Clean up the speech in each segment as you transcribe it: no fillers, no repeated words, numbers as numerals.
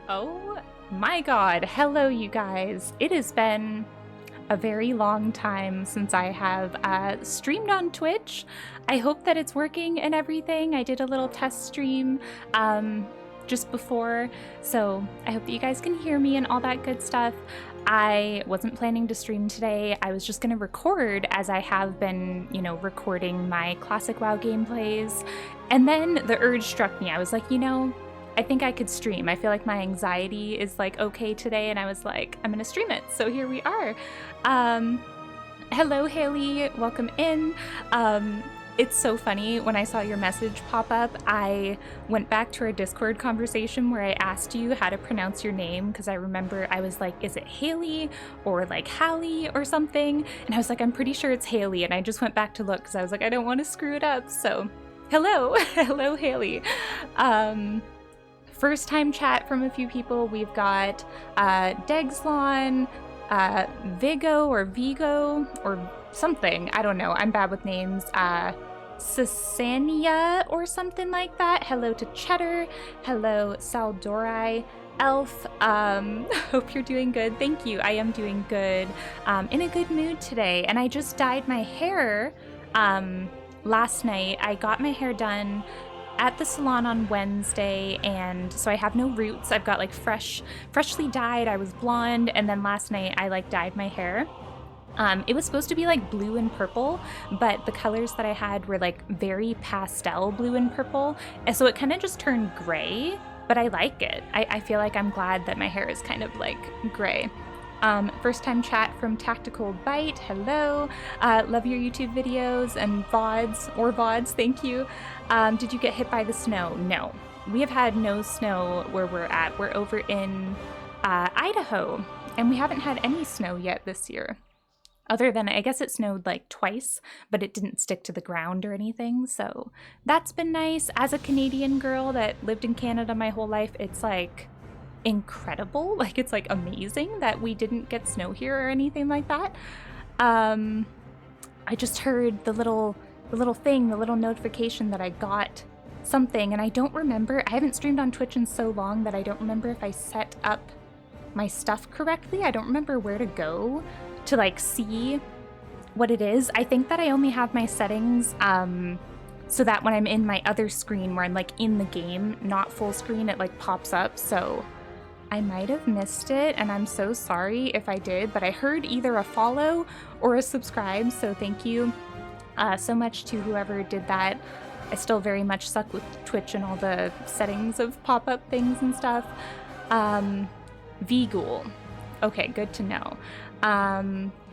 Oh my god, hello you guys. It has been a very long time since I have streamed on Twitch. I hope that it's working and everything. I did a little test stream just before, so I hope that you guys can hear me and all that good stuff. I wasn't planning to stream today. I was just going to record, as I have been, recording my classic WoW gameplays. And then the urge struck me. I was like, I think I could stream. I feel like my anxiety is like okay today, and I was like, I'm gonna stream it. So here we are. Hello, Haley. Welcome in. It's so funny, when I saw your message pop up, I went back to our Discord conversation where I asked you how to pronounce your name, because I remember I was like, is it Haley or like Hallie or something? And I was like, I'm pretty sure it's Haley, and I just went back to look because I was like, I don't want to screw it up. So hello. Hello, Haley. First time chat from a few people. We've got Degslon, Vigo or Vigo or something. I don't know. I'm bad with names. Sasania or something like that. Hello to Cheddar. Hello, Saldorai. Elf, hope you're doing good. Thank you. I am doing good. In a good mood today. And I just dyed my hair last night. I got my hair done at the salon on Wednesday, and so I have no roots. I've got like freshly dyed. I was blonde, and then last night I like dyed my hair. It was supposed to be like blue and purple, but the colors that I had were like very pastel blue and purple, and so it kind of just turned gray, but I like it. I feel like I'm glad that my hair is kind of like gray. First time chat from Tactical Bite. Hello. Love your YouTube videos and VODs. Thank you. Did you get hit by the snow? No. We have had no snow where we're at. We're over in Idaho, and we haven't had any snow yet this year. Other than, I guess it snowed like twice, but it didn't stick to the ground or anything, so that's been nice. As a Canadian girl that lived in Canada my whole life, it's like incredible. Like, it's like amazing that we didn't get snow here or anything like that. I just heard the little notification that I got something, and I don't remember. I haven't streamed on Twitch in so long that I don't remember if I set up my stuff correctly. I don't remember where to go to like see what it is. I think that I only have my settings so that when I'm in my other screen where I'm like in the game, not full screen, it like pops up. So I might have missed it, and I'm so sorry if I did, but I heard either a follow or a subscribe, so thank you so much to whoever did that. I still very much suck with Twitch and all the settings of pop-up things and stuff. Vigul. Okay, good to know.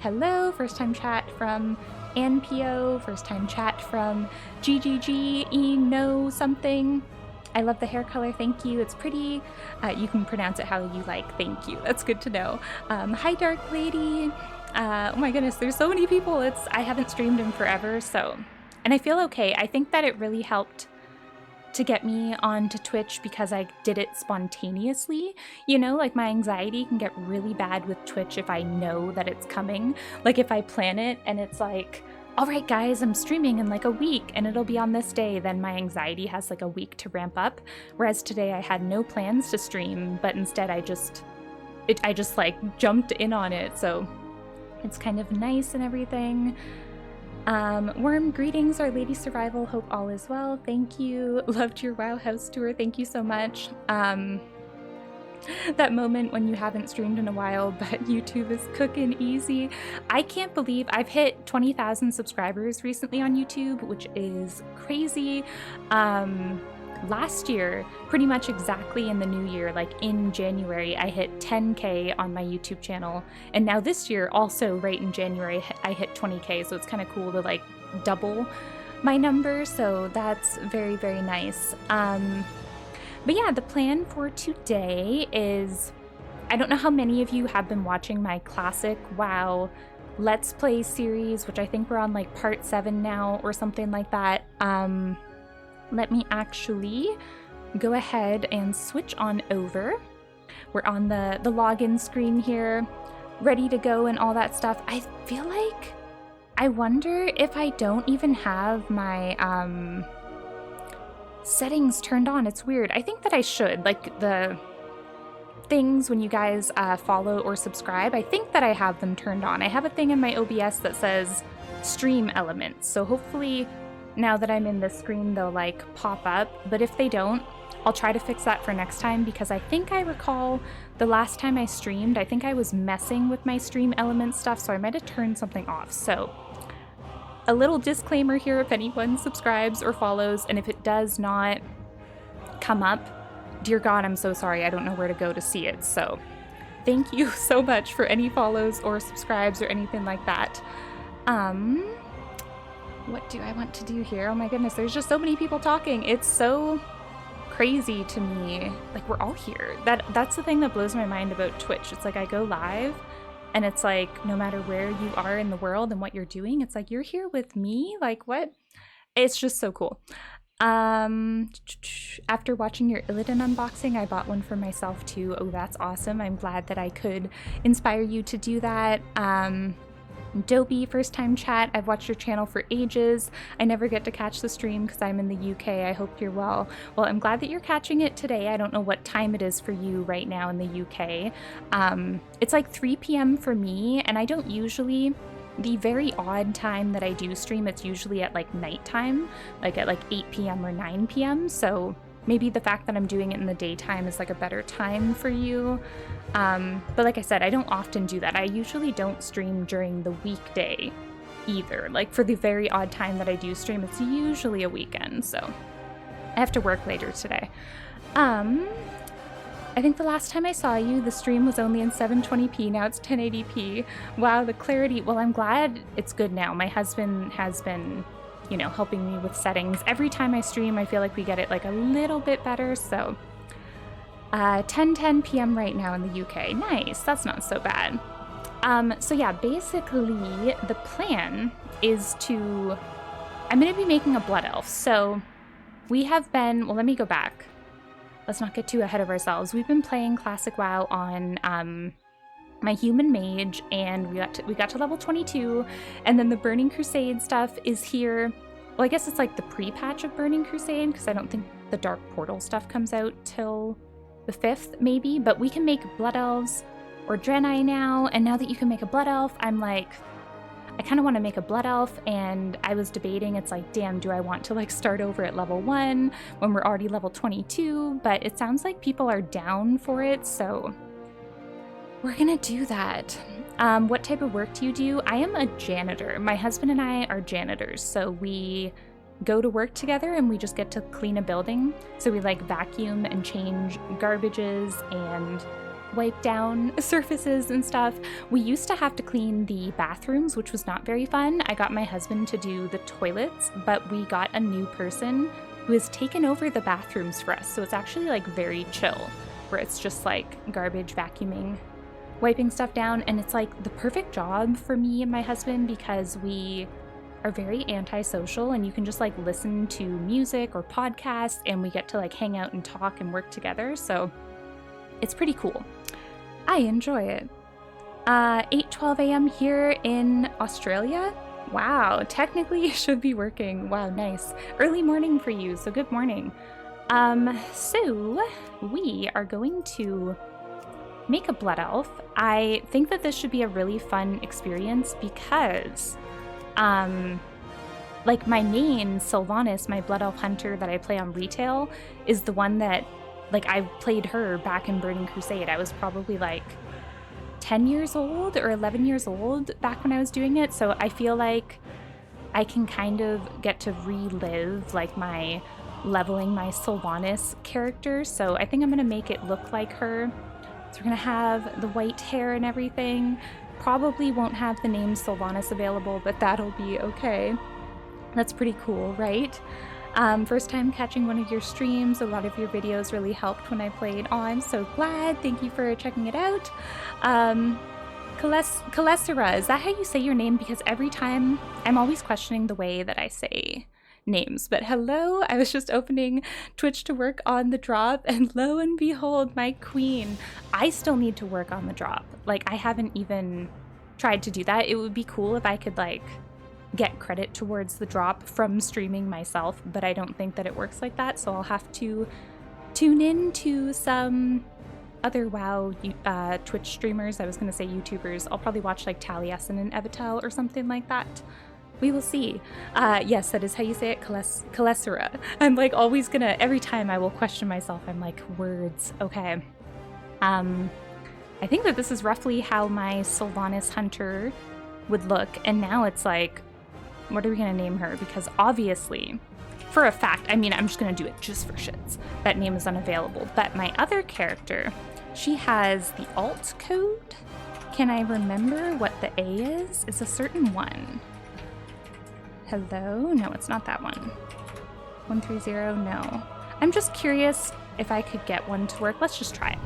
Hello, first time chat from NPO, first time chat from GGG, no something. I love the hair color, thank you, it's pretty. You can pronounce it how you like, thank you, that's good to know. Hi Dark Lady. Oh my goodness, there's so many people. I haven't streamed in forever, so. And I feel okay. I think that it really helped to get me onto Twitch because I did it spontaneously. Like my anxiety can get really bad with Twitch if I know that it's coming. Like if I plan it and it's like, all right guys, I'm streaming in like a week and it'll be on this day, then my anxiety has like a week to ramp up. Whereas today I had no plans to stream, but instead I just like jumped in on it. So it's kind of nice and everything. Worm, greetings, our Ladysurvival, hope all is well, thank you. Loved your WoW house tour, thank you so much. That moment when you haven't streamed in a while, but YouTube is cooking easy. I can't believe I've hit 20,000 subscribers recently on YouTube, which is crazy. Last year, pretty much exactly in the new year, like in January, I hit 10K on my YouTube channel. And now this year, also right in January, I hit 20K. So it's kind of cool to like double my number. So that's very, very nice. But yeah, the plan for today is, I don't know how many of you have been watching my classic WoW Let's Play series, which I think we're on like part 7 now or something like that. Let me actually go ahead and switch on over. We're on the login screen here, ready to go and all that stuff. I feel like, I wonder if I don't even have my settings turned on. It's weird. I think that I should, like the things when you guys follow or subscribe. I think that I have them turned on. I have a thing in my OBS that says stream elements. So hopefully now that I'm in this screen, they'll like pop up. But if they don't, I'll try to fix that for next time, because I think I recall the last time I streamed, I think I was messing with my stream element stuff, so I might have turned something off. So a little disclaimer here if anyone subscribes or follows, and if it does not come up, dear God, I'm so sorry. I don't know where to go to see it. So thank you so much for any follows or subscribes or anything like that. What do I want to do here? Oh my goodness, there's just so many people talking. It's so crazy to me. Like, we're all here. That's the thing that blows my mind about Twitch. It's like I go live and it's like no matter where you are in the world and what you're doing, it's like you're here with me. Like, what? It's just so cool. After watching your Illidan unboxing, I bought one for myself too. Oh, that's awesome. I'm glad that I could inspire you to do that. Dopey, first time chat. I've watched your channel for ages. I never get to catch the stream because I'm in the UK. I hope you're well. Well, I'm glad that you're catching it today. I don't know what time it is for you right now in the UK. It's like 3 p.m. for me, and I don't usually, the very odd time that I do stream, it's usually at like nighttime, like at like 8 p.m. or 9 p.m. So maybe the fact that I'm doing it in the daytime is like a better time for you. But like I said, I don't often do that. I usually don't stream during the weekday either. Like for the very odd time that I do stream, it's usually a weekend. So I have to work later today. I think the last time I saw you, the stream was only in 720p. Now it's 1080p. Wow, the clarity. Well, I'm glad it's good now. My husband has been, you know, helping me with settings. Every time I stream, I feel like we get it like a little bit better. So 10:10 p.m. right now in the UK. Nice, that's not so bad. So yeah, basically the plan is to, I'm gonna be making a blood elf. So we have been, well, let me go back. Let's not get too ahead of ourselves. We've been playing classic WoW on my human mage, and we got to level 22, and then the Burning Crusade stuff is here. Well, I guess it's like the pre-patch of Burning Crusade, because I don't think the Dark Portal stuff comes out till the 5th, maybe, but we can make blood elves or Draenei now, and now that you can make a blood elf, I'm like, I kind of want to make a blood elf, and I was debating, it's like, damn, do I want to like start over at level 1 when we're already level 22, but it sounds like people are down for it, so we're gonna do that. What type of work do you do? I am a janitor. My husband and I are janitors, so we go to work together and we just get to clean a building. So we like vacuum and change garbages and wipe down surfaces and stuff. We used to have to clean the bathrooms, which was not very fun. I got my husband to do the toilets, but we got a new person who has taken over the bathrooms for us. So it's actually like very chill, where it's just like garbage vacuuming, wiping stuff down, and it's like the perfect job for me and my husband because we are very antisocial and you can just like listen to music or podcasts and we get to like hang out and talk and work together. So it's pretty cool. I enjoy it. 8:12 a.m. here in Australia. Wow, technically it should be working. Wow, nice. Early morning for you, so good morning. So we are going to make a blood elf. I think that this should be a really fun experience because like my main Sylvanas, my blood elf hunter that I play on retail, is the one that like I played her back in Burning Crusade. I was probably like 10 years old or 11 years old back when I was doing it, so I feel like I can kind of get to relive like my leveling my Sylvanas character. So I think I'm gonna make it look like her. So we're gonna have the white hair and everything. Probably won't have the name Sylvanas available, but that'll be okay. That's pretty cool, right? First time catching one of your streams. A lot of your videos really helped when I played. Oh, I'm so glad. Thank you for checking it out. Kalesera, is that how you say your name? Because every time I'm always questioning the way that I say names. But hello, I was just opening Twitch to work on the drop, and lo and behold, my queen. I still need to work on the drop. Like, I haven't even tried to do that. It would be cool if I could like get credit towards the drop from streaming myself, but I don't think that it works like that, so I'll have to tune in to some other WoW Twitch streamers. I was going to say YouTubers. I'll probably watch like Taliesin and Evitel or something like that. We will see. Yes, that is how you say it, Kalesura. I'm like always gonna, every time I will question myself, I'm like, words, okay. I think that this is roughly how my Sylvanas Hunter would look, and now it's like, what are we gonna name her? Because obviously, for a fact, I mean, I'm just gonna do it just for shits, that name is unavailable, but my other character, she has the alt code. Can I remember what the A is? It's a certain one. Hello? No, it's not that one. 130, no. I'm just curious if I could get one to work. Let's just try it.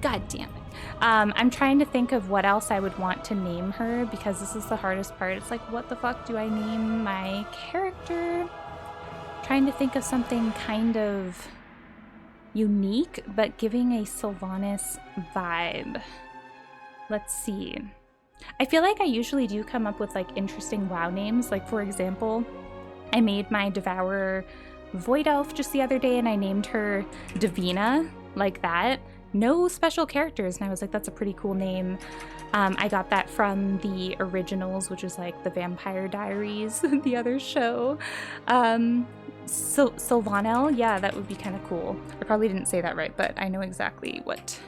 God damn it. I'm trying to think of what else I would want to name her because this is the hardest part. It's like, what the fuck do I name my character? Trying to think of something kind of unique, but giving a Sylvanas vibe. Let's see. I feel like I usually do come up with like interesting WoW names. Like for example, I made my Devourer Void Elf just the other day and I named her Divina, like that. No special characters, and I was like, that's a pretty cool name. I got that from the originals, which is like the Vampire Diaries, the other show. Sylvanel, yeah, that would be kind of cool. I probably didn't say that right, but I know exactly what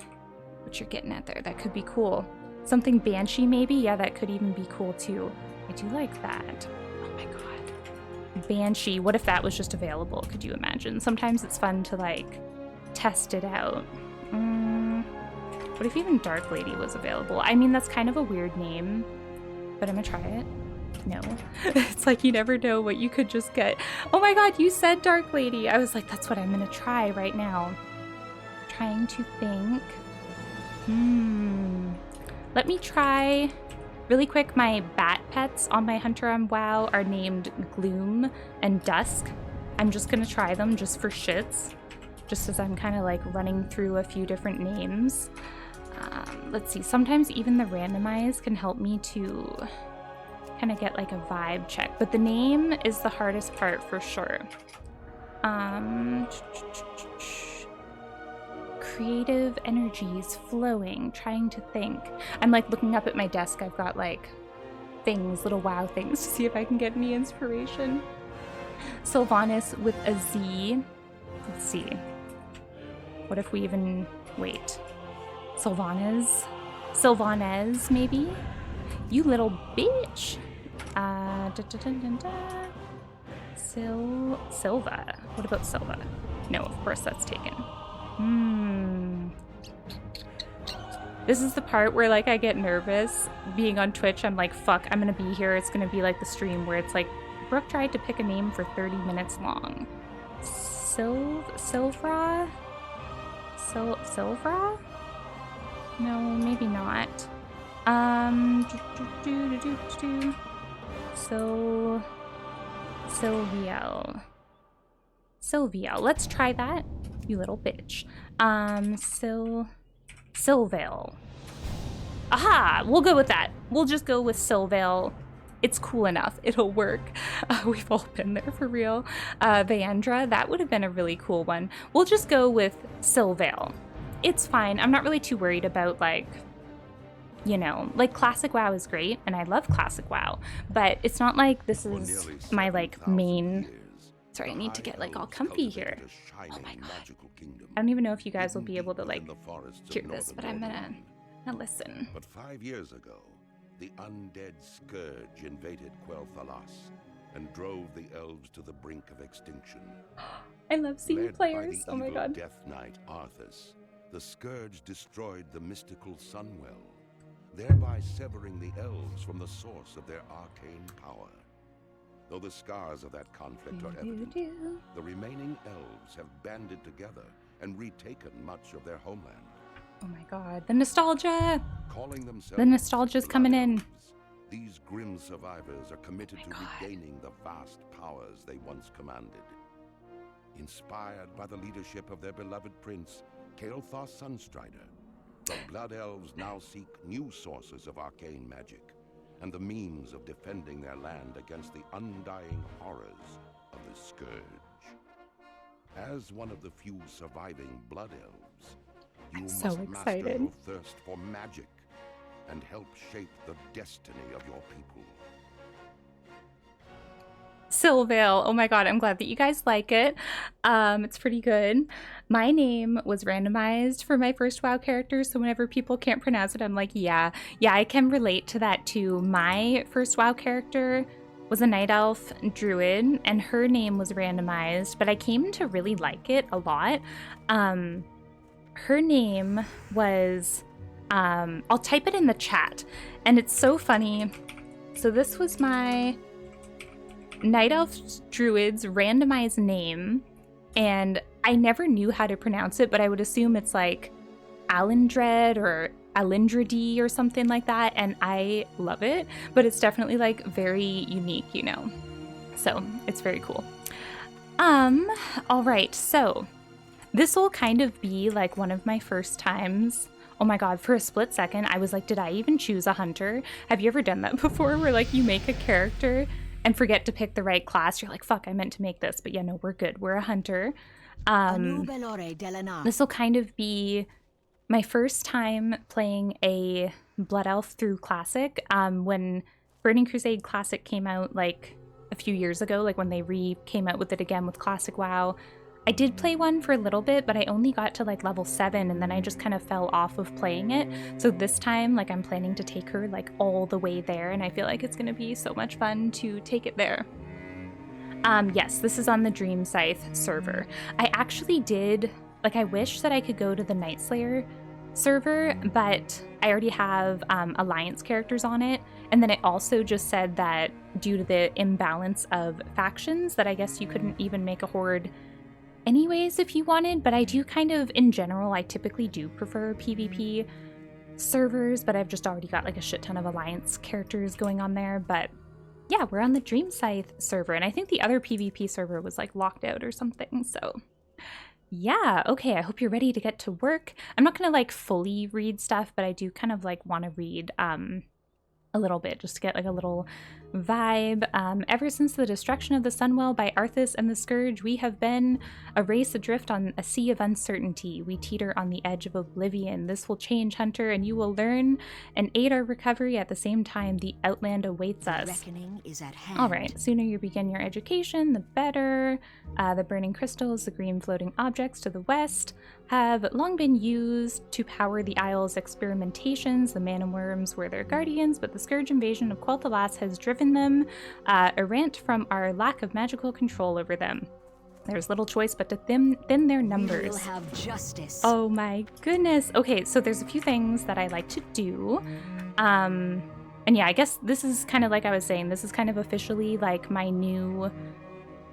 you're getting at there. That could be cool. Something Banshee, maybe? Yeah, that could even be cool, too. I do like that. Oh my god. Banshee, what if that was just available? Could you imagine? Sometimes it's fun to, like, test it out. What if even Dark Lady was available? I mean, that's kind of a weird name, but I'm gonna try it. No. It's like you never know what you could just get. Oh my god, you said Dark Lady! I was like, that's what I'm gonna try right now. Trying to think. Let me try really quick. My bat pets on my Hunter on WoW are named Gloom and Dusk. I'm just gonna try them just for shits, just as I'm kind of like running through a few different names. Let's see, sometimes even the randomize can help me to kind of get like a vibe check, but the name is the hardest part for sure. Creative energies flowing, trying to think. I'm like looking up at my desk. I've got like things, little WoW things to see if I can get any inspiration. Sylvanas with a Z. Let's see. What if we even wait? Sylvanas, maybe? You little bitch. Silva. What about Silva? No, of course that's taken. This is the part where like I get nervous being on Twitch. I'm like, fuck, I'm gonna be here. It's gonna be like the stream where it's like Brooke tried to pick a name for 30 minutes long. Silvra? Silvra? No, maybe not. Sylviel. Let's try that. You little bitch. Sylvail. Aha! We'll go with that. We'll just go with Sylvail. It's cool enough. It'll work. We've all been there for real. Vaandra, that would have been a really cool one. We'll just go with Sylvail. It's fine. I'm not really too worried about, like, you know, like Classic WoW is great, and I love Classic WoW, but it's not like this is my, like, main... Sorry, I need to get, like, all comfy here. Oh my god. I don't even know if you guys will be able to, like, hear this, but I'm gonna listen. But 5 years ago, the undead scourge invaded Quel'Thalas and drove the elves to the brink of extinction. I love seeing Led players. by the Oh my evil god. Death Knight Arthas, the scourge destroyed the mystical Sunwell, thereby severing the elves from the source of their arcane power. Though the scars of that conflict are evident, the remaining elves have banded together and retaken much of their homeland. Oh my god, the nostalgia! Calling themselves The nostalgia's coming in. elves, these grim survivors are committed to regaining the vast powers they once commanded. Inspired by the leadership of their beloved prince, Kael'thas Sunstrider, the Blood Elves now seek new sources of arcane magic and the means of defending their land against the undying horrors of the Scourge. As one of the few surviving Blood Elves, You so must excited. master your thirst for magic and help shape the destiny of your people. Sylvale, oh my god, I'm glad that you guys like it. It's pretty good. My name was randomized for my first WoW character, so whenever people can't pronounce it, I'm like, yeah, I can relate to that too. My first WoW character was a night elf druid, and her name was randomized, but I came to really like it a lot. Her name was, I'll type it in the chat, and it's so funny. So this was my Night Elf Druid's randomized name, and I never knew how to pronounce it, but I would assume it's like Alindred or Alindredi or something like that, and I love it, but it's definitely like very unique, you know, so it's very cool. All right, so this will kind of be like one of my first times. Oh my god, for a split second, I was like, did I even choose a hunter? Have you ever done that before, where like you make a character and forget to pick the right class? You're like, fuck, I meant to make this, but yeah, no, we're good. We're a hunter. This will kind of be my first time playing a Blood Elf through Classic. When Burning Crusade Classic came out like a few years ago, like when they came out with it again with Classic WoW, I did play one for a little bit, but I only got to like level 7, and then I just kind of fell off of playing it. So this time, like, I'm planning to take her like all the way there, and I feel like it's gonna be so much fun to take it there. Yes, this is on the Dream Scythe server. I actually did, like, I wish that I could go to the Night Slayer server, but I already have Alliance characters on it, and then it also just said that due to the imbalance of factions, that I guess you couldn't even make a horde anyways if you wanted. But I do kind of, in general, I typically do prefer PvP servers, but I've just already got like a shit ton of Alliance characters going on there. But yeah, we're on the Dream Scythe server, and I think the other PvP server was like locked out or something, so yeah. Okay, I hope you're ready to get to work. I'm not gonna like fully read stuff, but I do kind of like want to read a little bit just to get like a little vibe. Ever since the destruction of the Sunwell by Arthas and the Scourge, we have been a race adrift on a sea of uncertainty. We teeter on the edge of oblivion. This will change, Hunter, and you will learn and aid our recovery at the same time. The Outland awaits us. Reckoning is at hand. All right, sooner you begin your education, the better. The burning crystals, the green floating objects to the west, have long been used to power the Isle's experimentations. The mana worms were their guardians, but the Scourge invasion of Quel'Thalas has driven them errant from our lack of magical control over them. There's little choice but to thin their numbers. We will have justice. Oh my goodness. Okay, so there's a few things that I like to do. And yeah, I guess this is kind of like I was saying, this is kind of officially like my new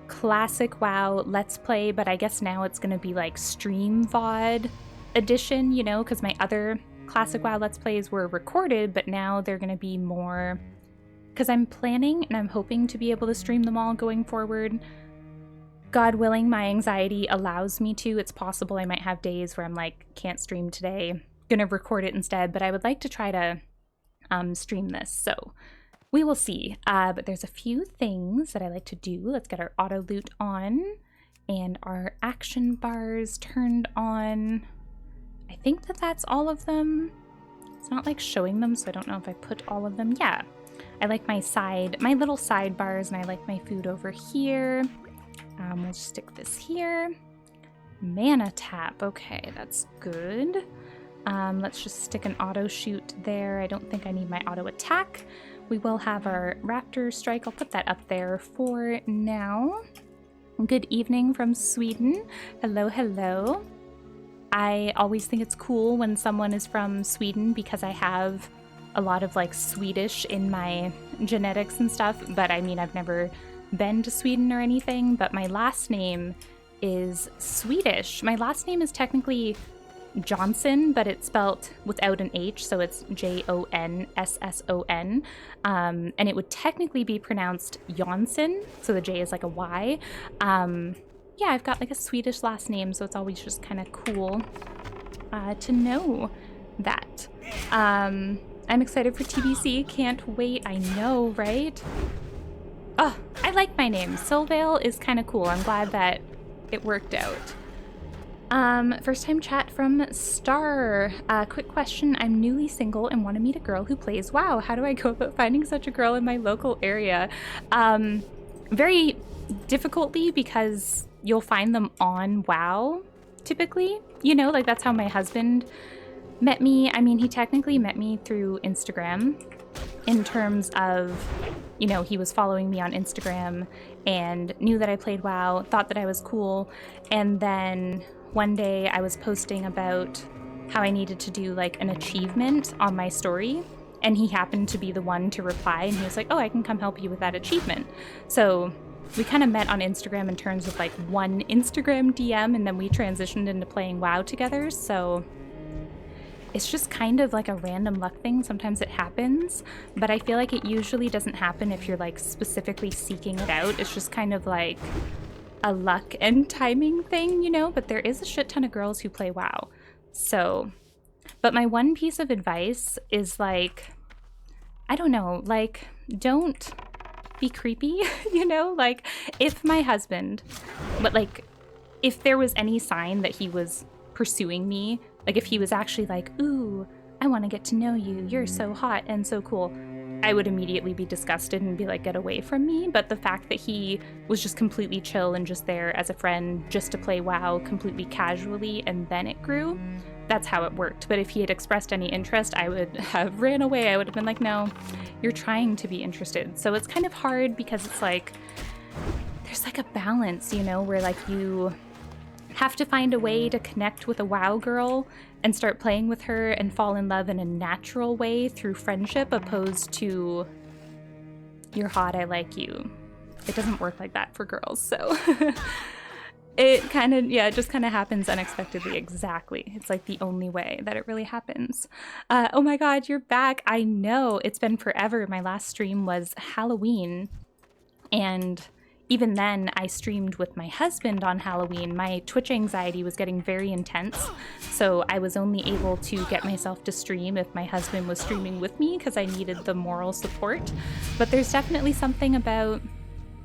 Classic WoW Let's Play, but I guess now it's going to be like stream VOD edition, you know, because my other Classic WoW Let's Plays were recorded, but now they're going to be more, because I'm planning and I'm hoping to be able to stream them all going forward. God willing, my anxiety allows me to. It's possible I might have days where I'm like, can't stream today, gonna record it instead, but I would like to try to stream this, so we will see. But there's a few things that I like to do. Let's get our auto loot on and our action bars turned on. I think that that's all of them. It's not like showing them, so I don't know if I put all of them. Yeah, I like my little sidebars, and I like my food over here. We'll just stick this here. Mana tap, okay, that's good. Let's just stick an auto shoot there. I don't think I need my auto attack. We will have our raptor strike. I'll put that up there for now. Good evening from Sweden. Hello, hello. I always think it's cool when someone is from Sweden because I have a lot of like Swedish in my genetics and stuff, but I mean, I've never been to Sweden or anything, but my last name is Swedish. My last name is technically Johnson, but it's spelt without an H, so it's Jonsson, and it would technically be pronounced Jonsson, so the J is like a Y. Yeah, I've got like a Swedish last name, so it's always just kind of cool to know that. I'm excited for TBC, can't wait. I know, right? Oh, I like my name. Sylvale is kind of cool. I'm glad that it worked out. First time chat from Star. Quick question. I'm newly single and want to meet a girl who plays WoW. How do I go about finding such a girl in my local area? Very difficultly, because you'll find them on WoW, typically. You know, like that's how my husband met me. I mean, he technically met me through Instagram in terms of, you know, he was following me on Instagram and knew that I played WoW, thought that I was cool, and then one day I was posting about how I needed to do like an achievement on my story, and he happened to be the one to reply, and he was like, oh, I can come help you with that achievement. So we kind of met on Instagram in terms of like one Instagram DM, and then we transitioned into playing WoW together. So it's just kind of like a random luck thing. Sometimes it happens, but I feel like it usually doesn't happen if you're like specifically seeking it out. It's just kind of like a luck and timing thing, you know, but there is a shit ton of girls who play WoW. So, but my one piece of advice is like, I don't know, like, don't be creepy, you know, like if my husband, but like if there was any sign that he was pursuing me, like if he was actually like, ooh, I want to get to know you, you're so hot and so cool, I would immediately be disgusted and be like, get away from me. But the fact that he was just completely chill and just there as a friend just to play WoW completely casually, and then it grew, that's how it worked. But if he had expressed any interest, I would have ran away. I would have been like, no, you're trying to be interested. So it's kind of hard because it's like, there's like a balance, you know, where like you have to find a way to connect with a WoW girl and start playing with her and fall in love in a natural way through friendship, opposed to you're hot, I like you. It doesn't work like that for girls. So it kind of, yeah, it just kind of happens unexpectedly. Exactly. It's like the only way that it really happens. Oh my God, you're back. I know, it's been forever. My last stream was Halloween, and even then, I streamed with my husband on Halloween. My Twitch anxiety was getting very intense, so I was only able to get myself to stream if my husband was streaming with me, because I needed the moral support. But there's definitely something about,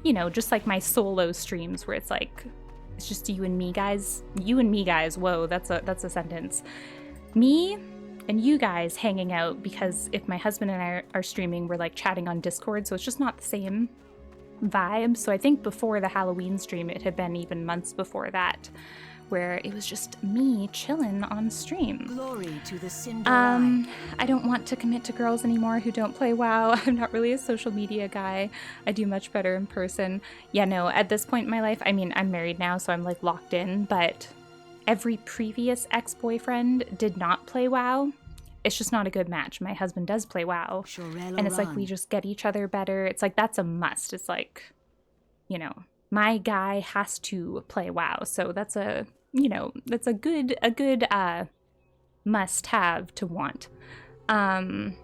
you know, just like my solo streams where it's like, it's just you and me, guys. You and me, guys. Whoa, that's a sentence. Me and you guys hanging out, because if my husband and I are streaming, we're like chatting on Discord, so it's just not the same vibe. So I think before the Halloween stream, it had been even months before that, where it was just me chilling on stream. Glory to the Cinder Eye. I don't want to commit to girls anymore who don't play WoW. I'm not really a social media guy. I do much better in person. Yeah, no, at this point in my life, I mean, I'm married now, so I'm like locked in, but every previous ex-boyfriend did not play WoW. It's just not a good match. My husband does play WoW, and it's like we just get each other better. It's like that's a must. It's like, you know, my guy has to play WoW, so that's a, you know, that's a good must have to want. Not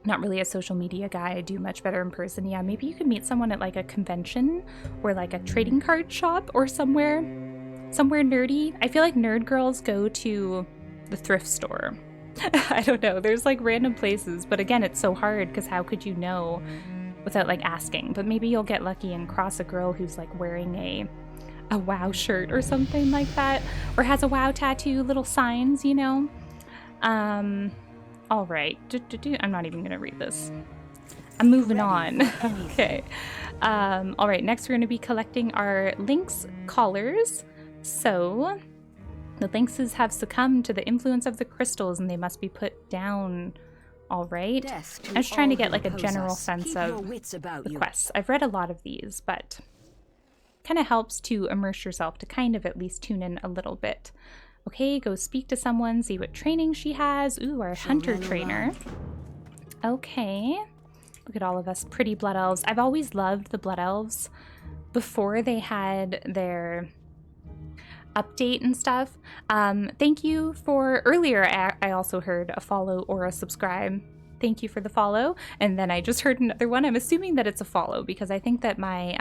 really a social media guy. I do much better in person. Yeah, maybe you could meet someone at like a convention or like a trading card shop or somewhere nerdy. I feel like nerd girls go to the thrift store. I don't know, there's like random places, but again, it's so hard because how could you know without like asking? But maybe you'll get lucky and cross a girl who's like wearing a WoW shirt or something like that, or has a WoW tattoo, little signs, you know. All right, I'm not even gonna read this. I'm moving on. Okay. All right, next we're gonna be collecting our Lynx collars. So the lynxes have succumbed to the influence of the crystals, and they must be put down. All right. I'm just trying to get like a general sense of the quests. I've read a lot of these, but kind of helps to immerse yourself, to kind of at least tune in a little bit. Okay, go speak to someone, see what training she has. Ooh, our hunter trainer. Okay. Look at all of us pretty blood elves. I've always loved the blood elves before they had their update and stuff. Thank you for earlier. I also heard a follow or a subscribe. Thank you for the follow. And then I just heard another one. I'm assuming that it's a follow because I think that my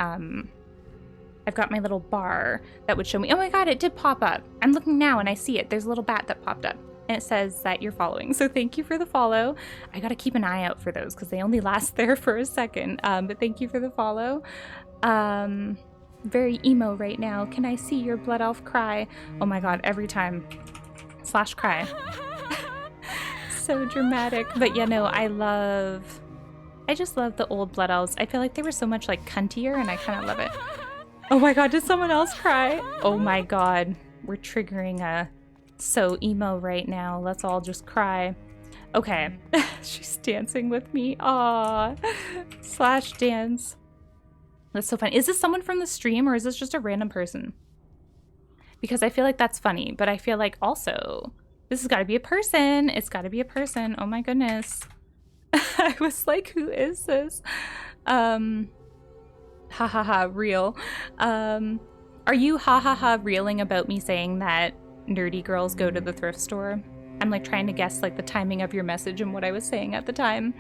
I've got my little bar that would show me. Oh my god, it did pop up. I'm looking now and I see it. There's a little bat that popped up and it says that you're following. So thank you for the follow. I gotta keep an eye out for those because they only last there for a second. But thank you for the follow. very emo right now. Can I see your blood elf cry? Oh my god, every time. Slash cry. So dramatic. But yeah, no, I just love the old blood elves. I feel like they were so much like cuntier and I kind of love it. Oh my god, did someone else cry? Oh my god, we're triggering a so emo right now. Let's all just cry. Okay, she's dancing with me. Aww. Slash dance. That's so funny. Is this someone from the stream or is this just a random person? Because I feel like that's funny, but I feel like also this has got to be a person. It's got to be a person. Oh my goodness. I was like, who is this? Ha ha ha, real. Are you ha ha ha reeling about me saying that nerdy girls go to the thrift store? I'm like trying to guess like the timing of your message and what I was saying at the time.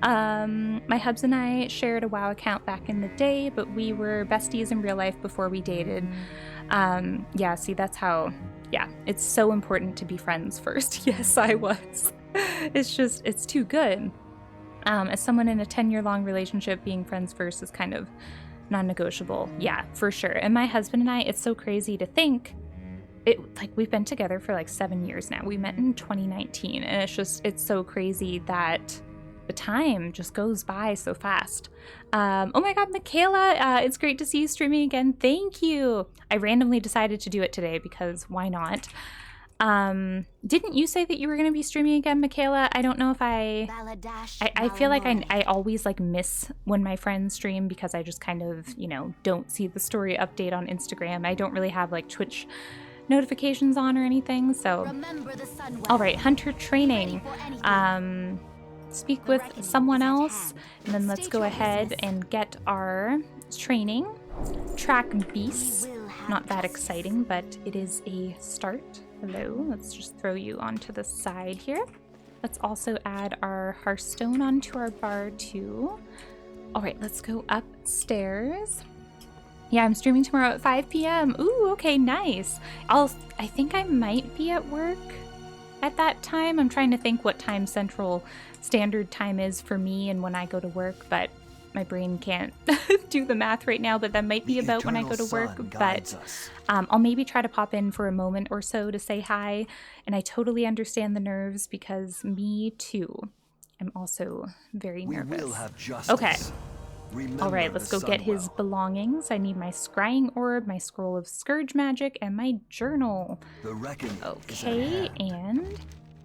My hubs and I shared a WoW account back in the day, but we were besties in real life before we dated. Yeah, see, that's how, yeah, it's so important to be friends first. Yes, I was. It's too good. As someone in a 10-year-long relationship, being friends first is kind of non-negotiable. Yeah, for sure. And my husband and I, it's so crazy to think, we've been together for like 7 years now. We met in 2019, and it's so crazy that the time just goes by so fast. Oh my god, Michaela, it's great to see you streaming again. Thank you. I randomly decided to do it today because why not? Didn't you say that you were going to be streaming again, Michaela? I don't know if I feel like I always like miss when my friends stream because I just kind of, you know, don't see the story update on Instagram. I don't really have like Twitch notifications on or anything, so all right, hunter training. Speak with someone else and then let's go ahead and get our training. Track beasts, not that exciting, but it is a start. Hello, let's just throw you onto the side here. Let's also add our Hearthstone onto our bar too. All right, let's go upstairs. Yeah, I'm streaming tomorrow at 5 p.m. Ooh, okay, nice. I think I might be at work at that time. I'm trying to think what time Central Standard Time is for me and when I go to work, but my brain can't do the math right now, but that might be about when I go to work. But I'll maybe try to pop in for a moment or so to say hi. And I totally understand the nerves because me too. I'm also very nervous. We will have justice. Okay. All right, let's go get his belongings. I need my scrying orb, my scroll of scourge magic, and my journal. Okay, and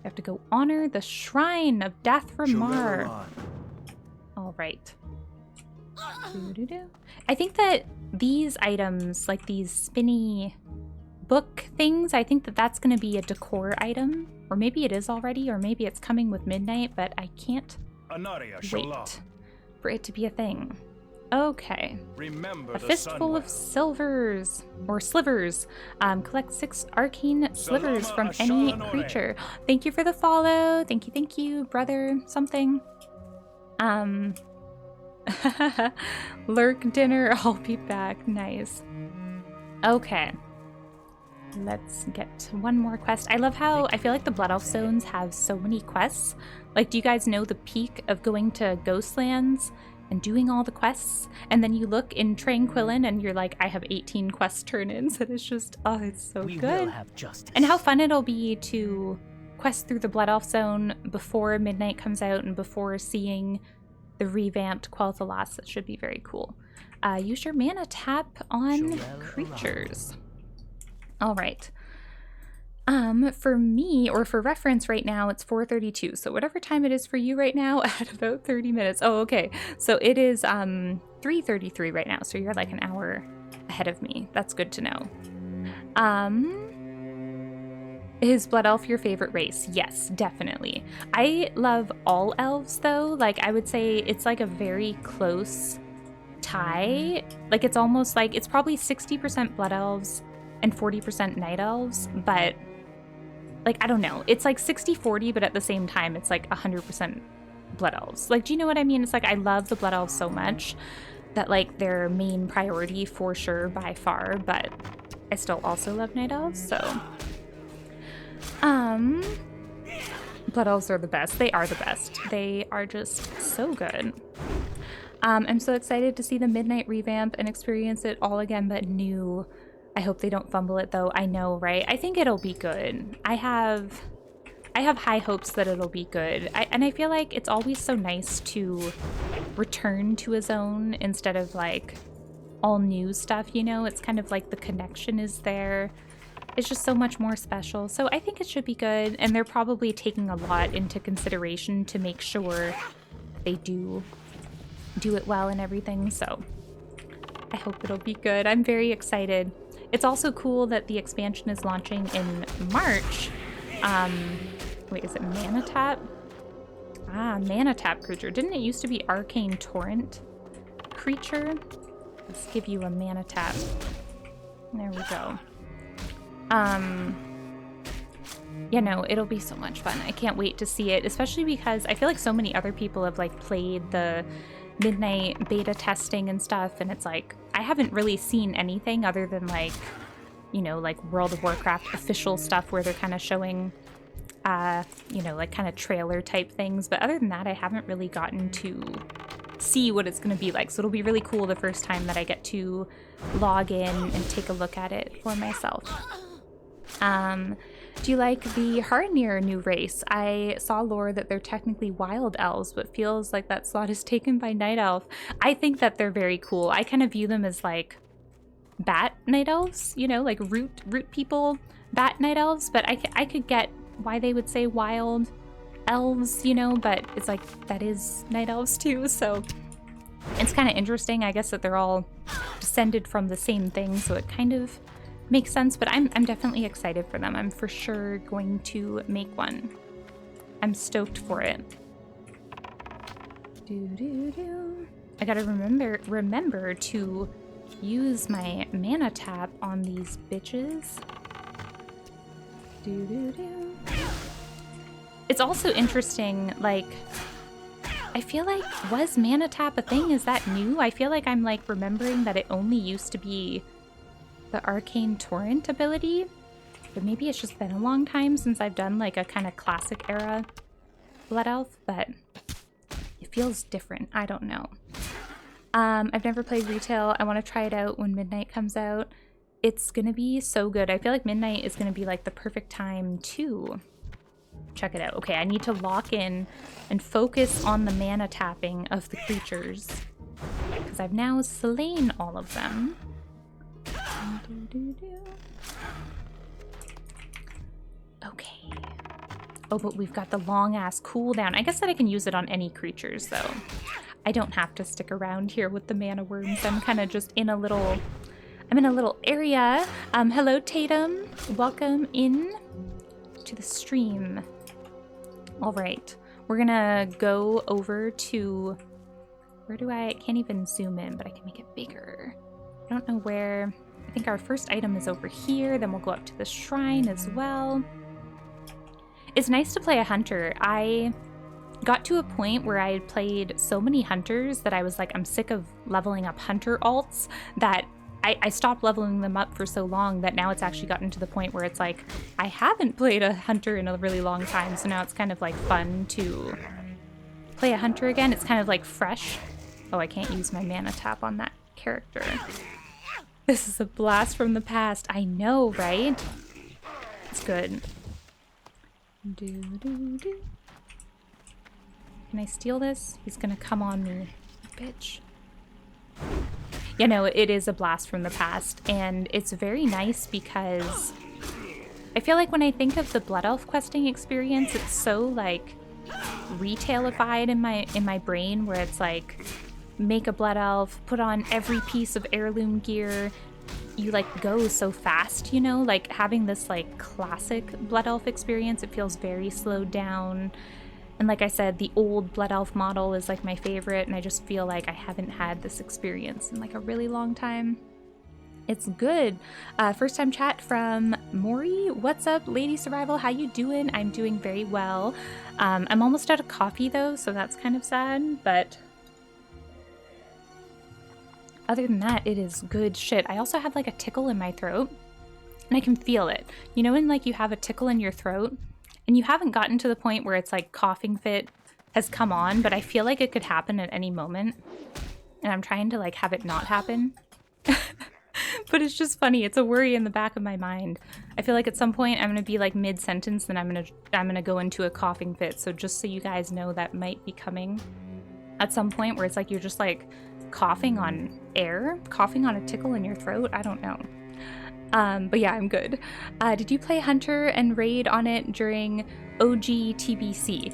I have to go honor the shrine of Dathramar. All right. I think that these items, like these spinny book things, I think that that's going to be a decor item. Or maybe it is already, or maybe it's coming with midnight, but I can't wait for it to be a thing. Okay. A fistful of silvers, or slivers. Collect 6 arcane slivers from any creature. Thank you for the follow. Thank you, brother something. Lurk dinner, I'll be back. Nice. Okay. Let's get one more quest. I love how I feel like the Blood Elf zones have so many quests. Like, do you guys know the peak of going to Ghostlands and doing all the quests? And then you look in Tranquillin and you're like, I have 18 quest turn-ins. And it's just, oh, it's so good. Will have justice. And how fun it'll be to quest through the Blood Elf zone before midnight comes out and before seeing the revamped Quel'Thalas. That should be very cool. Use your mana tap on creatures. All right. For me, or for reference right now, it's 4:32. So whatever time it is for you right now, at about 30 minutes. Oh, okay. So it is 3:33 right now. So you're like an hour ahead of me. That's good to know. Is Blood Elf your favorite race? Yes, definitely. I love all elves though. Like, I would say it's like a very close tie. Like, it's almost like it's probably 60% Blood Elves and 40% Night Elves, but like, I don't know. It's like 60-40, but at the same time, it's like 100% Blood Elves. Like, do you know what I mean? It's like, I love the Blood Elves so much that like their main priority for sure by far, but I still also love Night Elves, so. Blood Elves are the best. They are the best. They are just so good. I'm so excited to see the Midnight revamp and experience it all again, but new. I hope they don't fumble it though. I know, right? I think it'll be good. I have high hopes that it'll be good. And I feel like it's always so nice to return to a zone instead of like all new stuff, you know? It's kind of like the connection is there. It's just so much more special. So I think it should be good, and they're probably taking a lot into consideration to make sure they do it well and everything. So I hope it'll be good. I'm very excited. It's also cool that the expansion is launching in March. Wait, is it Mana Tap? Ah, Mana Tap creature. Didn't it used to be Arcane Torrent creature? Let's give you a Mana Tap. There we go. You know, it'll be so much fun. I can't wait to see it, especially because I feel like so many other people have like played the Midnight beta testing and stuff, and it's like I haven't really seen anything other than like, you know, like World of Warcraft official stuff where they're kind of showing you know, like kind of trailer type things, but other than that I haven't really gotten to see what it's going to be like. So it'll be really cool the first time that I get to log in and take a look at it for myself. Do you like the Harnir new race? I saw lore that they're technically wild elves, but feels like that slot is taken by night elf. I think that they're very cool. I kind of view them as like bat night elves, you know, like root people, bat night elves, but I could get why they would say wild elves, you know, but it's like that is night elves too, so it's kind of interesting, I guess, that they're all descended from the same thing, so it kind of makes sense. But I'm definitely excited for them. I'm for sure going to make one. I'm stoked for it. I gotta remember to use my Mana Tap on these bitches. It's also interesting, like, I feel like, was Mana Tap a thing? Is that new? I feel like I'm like remembering that it only used to be the Arcane Torrent ability, but maybe it's just been a long time since I've done like a kind of classic era Blood Elf, but it feels different. I don't know. I've never played retail. I want to try it out when Midnight comes out. It's gonna be so good. I feel like Midnight is gonna be like the perfect time to check it out. Okay, I need to lock in and focus on the mana tapping of the creatures because I've now slain all of them. Okay. Oh, but we've got the long ass cooldown. I guess that I can use it on any creatures though. I don't have to stick around here with the mana worms. I'm kind of just in a little area. Hello Tatum. Welcome in to the stream. All right. We're gonna go over to I can't even zoom in, but I can make it bigger. I don't know where. I think our first item is over here. Then we'll go up to the shrine as well. It's nice to play a hunter. I got to a point where I had played so many hunters that I was like, I'm sick of leveling up hunter alts that I stopped leveling them up for so long that now it's actually gotten to the point where it's like, I haven't played a hunter in a really long time, so now it's kind of like fun to play a hunter again. It's kind of like fresh. Oh, I can't use my mana tap on that character. This is a blast from the past. I know, right? It's good. Can I steal this? He's gonna come on me, bitch. You know, it is a blast from the past, and it's very nice because I feel like when I think of the Blood Elf questing experience, it's so like retailified in my brain, where it's like make a Blood Elf, put on every piece of heirloom gear. You like go so fast, you know, like having this like classic Blood Elf experience, it feels very slowed down. And like I said, the old Blood Elf model is like my favorite, and I just feel like I haven't had this experience in like a really long time. It's good. First time chat from Maury. What's up, Ladysurvival? How you doing? I'm doing very well. I'm almost out of coffee though, so that's kind of sad, but other than that, it is good shit. I also have like a tickle in my throat, and I can feel it. You know when like you have a tickle in your throat, and you haven't gotten to the point where it's like coughing fit has come on, but I feel like it could happen at any moment. And I'm trying to like have it not happen. But it's just funny. It's a worry in the back of my mind. I feel like at some point I'm gonna be like mid-sentence, then I'm gonna go into a coughing fit. So just so you guys know, that might be coming at some point where it's like you're just like coughing on air, coughing on a tickle in your throat. I don't know. But yeah, I'm good. Did you play Hunter and raid on it during OG TBC?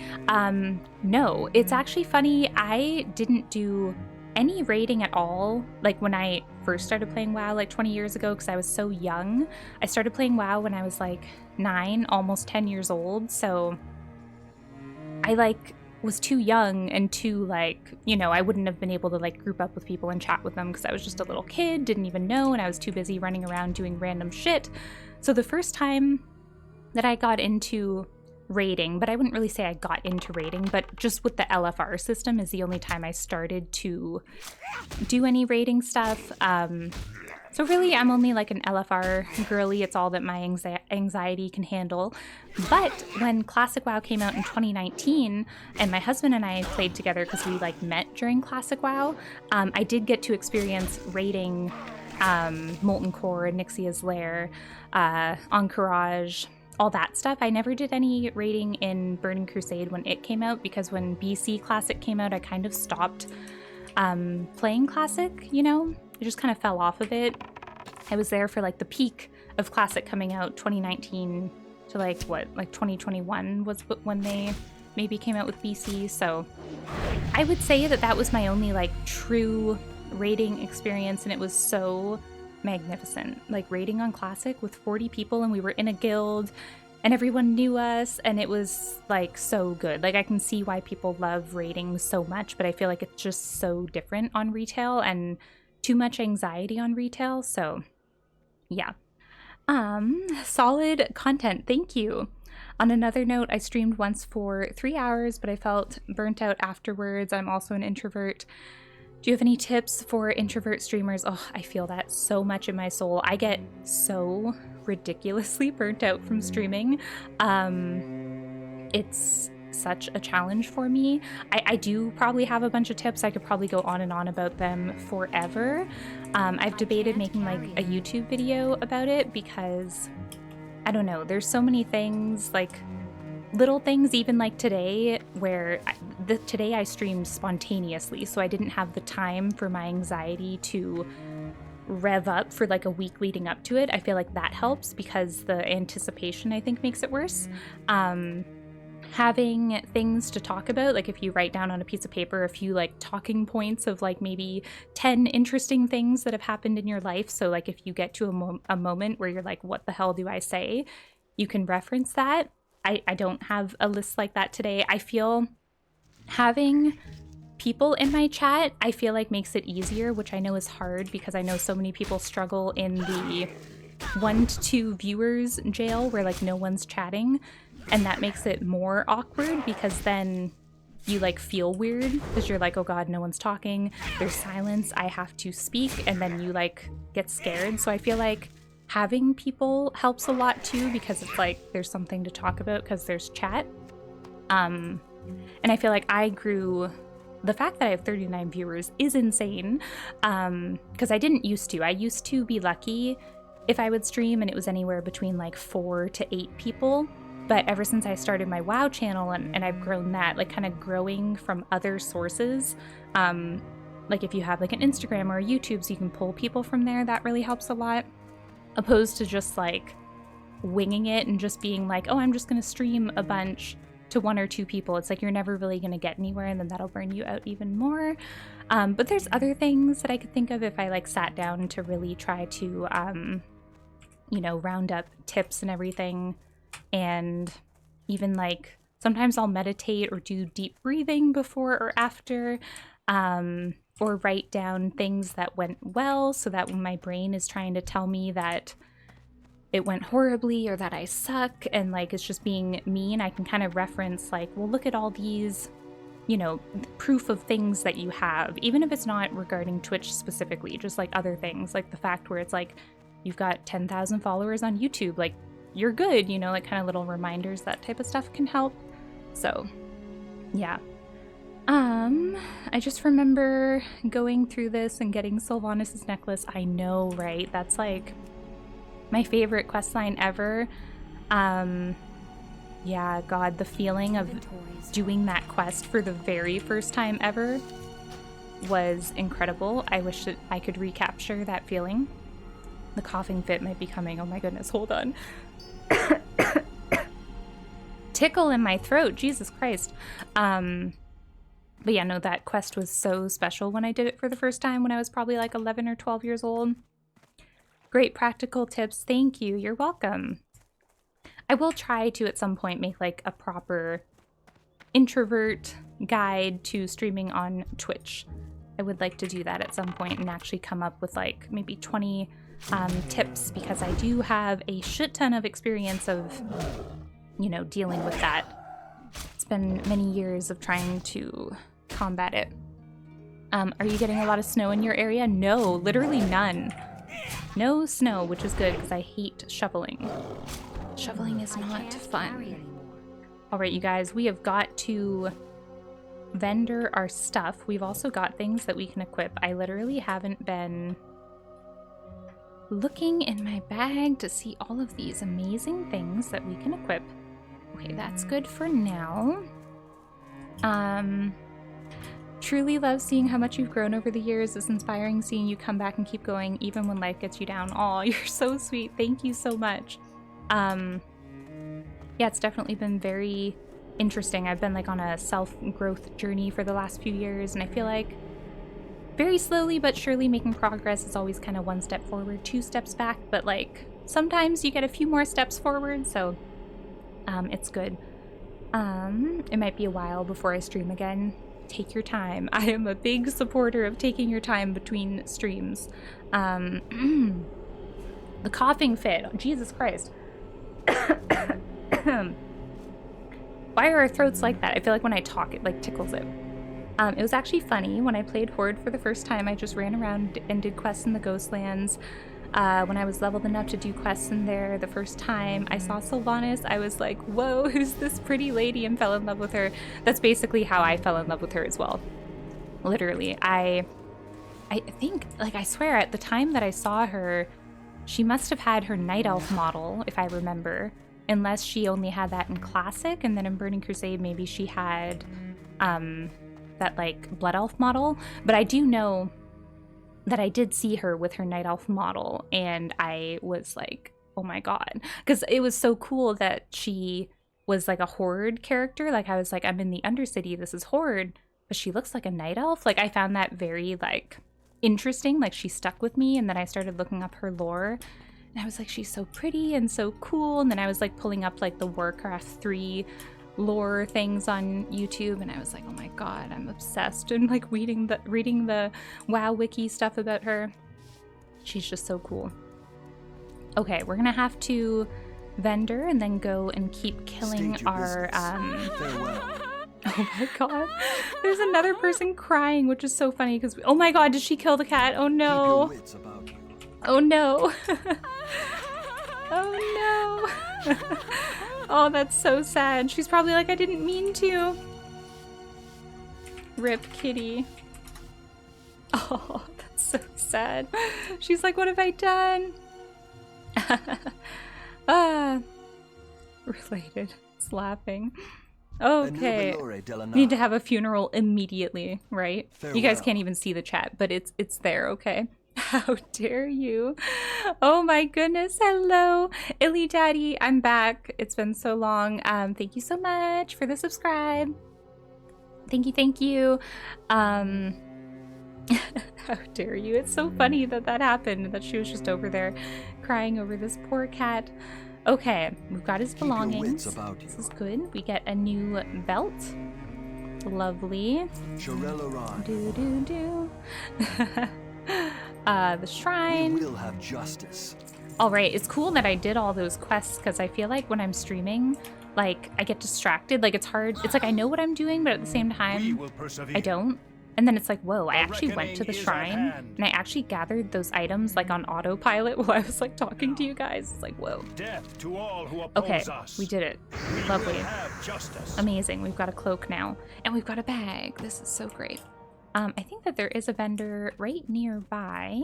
No, it's actually funny. I didn't do any raiding at all, like when I first started playing WoW like 20 years ago, because I was so young. I started playing WoW when I was like 9, almost 10 years old, so I like was too young and too like, you know, I wouldn't have been able to like group up with people and chat with them because I was just a little kid, didn't even know, and I was too busy running around doing random shit. So the first time that I got into raiding, but I wouldn't really say I got into raiding, but just with the LFR system is the only time I started to do any raiding stuff. So really, I'm only like an LFR girly. It's all that my anxiety can handle. But when Classic WoW came out in 2019, and my husband and I played together because we like met during Classic WoW, I did get to experience raiding Molten Core, Nixia's Lair, Encourage, all that stuff. I never did any raiding in Burning Crusade when it came out, because when BC Classic came out, I kind of stopped playing Classic, you know? I just kind of fell off of it. I was there for like the peak of Classic coming out, 2019 to like 2021 was when they maybe came out with BC. So I would say that that was my only like true raiding experience, and it was so magnificent. Like raiding on Classic with 40 people, and we were in a guild and everyone knew us, and it was like so good. Like I can see why people love raiding so much, but I feel like it's just so different on retail and too much anxiety on retail. So yeah. Solid content, thank you. On another note, I streamed once for 3 hours, but I felt burnt out afterwards. I'm also an introvert. Do you have any tips for introvert streamers? Oh, I feel that so much in my soul. I get so ridiculously burnt out from streaming. It's such a challenge for me. I do probably have a bunch of tips. I could probably go on and on about them forever. I've debated making like a YouTube video about it because, I don't know, there's so many things, like little things, even like today, where today I streamed spontaneously, so I didn't have the time for my anxiety to rev up for like a week leading up to it. I feel like that helps because the anticipation, I think, makes it worse. Having things to talk about, like if you write down on a piece of paper a few like talking points of like maybe 10 interesting things that have happened in your life, so like if you get to a moment where you're like, what the hell do I say, you can reference that. I don't have a list like that today. I feel having people in my chat, I feel like makes it easier, which I know is hard because I know so many people struggle in the 1 to 2 viewers jail where like no one's chatting, and that makes it more awkward because then you like feel weird because you're like, oh god, no one's talking, there's silence, I have to speak, and then you like get scared. So I feel like having people helps a lot too, because it's like there's something to talk about because there's chat. And I feel like I grew, the fact that I have 39 viewers is insane, because I didn't used to. I used to be lucky if I would stream and it was anywhere between like 4 to 8 people. But ever since I started my WoW channel and I've grown that, like kind of growing from other sources, like if you have like an Instagram or a YouTube, so you can pull people from there, that really helps a lot. Opposed to just like winging it and just being like, oh, I'm just going to stream a bunch to 1 or 2 people. It's like you're never really going to get anywhere, and then that'll burn you out even more. But there's other things that I could think of if I like sat down to really try to, you know, round up tips and everything. And even like sometimes I'll meditate or do deep breathing before or after, or write down things that went well, so that when my brain is trying to tell me that it went horribly or that I suck and like it's just being mean, I can kind of reference like, well, look at all these, you know, proof of things that you have, even if it's not regarding Twitch specifically, just like other things, like the fact where it's like you've got 10,000 followers on YouTube, like you're good, you know, like kind of little reminders, that type of stuff can help. So yeah. I just remember going through this and getting Sylvanas' necklace. I know, right? That's like my favorite questline ever. Yeah, God, the feeling of doing that quest for the very first time ever was incredible. I wish that I could recapture that feeling. The coughing fit might be coming. Oh my goodness, hold on. Tickle in my throat, Jesus Christ. But yeah, no, that quest was so special when I did it for the first time when I was probably like 11 or 12 years old. Great practical tips. Thank you. You're welcome. I will try to at some point make like a proper introvert guide to streaming on Twitch. I would like to do that at some point and actually come up with like maybe 20 tips, because I do have a shit ton of experience of, you know, dealing with that. It's been many years of trying to combat it. Are you getting a lot of snow in your area? No, literally none. No snow, which is good because I hate shoveling. Shoveling is not fun. All right, you guys, we have got to vendor our stuff. We've also got things that we can equip. I literally haven't been looking in my bag to see all of these amazing things that we can equip. Okay, that's good for now. Truly love seeing how much you've grown over the years. It's inspiring seeing you come back and keep going even when life gets you down. Aw, you're so sweet. Thank you so much. Yeah, it's definitely been very interesting. I've been like on a self-growth journey for the last few years, and I feel like very slowly but surely making progress. Is always kind of one step forward, two steps back, but like sometimes you get a few more steps forward, so it's good. It might be a while before I stream again. Take your time. I am a big supporter of taking your time between streams. The coughing fit. Oh, Jesus Christ. Why are our throats like that? I feel like when I talk, it like tickles it. It was actually funny. When I played Horde for the first time, I just ran around and did quests in the Ghostlands. When I was leveled enough to do quests in there the first time, I saw Sylvanas. I was like, whoa, who's this pretty lady? And fell in love with her. That's basically how I fell in love with her as well. Literally. I think, like, I swear at the time that I saw her, she must have had her Night Elf model, if I remember. Unless she only had that in Classic, and then in Burning Crusade maybe she had that like Blood Elf model. But I do know that I did see her with her Night Elf model, and I was like, oh my god. Because it was so cool that she was like a Horde character. Like I was like, I'm in the Undercity, this is Horde, but she looks like a Night Elf. Like I found that very like interesting. Like she stuck with me, and then I started looking up her lore. And I was like, she's so pretty and so cool. And then I was like pulling up like the Warcraft 3 lore things on YouTube, and I was like, oh my god, I'm obsessed. And like reading the WoW wiki stuff about her. She's just so cool. Okay, we're gonna have to vendor and then go and keep killing our oh my god, there's another person crying, which is so funny because oh my god, did she kill the cat? Oh no. Oh no. Oh no. Oh, that's so sad. She's probably like, I didn't mean to. Rip kitty. Oh, that's so sad. She's like, what have I done? Related. It's laughing. Okay. Need to have a funeral immediately, right? Farewell. You guys can't even see the chat, but it's there, okay? How dare you? Oh my goodness. Hello, Illy Daddy. I'm back. It's been so long. Thank you so much for the subscribe. Thank you. How dare you? It's so funny that that happened, that she was just over there crying over this poor cat. Okay, we've got his belongings. This is good. We get a new belt. Lovely. Do. The shrine. We will have justice. All right, it's cool that I did all those quests because I feel like when I'm streaming, like I get distracted. Like it's hard. It's like I know what I'm doing, but at the same time, I don't. And then it's like, whoa, I actually went to the shrine and I actually gathered those items like on autopilot while I was like talking to you guys. It's like, whoa. Death to all who oppose okay, us. we did it. Lovely. justice. Amazing. We've got a cloak now. And we've got a bag. This is so great. I think that there is a vendor right nearby.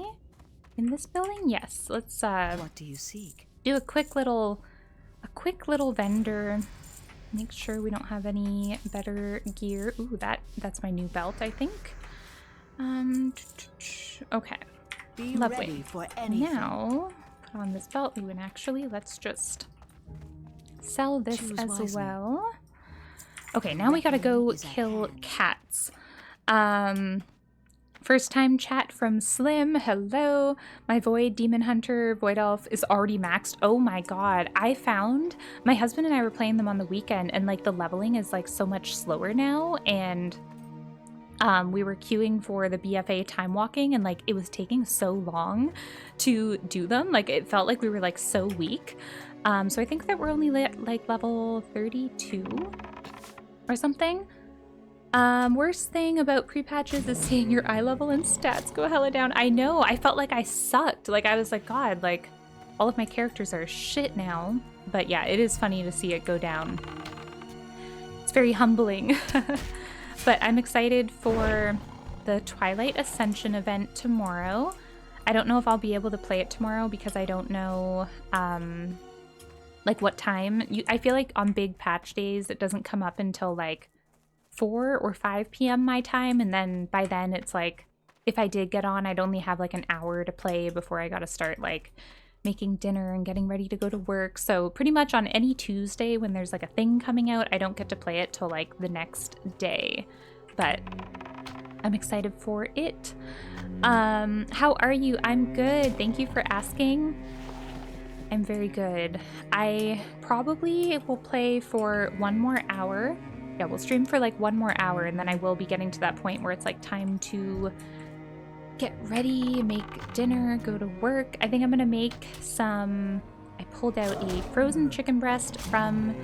In this building? Yes. Let's What do you seek? do a quick little vendor. Make sure we don't have any better gear. Ooh, that's my new belt, I think. Okay. Be Lovely. ready for anything. Now, put on this belt. Ooh, and actually, let's just sell this Choose as wisely. well. Okay, now we gotta go Is at kill hand. cats. First time chat from Slim. Hello. My Void Demon Hunter Void Elf is already maxed. Oh my god. I found my husband and I were playing them on the weekend, and like the leveling is like so much slower now, and we were queuing for the BFA time walking, and like it was taking so long to do them. Like it felt like we were like so weak. So I think that we're only like level 32 or something. Worst thing about pre-patches is seeing your eye level and stats go hella down. I know, I felt like I sucked. Like I was like, God, like all of my characters are shit now. But yeah, it is funny to see it go down. It's very humbling. But I'm excited for the Twilight Ascension event tomorrow. I don't know if I'll be able to play it tomorrow because I don't know like what time. I feel like on big patch days it doesn't come up until like 4 or 5 p.m. my time, and then by then it's like if I did get on, I'd only have like an hour to play before I gotta start like making dinner and getting ready to go to work. So pretty much on any Tuesday when there's like a thing coming out, I don't get to play it till like the next day, but I'm excited for it. How are you? I'm good, thank you for asking. I'm very good. I probably will play for 1 more hour. Yeah, we'll stream for like 1 more hour, and then I will be getting to that point where it's like time to get ready, make dinner, go to work. I think I'm gonna make some, I pulled out a frozen chicken breast from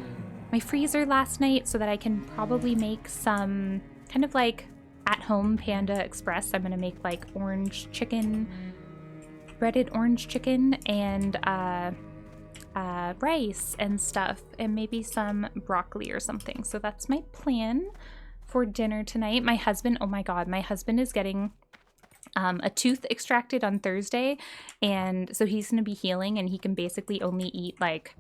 my freezer last night so that I can probably make some kind of like at-home Panda Express. I'm gonna make like orange chicken, breaded orange chicken, and rice and stuff, and maybe some broccoli or something. So that's my plan for dinner tonight. My husband, oh my god, my husband is getting a tooth extracted on Thursday, and so he's going to be healing, and he can basically only eat like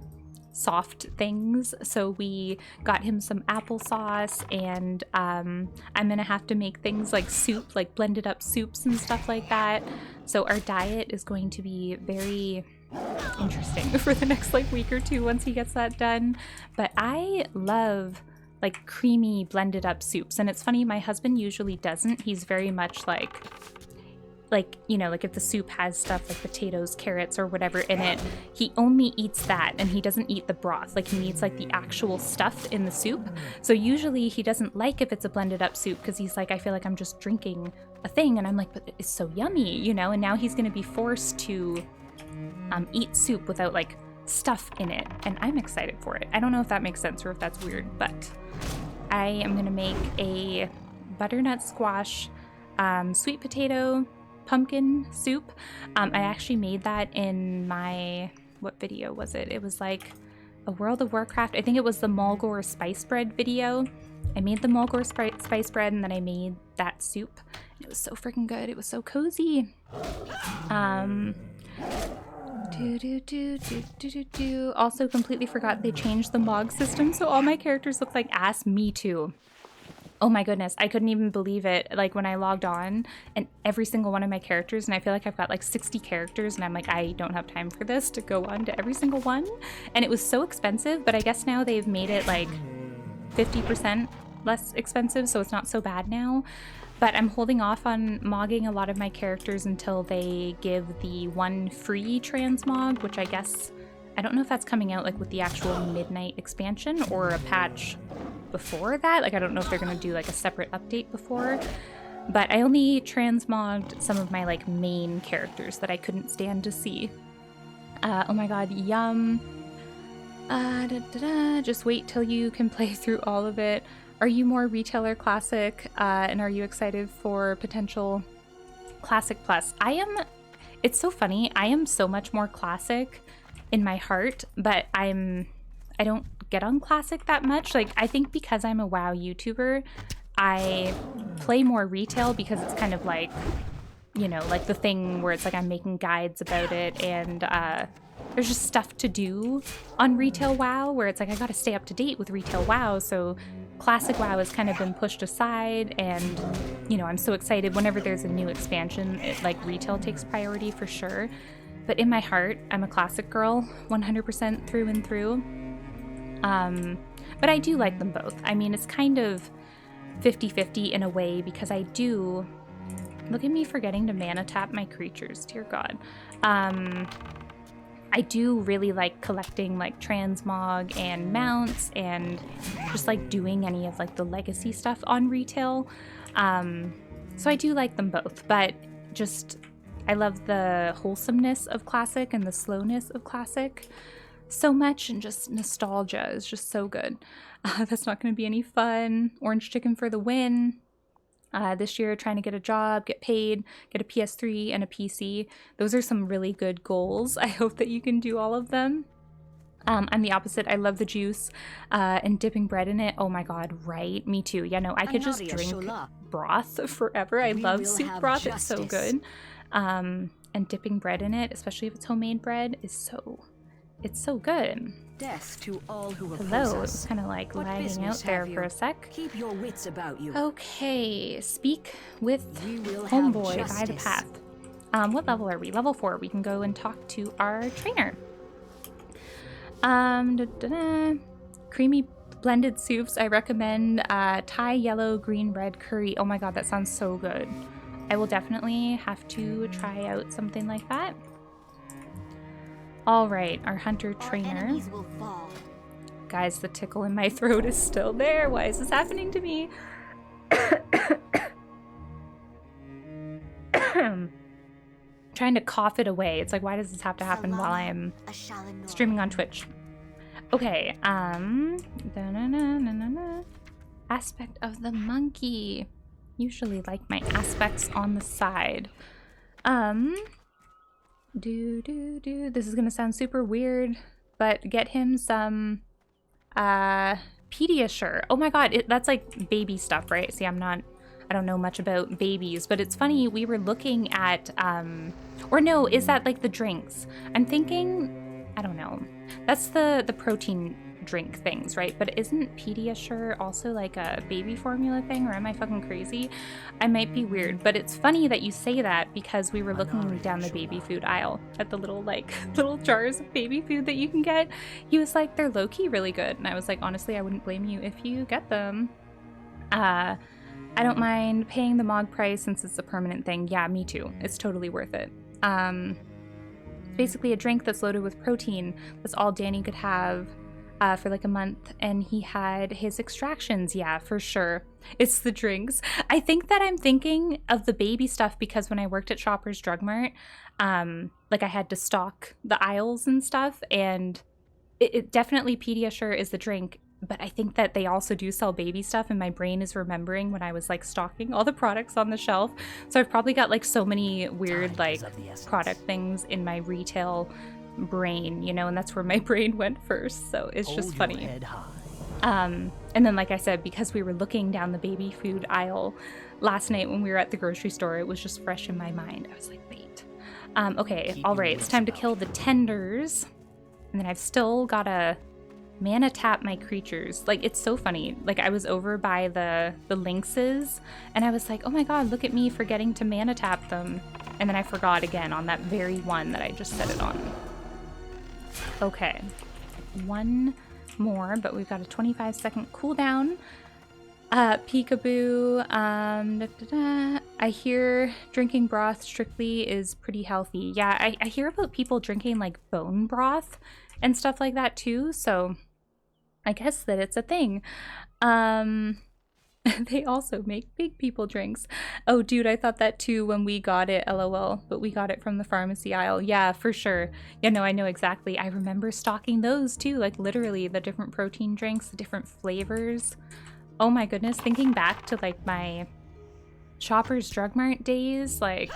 soft things. So we got him some applesauce, and I'm gonna have to make things like soup, like blended up soups and stuff like that. So our diet is going to be very interesting for the next like week or two once he gets that done. But I love like creamy blended up soups, and it's funny, my husband usually doesn't. He's very much like you know, like if the soup has stuff like potatoes, carrots, or whatever in it, he only eats that, and he doesn't eat the broth. Like he needs like the actual stuff in the soup. So usually he doesn't like if it's a blended up soup because he's like, I feel like I'm just drinking a thing, and I'm like, but it's so yummy, you know. And now he's gonna be forced to eat soup without like stuff in it, and I'm excited for it. I don't know if that makes sense or if that's weird, but I am gonna make a butternut squash sweet potato pumpkin soup. I actually made that in my, what video was it? It was like a World of Warcraft, I think it was the Mulgore spice bread video. I made the Mulgore spice bread, and then I made that soup. It was so freaking good. It was so cozy. Also completely forgot they changed the Mog system, so all my characters look like ass. Me too. Oh my goodness, I couldn't even believe it. Like when I logged on, and every single one of my characters, and I feel like I've got like 60 characters, and I'm like, I don't have time for this to go on to every single one. And it was so expensive, but I guess now they've made it like 50% less expensive, so it's not so bad now. But I'm holding off on mogging a lot of my characters until they give the one free transmog, which I guess, I don't know if that's coming out like with the actual Midnight expansion or a patch before that. Like I don't know if they're gonna do like a separate update before, but I only transmogged some of my like main characters that I couldn't stand to see. Oh my god, yum. Just wait till you can play through all of it. Are you more retailer classic, and are you excited for potential classic plus? I am. It's so funny, I am so much more classic in my heart, but I don't get on Classic that much. Like, I think because I'm a WoW YouTuber, I play more retail because it's kind of like, you know, like the thing where it's like I'm making guides about it, and there's just stuff to do on retail WoW where it's like I gotta stay up to date with retail WoW, so Classic WoW has kind of been pushed aside, and, you know, I'm so excited whenever there's a new expansion, like retail takes priority for sure. But in my heart, I'm a Classic girl, 100% through and through. But I do like them both. I mean, it's kind of 50-50 in a way, because I do... Look at me forgetting to mana tap my creatures, dear God. I do really like collecting like transmog and mounts, and just like doing any of like the legacy stuff on retail. So I do like them both, but just I love the wholesomeness of Classic and the slowness of Classic so much, and just nostalgia is just so good. That's not going to be any fun. Orange chicken for the win. This year, trying to get a job, get paid, get a PS3 and a PC. Those are some really good goals. I hope that you can do all of them. I'm the opposite. I love the juice and dipping bread in it. Oh my God, right? Me too. Yeah, no, I could just drink broth forever. I love soup broth. It's so good. And dipping bread in it, especially if it's homemade bread, it's so good. Death to all who Hello, it's kind of like lagging out there for a sec. Keep your wits about you. Okay, speak with homeboy by the path. What level are we? Level 4. We can go and talk to our trainer. Creamy blended soups. I recommend Thai yellow, green, red curry. Oh my God, that sounds so good. I will definitely have to try out something like that. All right, our hunter trainer. Guys, the tickle in my throat is still there. Why is this happening to me? Trying to cough it away. It's like, why does this have to happen while I'm streaming on Twitch? Okay, aspect of the monkey. Usually like my aspects on the side. This is gonna sound super weird, but get him some Pediasure. Oh my God, that's like baby stuff, right? See, I don't know much about babies, but it's funny, we were looking at or no, is that like the drinks? I'm thinking, I don't know. That's the protein drink things, right? But isn't Pediasure also like a baby formula thing, or am I fucking crazy? I might be weird, but it's funny that you say that, because we were looking down the baby food aisle at the little jars of baby food that you can get. He was like, they're low-key really good, and I was like, honestly, I wouldn't blame you if you get them. I don't mind paying the MOG price since it's a permanent thing. Yeah, me too. It's totally worth it. Basically a drink that's loaded with protein. That's all Danny could have for like a month, and he had his extractions. Yeah, for sure. It's the drinks. I think that I'm thinking of the baby stuff because when I worked at Shoppers Drug Mart, like I had to stock the aisles and stuff, and it definitely Pediasure is the drink, but I think that they also do sell baby stuff, and my brain is remembering when I was like stocking all the products on the shelf. So I've probably got like so many weird like product things in my retail brain, you know, and that's where my brain went first, so it's just funny. And then like I said, because we were looking down the baby food aisle last night when we were at the grocery store, it was just fresh in my mind. I was like, wait. Okay, all right, it's time to kill the tenders, and then I've still gotta mana tap my creatures. Like, it's so funny, like I was over by the lynxes, and I was like, oh my God, look at me forgetting to mana tap them, and then I forgot again on that very one that I just set it on. Okay, one more, but we've got a 25-second cooldown. Peekaboo. I hear drinking broth strictly is pretty healthy. Yeah, I hear about people drinking like bone broth and stuff like that too, so I guess that it's a thing. They also make big people drinks. Oh, dude, I thought that too when we got it, LOL. But we got it from the pharmacy aisle. Yeah, for sure. Yeah, no, I know exactly. I remember stocking those too. Like, literally, the different protein drinks, the different flavors. Oh my goodness, thinking back to, like, my Shoppers Drug Mart days, like,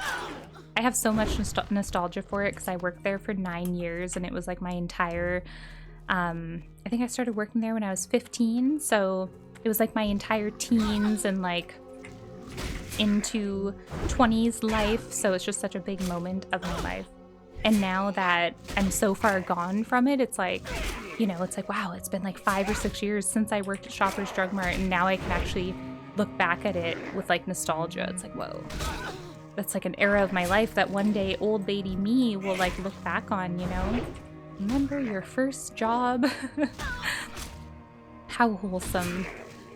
I have so much nostalgia for it because I worked there for 9 years, and it was, like, my entire I think I started working there when I was 15, so it was like my entire teens and like into 20s life, so it's just such a big moment of my life. And now that I'm so far gone from it, it's like, you know, it's like, wow, it's been like 5 or 6 years since I worked at Shoppers Drug Mart, and now I can actually look back at it with like nostalgia. It's like, whoa, that's like an era of my life that one day old lady me will like look back on, you know? Remember your first job? How wholesome.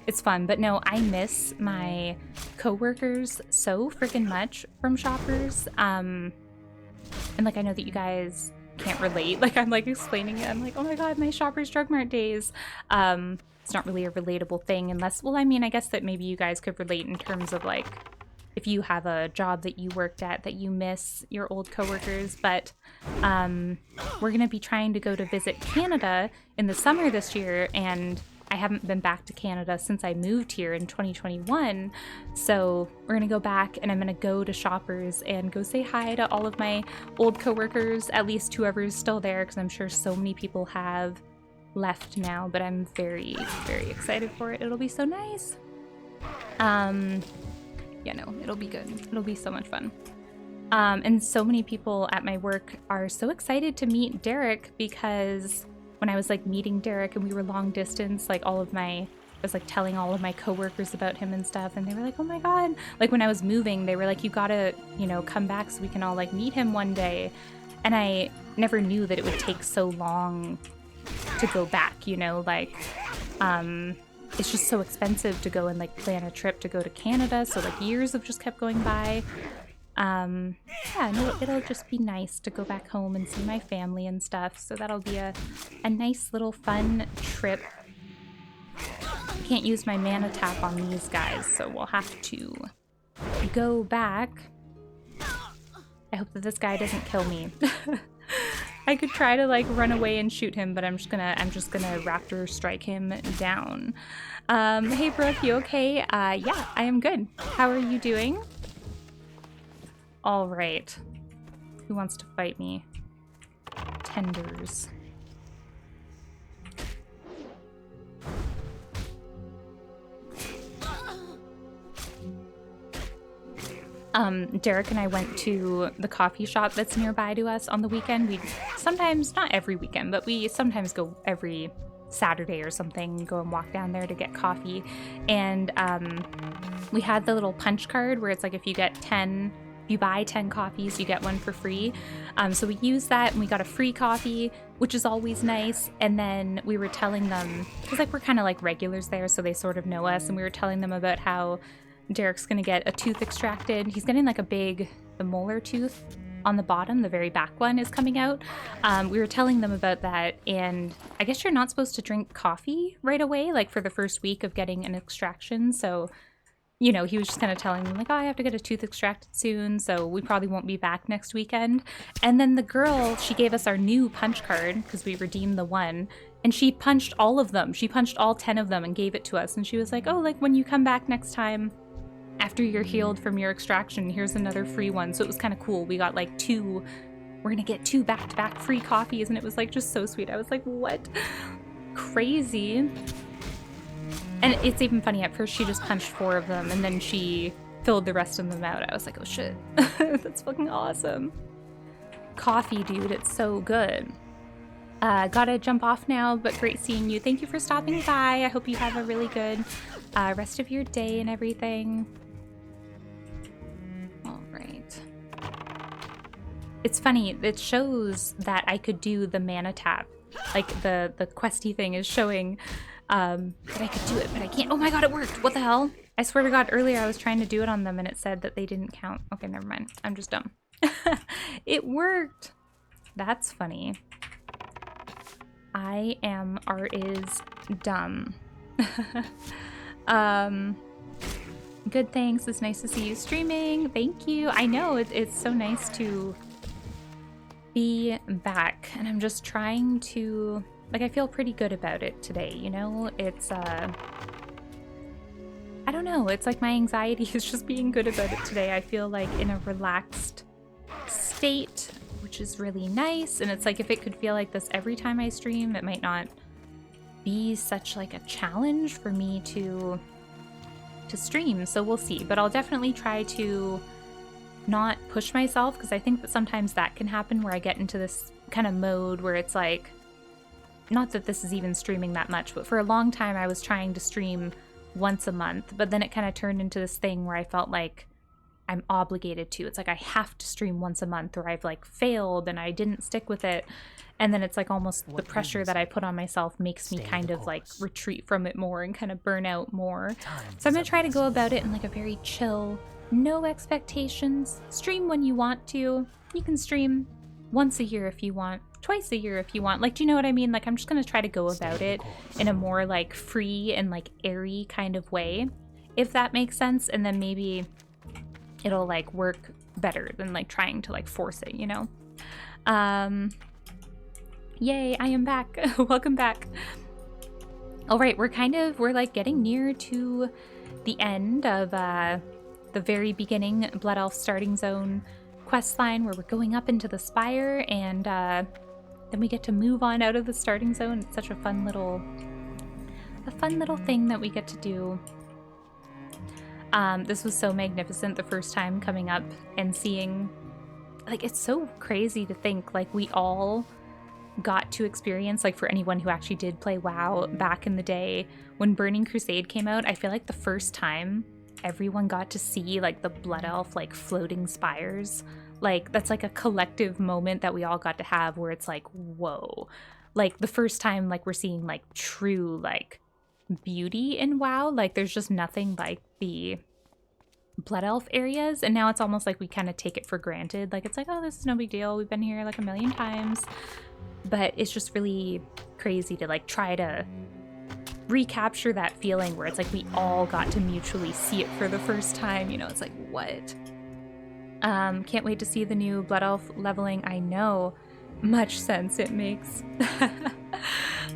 It's fun. But no, I miss my coworkers so freaking much from Shoppers. And like, I know that you guys can't relate. Like, I'm like explaining it. I'm like, oh my god, my Shoppers Drug Mart days. It's not really a relatable thing unless, well, I mean, I guess that maybe you guys could relate in terms of like, if you have a job that you worked at that you miss your old coworkers. But we're gonna be trying to go to visit Canada in the summer this year, and I haven't been back to Canada since I moved here in 2021. So we're gonna go back, and I'm gonna go to Shoppers and go say hi to all of my old coworkers, at least whoever's still there, because I'm sure so many people have left now, but I'm very, very excited for it. It'll be so nice. Yeah, no, it'll be good. It'll be so much fun. And so many people at my work are so excited to meet Derek, because when I was like meeting Derek and we were long distance, like I was like telling all of my coworkers about him and stuff, and they were like, oh my god. Like when I was moving, they were like, you gotta, you know, come back so we can all like meet him one day. And I never knew that it would take so long to go back, you know, like, it's just so expensive to go and like plan a trip to go to Canada, so like years have just kept going by. Yeah, no, it'll just be nice to go back home and see my family and stuff, so that'll be a nice little fun trip. Can't use my mana tap on these guys, so we'll have to go back. I hope that this guy doesn't kill me. I could try to like run away and shoot him, but I'm just gonna raptor strike him down. Hey Brooke, you okay? Yeah, I am good. How are you doing? All right. Who wants to fight me? Tenders. Derek and I went to the coffee shop that's nearby to us on the weekend. We sometimes, not every weekend, but we sometimes go every Saturday or something, go and walk down there to get coffee. And we had the little punch card where it's like if you buy 10 coffees, you get one for free. So we used that and we got a free coffee, which is always nice. And then we were telling them, because like we're kind of like regulars there, so they sort of know us, and we were telling them about how Derek's gonna get a tooth extracted. He's getting like the molar tooth on the bottom, the very back one is coming out. We were telling them about that, and I guess you're not supposed to drink coffee right away, like for the first week of getting an extraction. So, you know, he was just kind of telling them like, oh, I have to get a tooth extracted soon, so we probably won't be back next weekend. And then the girl, she gave us our new punch card because we redeemed the one, and she punched all of them. She punched all 10 of them and gave it to us. And she was like, oh, like when you come back next time, after you're healed from your extraction, here's another free one. So it was kind of cool. We got like we're gonna get 2 back-to-back free coffees, and it was like just so sweet. I was like, what? Crazy. And it's even funny, at first she just punched 4 of them, and then she filled the rest of them out. I was like, oh shit, that's fucking awesome. Coffee, dude, it's so good. Gotta jump off now, but great seeing you. Thank you for stopping by. I hope you have a really good rest of your day and everything. All right. It's funny, it shows that I could do the mana tap. Like the questy thing is showing that I could do it, but I can't. Oh my god, it worked! What the hell? I swear to god, earlier I was trying to do it on them and it said that they didn't count. Okay, never mind. I'm just dumb. It worked! That's funny. I am or is dumb. Good, thanks. It's nice to see you streaming. Thank you. I know, it's so nice to be back, and I'm just trying to, like, I feel pretty good about it today, you know? It's, I don't know, it's like my anxiety is just being good about it today. I feel like in a relaxed state, which which is really nice. And it's like, if it could feel like this every time I stream, it might not be such like a challenge for me to stream. So we'll see, but I'll definitely try to not push myself, because I think that sometimes that can happen where I get into this kind of mode where it's like, not that this is even streaming that much, but for a long time I was trying to stream once a month, but then it kind of turned into this thing where I felt like I'm obligated to. It's like I have to stream once a month, or I've like failed and I didn't stick with it. And then it's like almost the pressure that I put on myself makes me kind of like retreat from it more and kind of burn out more. So I'm gonna try to go about it in like a very chill, no expectations. Stream when you want to. You can stream once a year if you want, twice a year if you want. Like, do you know what I mean? Like, I'm just gonna try to go about it in a more like free and like airy kind of way, if that makes sense. And then maybe it'll like work better than like trying to like force it, you know? Yay, I am back. Welcome back. All right, we're like getting near to the end of the very beginning Blood Elf starting zone quest line, where we're going up into the Spire, and then we get to move on out of the starting zone. It's such a fun little thing that we get to do. This was so magnificent the first time coming up and seeing, like, it's so crazy to think like we all got to experience, like for anyone who actually did play WoW back in the day when Burning Crusade came out, I feel like the first time everyone got to see like the Blood Elf like floating spires, like that's like a collective moment that we all got to have where it's like, whoa, like the first time like we're seeing like true like beauty in WoW. Like there's just nothing like the Blood Elf areas, and now it's almost like we kind of take it for granted. Like it's like, oh, this is no big deal, we've been here like a million times. But it's just really crazy to like try to recapture that feeling where it's like we all got to mutually see it for the first time, you know. It's like, what? Can't wait to see the new Blood Elf leveling. I know, much sense it makes.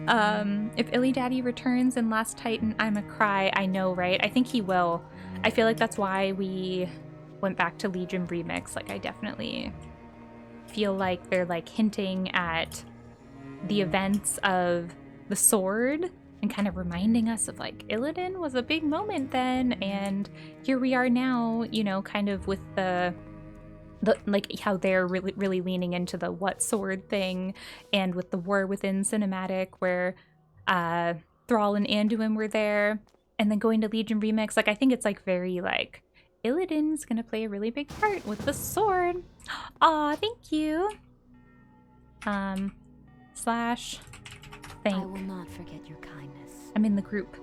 If Illy Daddy returns in Last Titan, I'm a cry. I know, right? I think he will. I feel like that's why we went back to Legion Remix. Like, I definitely feel like they're like hinting at the events of the sword and kind of reminding us of like Illidan was a big moment then, and here we are now, you know, kind of with the like how they're really leaning into the what sword thing, and with the War Within cinematic where Thrall and Anduin were there, and then going to Legion Remix. Like I think it's like very like Illidan's gonna play a really big part with the sword. Aw, thank you. Slash thank. I will not forget your kindness. I'm in the group.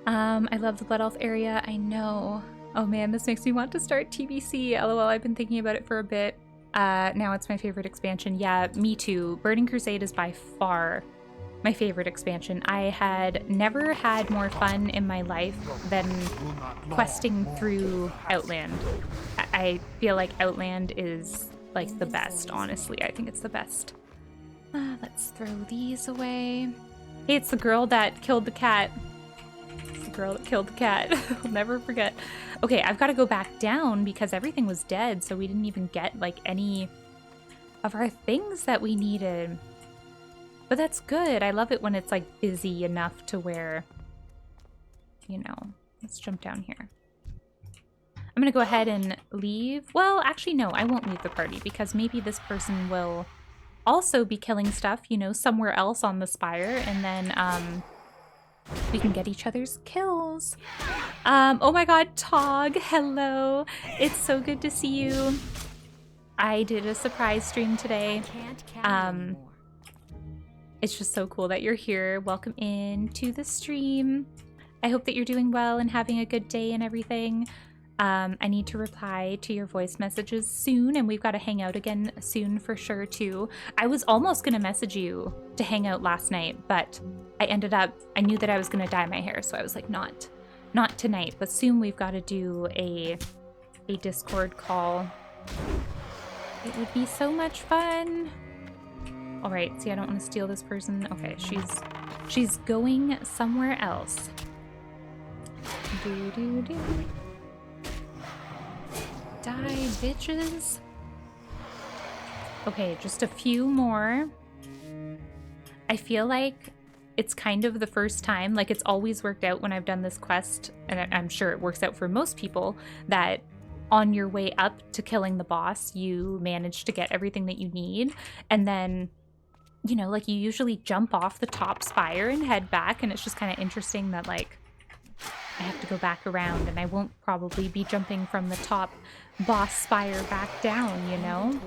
I love the Blood Elf area. I know. Oh man, this makes me want to start TBC. LOL, I've been thinking about it for a bit. Now it's my favorite expansion. Yeah, me too. Burning Crusade is by far my favorite expansion. I had never had more fun in my life than questing through Outland. I feel like Outland is like the best, honestly. I think it's the best. Let's throw these away. Hey, it's the girl that killed the cat. It's the girl that killed the cat. I'll never forget. Okay, I've got to go back down because everything was dead, so we didn't even get like any of our things that we needed. But that's good. I love it when it's like busy enough to where, you know, let's jump down here. I'm gonna go ahead and leave. Well, actually, no, I won't leave the party because maybe this person will also be killing stuff, you know, somewhere else on the Spire, and then we can get each other's kills. Oh my god, Tog, hello. It's so good to see you. I did a surprise stream today. It's just so cool that you're here. Welcome in to the stream. I hope that you're doing well and having a good day and everything. I need to reply to your voice messages soon, and we've got to hang out again soon for sure too. I was almost gonna message you to hang out last night, but I knew that I was gonna dye my hair, so I was like, not tonight, but soon we've got to do a Discord call. It would be so much fun. All right, see, I don't want to steal this person. Okay, she's going somewhere else. Die, bitches. Okay, just a few more. I feel like it's kind of the first time, like it's always worked out when I've done this quest, and I'm sure it works out for most people, that on your way up to killing the boss, you manage to get everything that you need. And then, you know, like you usually jump off the top spire and head back, and it's just kind of interesting that like I have to go back around, and I won't probably be jumping from the top boss spire back down, you know?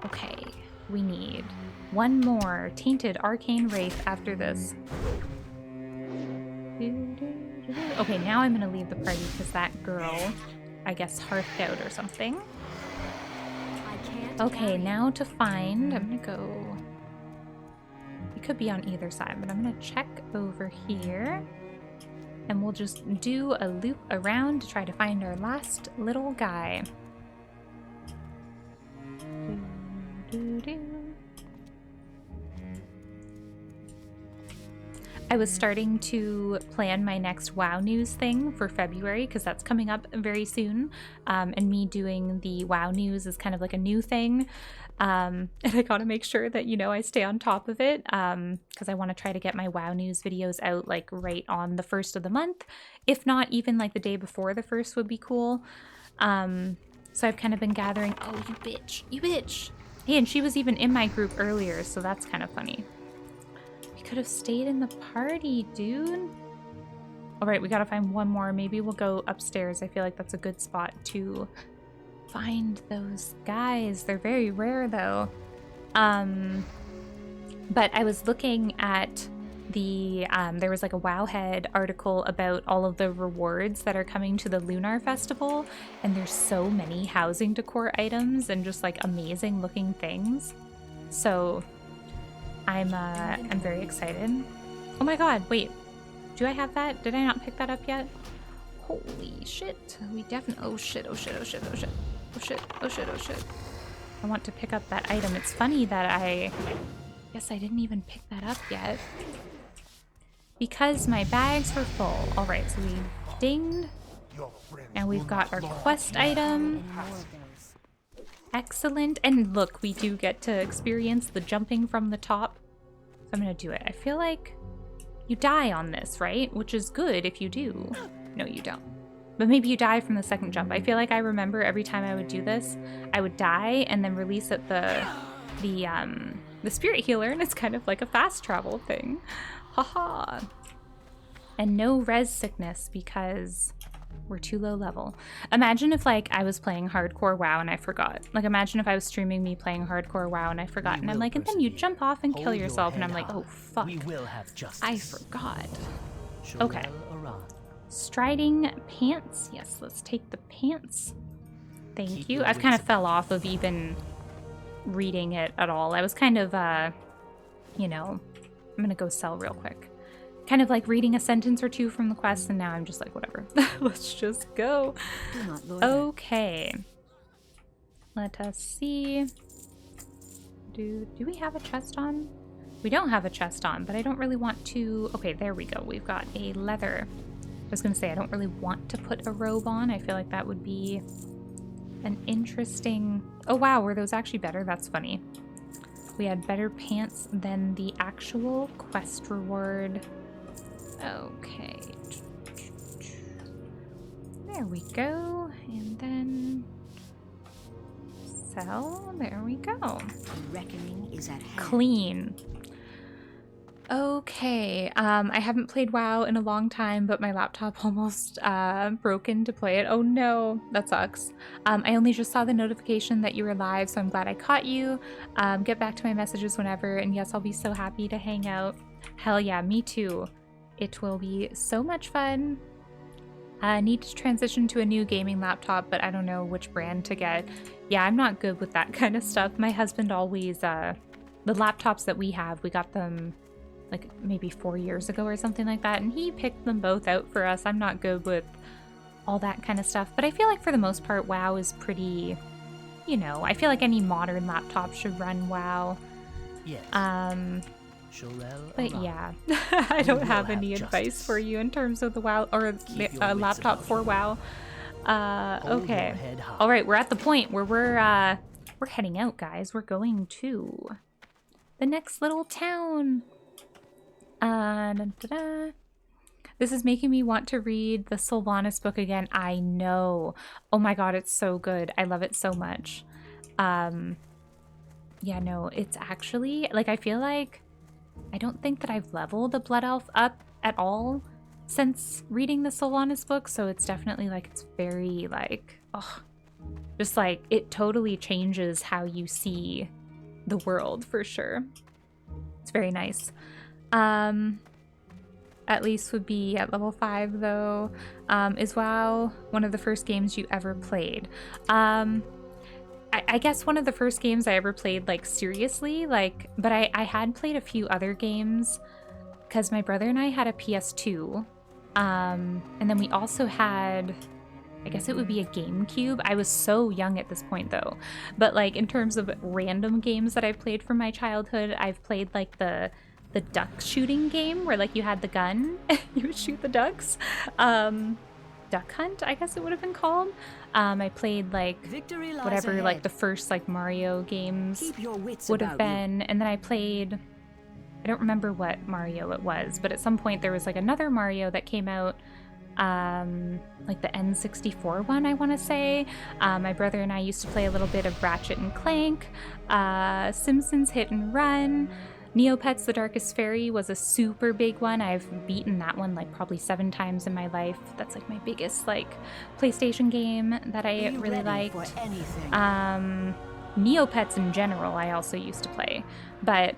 Okay, we need one more Tainted Arcane Wraith after this. Okay, now I'm gonna leave the party because that girl, I guess, hearthed out or something. Okay, now to find, I'm gonna go, it could be on either side, but I'm gonna check over here. And we'll just do a loop around to try to find our last little guy. I was starting to plan my next WoW news thing for February because that's coming up very soon. And me doing the WoW news is kind of like a new thing. And I gotta make sure that, you know, I stay on top of it because I want to try to get my WoW news videos out like right on the 1st of the month. If not, even like the day before the 1st would be cool. So I've kind of been gathering. Oh, you bitch. You bitch. Hey, and she was even in my group earlier, so that's kind of funny. We could have stayed in the party, dude. All right, we gotta find one more. Maybe we'll go upstairs. I feel like that's a good spot to find those guys. They're very rare though. But I was looking at the there was like a Wowhead article about all of the rewards that are coming to the Lunar Festival, and there's so many housing decor items and just like amazing looking things. So I'm very excited. Oh my god, wait. Do I have that? Did I not pick that up yet? Holy shit. We definitely oh shit, oh shit, oh shit, oh shit. Oh shit, oh shit, oh shit. I want to pick up that item. It's funny that I guess I didn't even pick that up yet. Because my bags were full. Alright, so we dinged. And we've got our quest item. Excellent. And look, we do get to experience the jumping from the top. So I'm gonna do it. I feel like you die on this, right? Which is good if you do. No, you don't. But maybe you die from the second jump. I feel like I remember every time I would do this, I would die and then release at the spirit healer, and it's kind of like a fast travel thing. Haha. And no res sickness because we're too low level. Imagine if like I was playing hardcore WoW and I forgot. Like imagine if I was streaming me playing hardcore WoW and I forgot, and I'm like, and then you jump off and kill yourself, and I'm like, oh fuck, I forgot. Okay. Striding pants. Yes, let's take the pants. Thank you. I've kind of fell off of even reading it at all. I was kind of, you know, I'm gonna go sell real quick. Kind of like reading a sentence or two from the quest, and now I'm just like, whatever. Let's just go. Okay. Let us see. Do we have a chest on? We don't have a chest on, but I don't really want to... Okay, there we go. We've got a leather. I was gonna say, I don't really want to put a robe on. I feel like that would be an interesting... Oh wow, were those actually better? That's funny. We had better pants than the actual quest reward. Okay. There we go. And then sell. There we go. Reckoning is at hand. Clean. Okay, I haven't played WoW in a long time, but my laptop almost broken to play it. Oh no, that sucks. I only just saw the notification that you were live, so I'm glad I caught you. Get back to my messages whenever, and yes, I'll be so happy to hang out. Hell yeah, me too. It will be so much fun. I need to transition to a new gaming laptop, but I don't know which brand to get. Yeah, I'm not good with that kind of stuff. My husband always, the laptops that we have, we got them like maybe 4 years ago or something like that, and he picked them both out for us. I'm not good with all that kind of stuff, but I feel like for the most part WoW is pretty, you know, I feel like any modern laptop should run WoW. Yes. But yeah, I don't have any advice for you in terms of the WoW or the laptop for WoW. Okay. All right, we're at the point where we're we're heading out, guys. We're going to the next little town. This is making me want to read the Sylvanas book again. I know. Oh my god, it's so good. I love it so much. Yeah, no, it's actually, like, I feel like I don't think that I've leveled a Blood Elf up at all since reading the Sylvanas book, so it's definitely, like, it's very, like, oh, just, like, it totally changes how you see the world, for sure. It's very nice. At least would be at level 5, though. Is WoW one of the first games you ever played? I guess one of the first games I ever played, like, seriously, like, but I had played a few other games because my brother and I had a PS2, and then we also had, I guess it would be a GameCube. I was so young at this point, though, but, like, in terms of random games that I've played from my childhood, I've played, like, the duck shooting game where, like, you had the gun and you would shoot the ducks. Duck Hunt, I guess it would have been called. I played, like, whatever, like, the first, like, Mario games would have been. And then I played, I don't remember what Mario it was, but at some point there was, like, another Mario that came out, like the N64 one, I want to say. My brother and I used to play a little bit of Ratchet and Clank, Simpsons Hit and Run. Neopets The Darkest Fairy was a super big one. I've beaten that one like probably 7 times in my life. That's like my biggest like PlayStation game that I really liked. Neopets in general I also used to play, but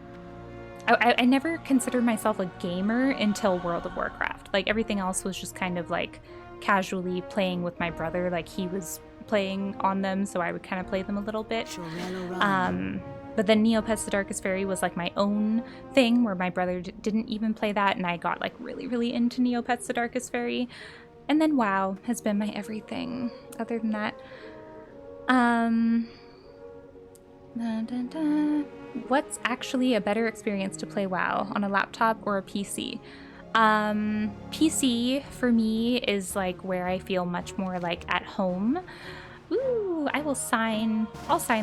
I never considered myself a gamer until World of Warcraft. Like everything else was just kind of like casually playing with my brother. Like he was playing on them, so I would kind of play them a little bit. But then Neopets The Darkest Fairy was like my own thing where my brother didn't even play that, and I got like really, really into Neopets The Darkest Fairy. And then WoW has been my everything other than that. What's actually a better experience to play WoW, on a laptop or a PC? PC for me is like where I feel much more like at home. Ooh, I'll sign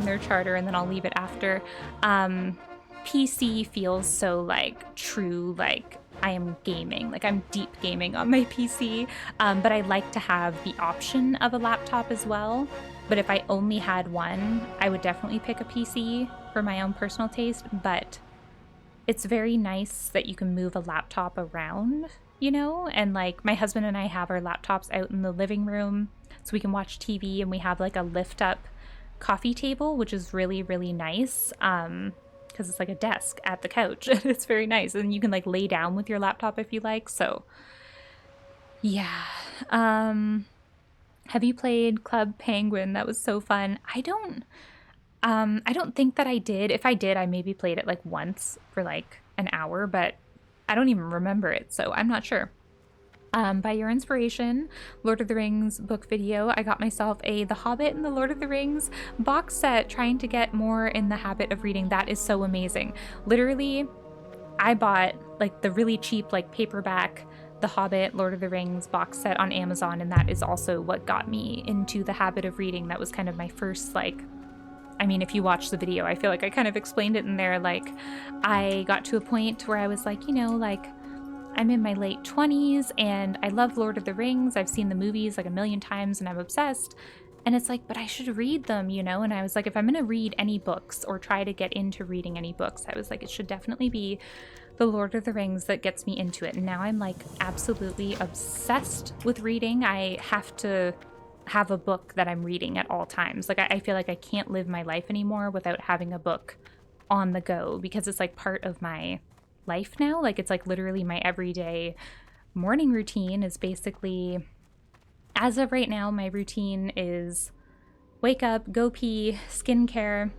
their charter and then I'll leave it after. PC feels so like true, like I am gaming, like I'm deep gaming on my PC, but I like to have the option of a laptop as well. But if I only had one, I would definitely pick a PC for my own personal taste, but it's very nice that you can move a laptop around, you know? And like my husband and I have our laptops out in the living room so we can watch TV, and we have like a lift up coffee table, which is really, really nice. Because it's like a desk at the couch. It's very nice. And you can like lay down with your laptop if you like. So yeah. Have you played Club Penguin? That was so fun. I don't think that I did. If I did, I maybe played it like once for like an hour, but I don't even remember it, so I'm not sure. By your inspiration, Lord of the Rings book video, I got myself a The Hobbit and the Lord of the Rings box set, trying to get more in the habit of reading. That is so amazing. Literally, I bought like the really cheap like paperback The Hobbit, Lord of the Rings box set on Amazon, and that is also what got me into the habit of reading. That was kind of my first like, I mean, if you watch the video, I feel like I kind of explained it in there. Like, I got to a point where I was like, you know, like, I'm in my late 20s and I love Lord of the Rings. I've seen the movies like a million times and I'm obsessed. And it's like, but I should read them, you know? And I was like, if I'm going to read any books or try to get into reading any books, I was like, it should definitely be the Lord of the Rings that gets me into it. And now I'm like absolutely obsessed with reading. I have to have a book that I'm reading at all times. Like I feel like I can't live my life anymore without having a book on the go, because it's like part of my life now. Like it's like literally my everyday morning routine is basically, as of right now, my routine is wake up, go pee, skincare,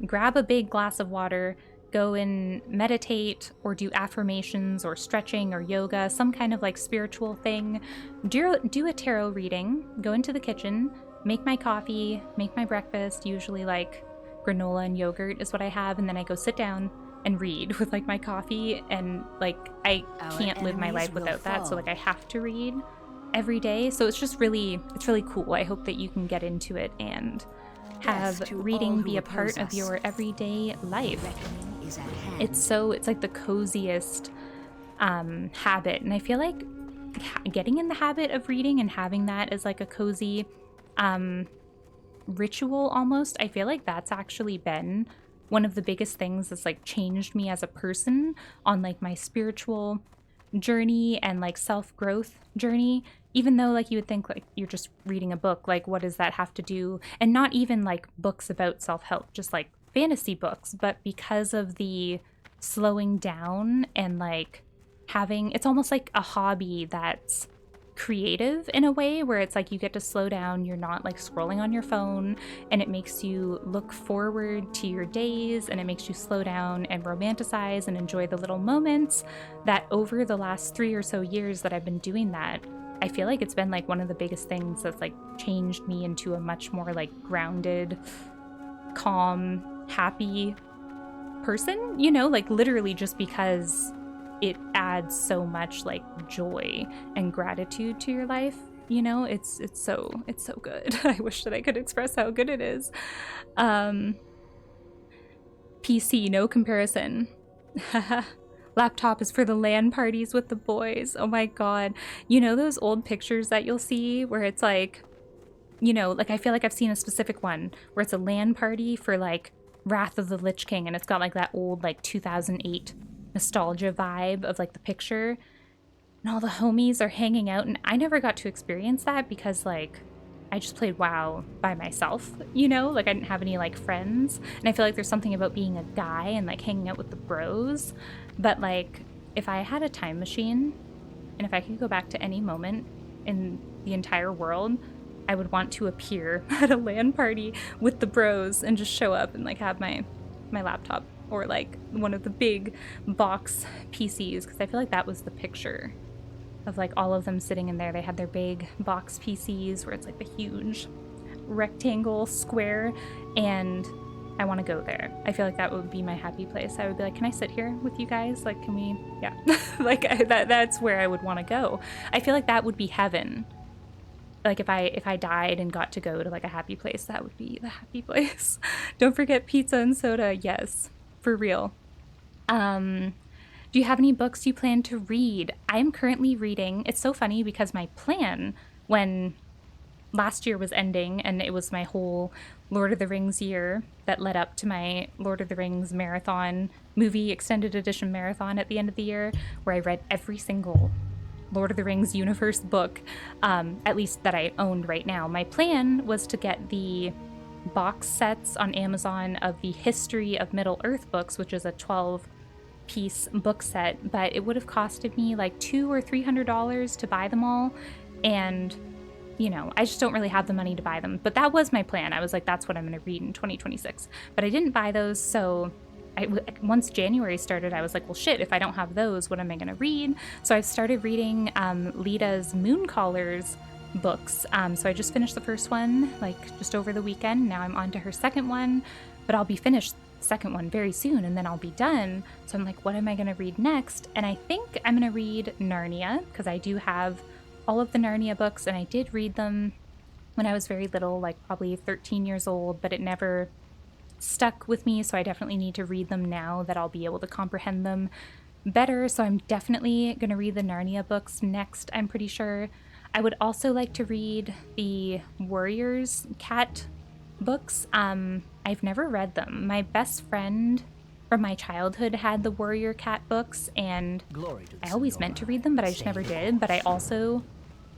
grab a big glass of water, go and meditate or do affirmations or stretching or yoga, some kind of like spiritual thing, do a tarot reading, go into the kitchen, make my coffee, make my breakfast, usually like granola and yogurt is what I have, and then I go sit down and read with like my coffee, and like I can't live my life without that, so like I have to read every day. So it's just really, it's really cool. I hope that you can get into it and have Death to all reading who be a oppose part of us. your everyday life. Reckoning is at hand. It's like the coziest habit, and I feel like getting in the habit of reading and having that as like a cozy ritual almost, I feel like that's actually been one of the biggest things that's like changed me as a person on like my spiritual journey and like self-growth journey. Even though like you would think like you're just reading a book, like what does that have to do? And not even like books about self-help, just like fantasy books, but because of the slowing down and like having, it's almost like a hobby that's creative in a way where it's like you get to slow down, you're not like scrolling on your phone, and it makes you look forward to your days, and it makes you slow down and romanticize and enjoy the little moments. That over the last 3 or so years that I've been doing that, I feel like it's been like one of the biggest things that's like changed me into a much more like grounded, calm, happy person, you know, like literally just because it adds so much like joy and gratitude to your life. You know, it's so good. I wish that I could express how good it is. PC, no comparison. Laptop is for the LAN parties with the boys. Oh my god. You know those old pictures that you'll see where it's like, you know, like I feel like I've seen a specific one where it's a LAN party for like Wrath of the Lich King, and it's got like that old like 2008 nostalgia vibe of like the picture, and all the homies are hanging out, and I never got to experience that because like I just played WoW by myself, you know, like I didn't have any like friends, and I feel like there's something about being a guy and like hanging out with the bros. But like if I had a time machine and if I could go back to any moment in the entire world, I would want to appear at a LAN party with the bros and just show up and like have my laptop or like one of the big box PCs, because I feel like that was the picture of like all of them sitting in there. They had their big box PCs where it's like the huge rectangle square, and I want to go there. I feel like that would be my happy place. I would be like, can I sit here with you guys? Like, can we, yeah. Like that's where I would want to go. I feel like that would be heaven. Like if I died and got to go to like a happy place, that would be the happy place. Don't forget pizza and soda. Yes, for real. Do you have any books you plan to read? I'm currently reading. It's so funny because my plan when last year was ending, and it was my whole Lord of the Rings year that led up to my Lord of the Rings marathon, movie extended edition marathon at the end of the year, where I read every single Lord of the Rings universe book, at least that I owned right now. My plan was to get the box sets on Amazon of the History of Middle-earth books, which is a 12-piece book set, but it would have costed me like $200 or $300 to buy them all, and you know, I just don't really have the money to buy them. But that was my plan. I was like, that's what I'm going to read in 2026. But I didn't buy those, so once January started, I was like, well, shit, if I don't have those, what am I going to read? So I've started reading Lita's Mooncallers books. So I just finished the first one, like, just over the weekend. Now I'm on to her second one, but I'll be finished the second one very soon, and then I'll be done. So I'm like, what am I going to read next? And I think I'm going to read Narnia, because I do have all of the Narnia books, and I did read them when I was very little, like probably 13 years old, but it never stuck with me, so I definitely need to read them now that I'll be able to comprehend them better. So I'm definitely going to read the Narnia books next, I'm pretty sure. I would also like to read the Warriors Cat books. I've never read them. My best friend from my childhood had the Warrior Cat books, and I always meant to read them, but I just never did. But I also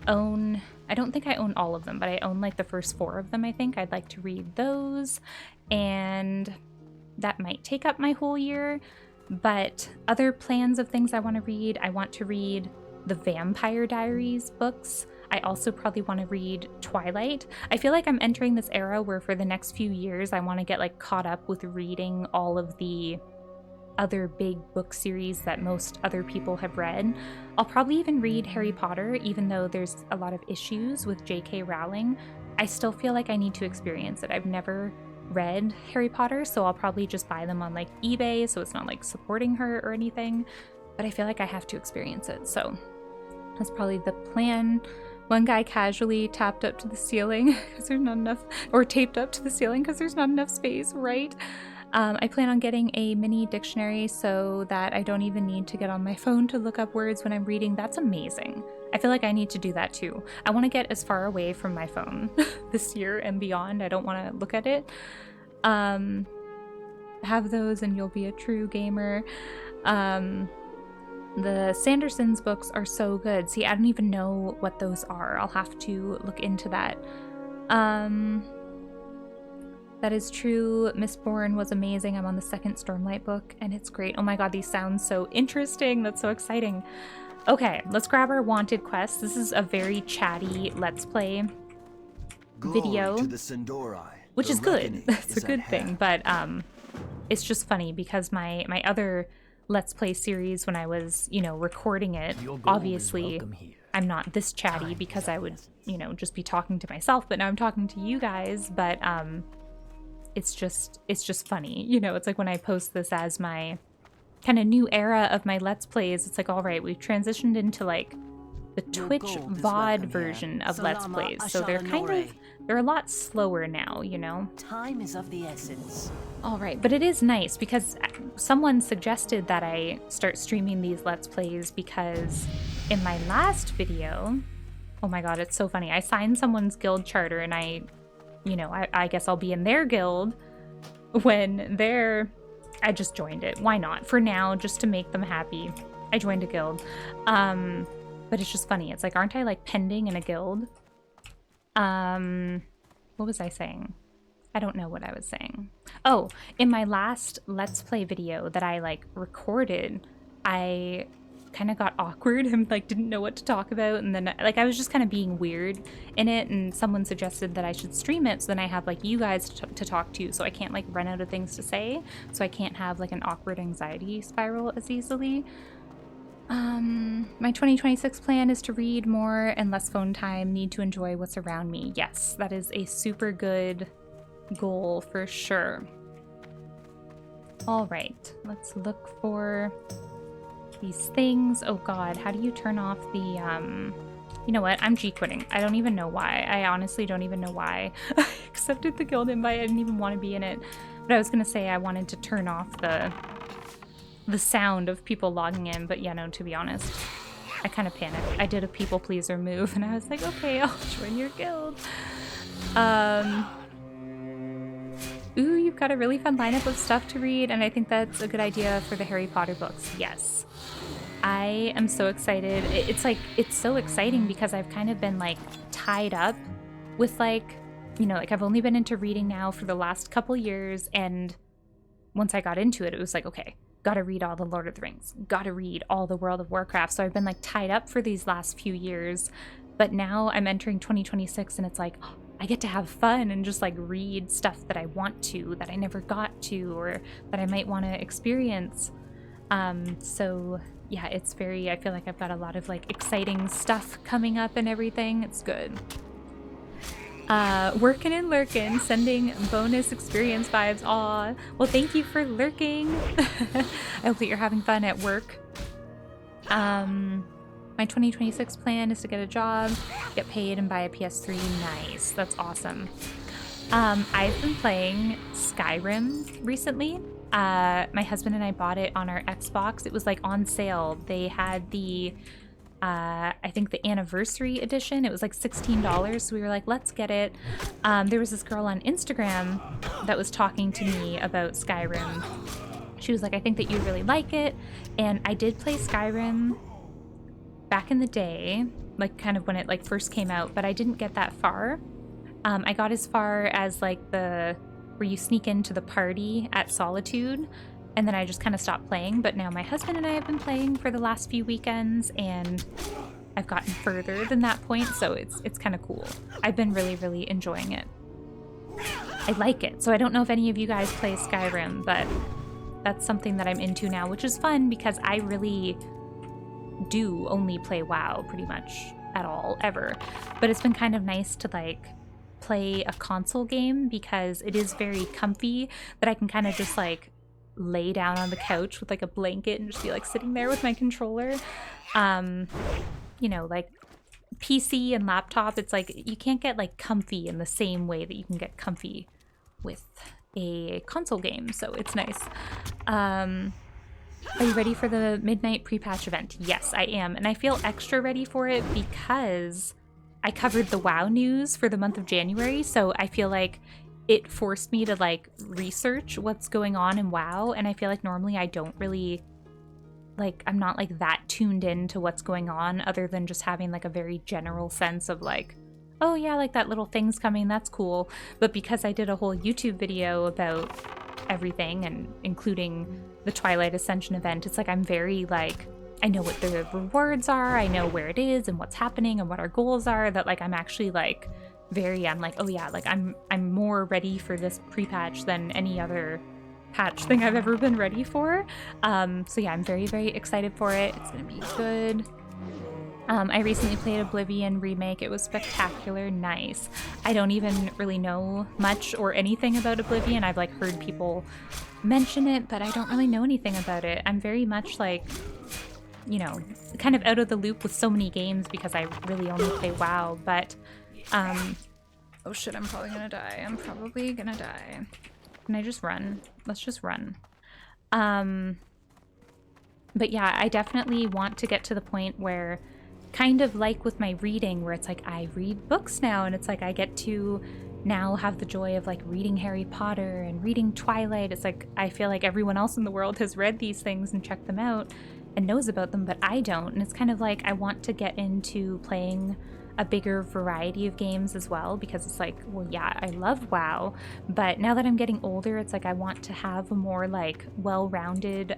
own, I don't think I own all of them, but I own like the first 4 of them, I think. I'd like to read those, and that might take up my whole year. But other plans of things I want to read, I want to read the Vampire Diaries books. I also probably want to read Twilight. I feel like I'm entering this era where for the next few years I want to get like caught up with reading all of the other big book series that most other people have read. I'll probably even read Harry Potter, even though there's a lot of issues with J.K. Rowling. I still feel like I need to experience it. I've never read Harry Potter, so I'll probably just buy them on like eBay, so it's not like supporting her or anything, but I feel like I have to experience it. So that's probably the plan One guy casually tapped up to the ceiling because there's not enough, or taped up to the ceiling because there's not enough space, right? I plan on getting a mini dictionary so that I don't even need to get on my phone to look up words when I'm reading. That's amazing. I feel like I need to do that too. I want to get as far away from my phone this year and beyond. I don't want to look at it. Have those and you'll be a true gamer. The Sanderson's books are so good. See, I don't even know what those are. I'll have to look into that. That is true. Mistborn was amazing. I'm on the second Stormlight book and it's great. Oh my god, these sound so interesting. That's so exciting. Okay, let's grab our wanted quest. This is a very chatty Let's Play video, to the Sindori. which The is good. reckoning That's a is good at thing. hand. But it's just funny because my other Let's Play series, when I was, you know, recording it, obviously I'm not this chatty because I would, you know, just be talking to myself, but now I'm talking to you guys. But it's just funny, you know. It's like when I post this as my kind of new era of my Let's Plays, it's like, all right, we've transitioned into like the Twitch gold is VOD welcome here. version of Let's Salama Plays, so they're kind Ashalanore. of, they're a lot slower now, you know. Time is of the essence. All right, but it is nice because someone suggested that I start streaming these Let's Plays because in my last video, oh my god, it's so funny. I signed someone's guild charter and I guess I'll be in their guild when I just joined it. Why not? For now, just to make them happy. I joined a guild. But it's just funny. It's like, aren't I like pending in a guild? What was I saying? I don't know what I was saying. Oh, in my last Let's Play video that I like recorded, I kind of got awkward and like didn't know what to talk about, and then like I was just kind of being weird in it, and someone suggested that I should stream it so then I have like you guys to talk to, so I can't like run out of things to say, so I can't have like an awkward anxiety spiral as easily. My 2026 plan is to read more and less phone time, need to enjoy what's around me. Yes, that is a super good goal for sure. All right, let's look for these things. Oh god, how do you turn off the you know what, I'm G-quitting. I don't even know why. I honestly don't even know why I accepted the guild invite. I didn't even want to be in it, but I was gonna say I wanted to turn off the sound of people logging in, but yeah, no, to be honest, I kind of panicked. I did a people pleaser move and I was like, okay, I'll join your guild. Ooh, you've got a really fun lineup of stuff to read, and I think that's a good idea for the Harry Potter books. Yes. I am so excited. It's like, it's so exciting because I've kind of been like tied up with like, you know, like I've only been into reading now for the last couple years, and once I got into it, it was like, okay, gotta read all the Lord of the Rings, gotta read all the World of Warcraft. So I've been like tied up for these last few years, but now I'm entering 2026 and it's like, oh, I get to have fun and just like read stuff that I want to, that I never got to, or that I might want to experience. So yeah, it's very, I feel like I've got a lot of like exciting stuff coming up and everything. It's good. Working and lurking, sending bonus experience vibes. Aw, well, thank you for lurking. I hope that you're having fun at work. My 2026 plan is to get a job, get paid, and buy a PS3. Nice, that's awesome. I've been playing Skyrim recently. My husband and I bought it on our Xbox. It was like on sale. They had the I think the anniversary edition. It was like $16, so we were like, let's get it. There was this girl on Instagram that was talking to me about Skyrim. She was like, I think that you'd really like it. And I did play Skyrim back in the day, like kind of when it like first came out, but I didn't get that far. I got as far as like where you sneak into the party at Solitude, and then I just kind of stopped playing. But now my husband and I have been playing for the last few weekends, and I've gotten further than that point, so it's kind of cool. I've been really, really enjoying it. I like it. So I don't know if any of you guys play Skyrim, but that's something that I'm into now, which is fun because I really do only play WoW pretty much at all, ever. But it's been kind of nice to like play a console game because it is very comfy, that I can kind of just like lay down on the couch with like a blanket and just be like sitting there with my controller. You know, like PC and laptop, it's like you can't get like comfy in the same way that you can get comfy with a console game, so it's nice. Are you ready for the midnight pre-patch event? Yes, I am, and I feel extra ready for it because I covered the WoW news for the month of January, so I feel like it forced me to like research what's going on in WoW, and I feel like normally I don't really, like, I'm not like that tuned in to what's going on other than just having like a very general sense of like, oh yeah, like that little thing's coming, that's cool. But because I did a whole YouTube video about everything and including the Twilight Ascension event, it's like I'm very like, I know what the rewards are, I know where it is and what's happening and what our goals are, that like I'm actually like I'm like, oh yeah, like I'm more ready for this pre-patch than any other patch thing I've ever been ready for. So yeah, I'm very, very excited for it. It's gonna be good. I recently played Oblivion Remake. It was spectacular. Nice. I don't even really know much or anything about Oblivion. I've like heard people mention it, but I don't really know anything about it. I'm very much like, you know, kind of out of the loop with so many games because I really only play WoW, but oh shit, I'm probably gonna die. I'm probably gonna die. Can I just run? Let's just run. But yeah, I definitely want to get to the point where, kind of like with my reading, where it's like I read books now and it's like I get to now have the joy of like reading Harry Potter and reading Twilight. It's like I feel like everyone else in the world has read these things and checked them out and knows about them, but I don't. And it's kind of like I want to get into playing a bigger variety of games as well, because it's like, well, yeah, I love WoW, but now that I'm getting older, it's like I want to have a more like well-rounded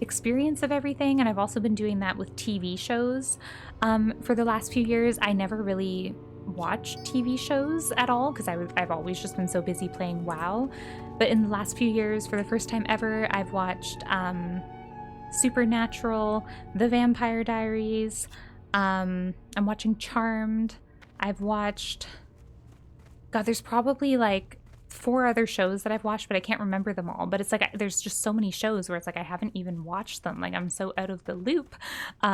experience of everything. And I've also been doing that with TV shows. For the last few years, I never really watched TV shows at all because I've always just been so busy playing WoW. But in the last few years, for the first time ever, I've watched Supernatural, The Vampire Diaries. I'm watching Charmed. I've watched, God, there's probably like 4 other shows that I've watched, but I can't remember them all. But it's like there's just so many shows where it's like I haven't even watched them. Like I'm so out of the loop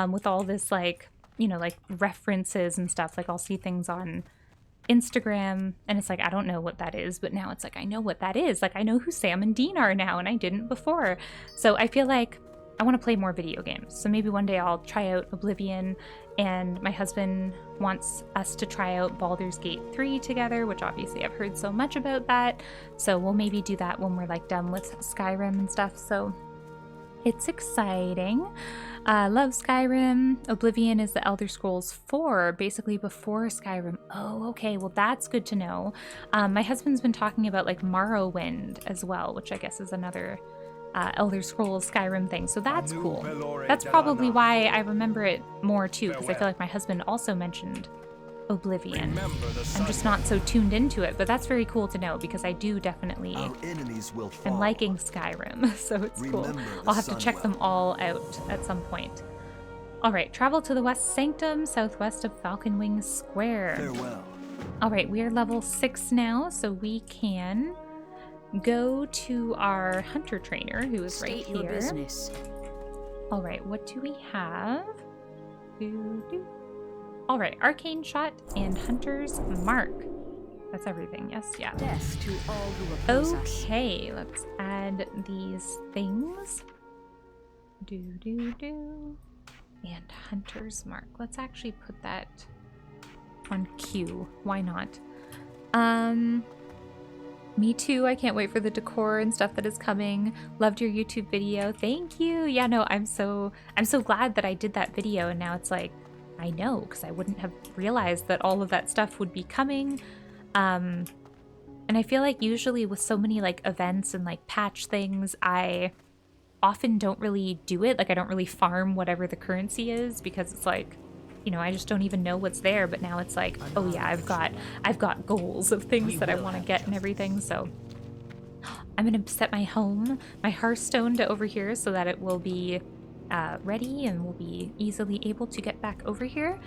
with all this, like, you know, like references and stuff. Like I'll see things on Instagram and it's like I don't know what that is, but now it's like I know what that is. Like I know who Sam and Dean are now and I didn't before. So I feel like I want to play more video games. So maybe one day I'll try out Oblivion, and my husband wants us to try out Baldur's Gate 3 together, which obviously I've heard so much about that. So we'll maybe do that when we're like done with Skyrim and stuff. So it's exciting. Love Skyrim. Oblivion is the Elder Scrolls 4, basically before Skyrim. Oh, okay. Well, that's good to know. My husband's been talking about like Morrowind as well, which I guess is another Elder Scrolls Skyrim thing, so that's cool. That's probably why I remember it more too, because I feel like my husband also mentioned Oblivion. I'm just not so tuned into it, but that's very cool to know because I do definitely am liking Skyrim, so it's cool. I'll have to check them all out at some point. All right, travel to the West Sanctum, southwest of Falconwing Square. Farewell. All right, we are level 6 now, so we can go to our hunter trainer, who is right State your here. business. All right, what do we have? All right, arcane shot and hunter's mark. That's everything. Yes, yeah. Death to all who oppose us. Okay, let's add these things. And hunter's mark. Let's actually put that on Q. Why not? Me too. I can't wait for the decor and stuff that is coming. Loved your YouTube video. Thank you. Yeah, no, I'm so glad that I did that video, and now it's like I know, because I wouldn't have realized that all of that stuff would be coming. And I feel like usually with so many like events and like patch things, I often don't really do it. Like I don't really farm whatever the currency is because it's like, you know, I just don't even know what's there. But now it's like, oh yeah, I've got goals of things that I want to get and everything. So I'm gonna set my hearthstone to over here so that it will be ready and we'll be easily able to get back over here.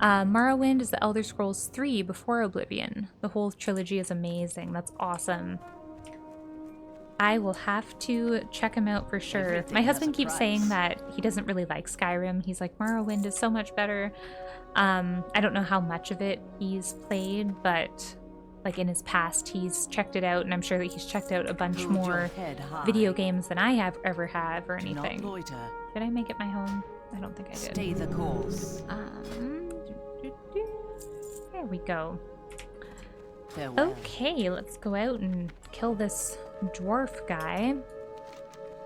Morrowind is the Elder Scrolls 3 before Oblivion. The whole trilogy is amazing. That's awesome. I will have to check him out for sure. Everything My has husband a keeps price. saying that he doesn't really like Skyrim. He's like, Morrowind is so much better. I don't know how much of it he's played, but like in his past he's checked it out, and I'm sure that he's checked out a bunch Hold your more head high. video games than I have ever have or Do not anything. loiter. Did I make it my home? I don't think I did. Stay the course. There we go. Farewell. Okay, let's go out and kill this dwarf guy.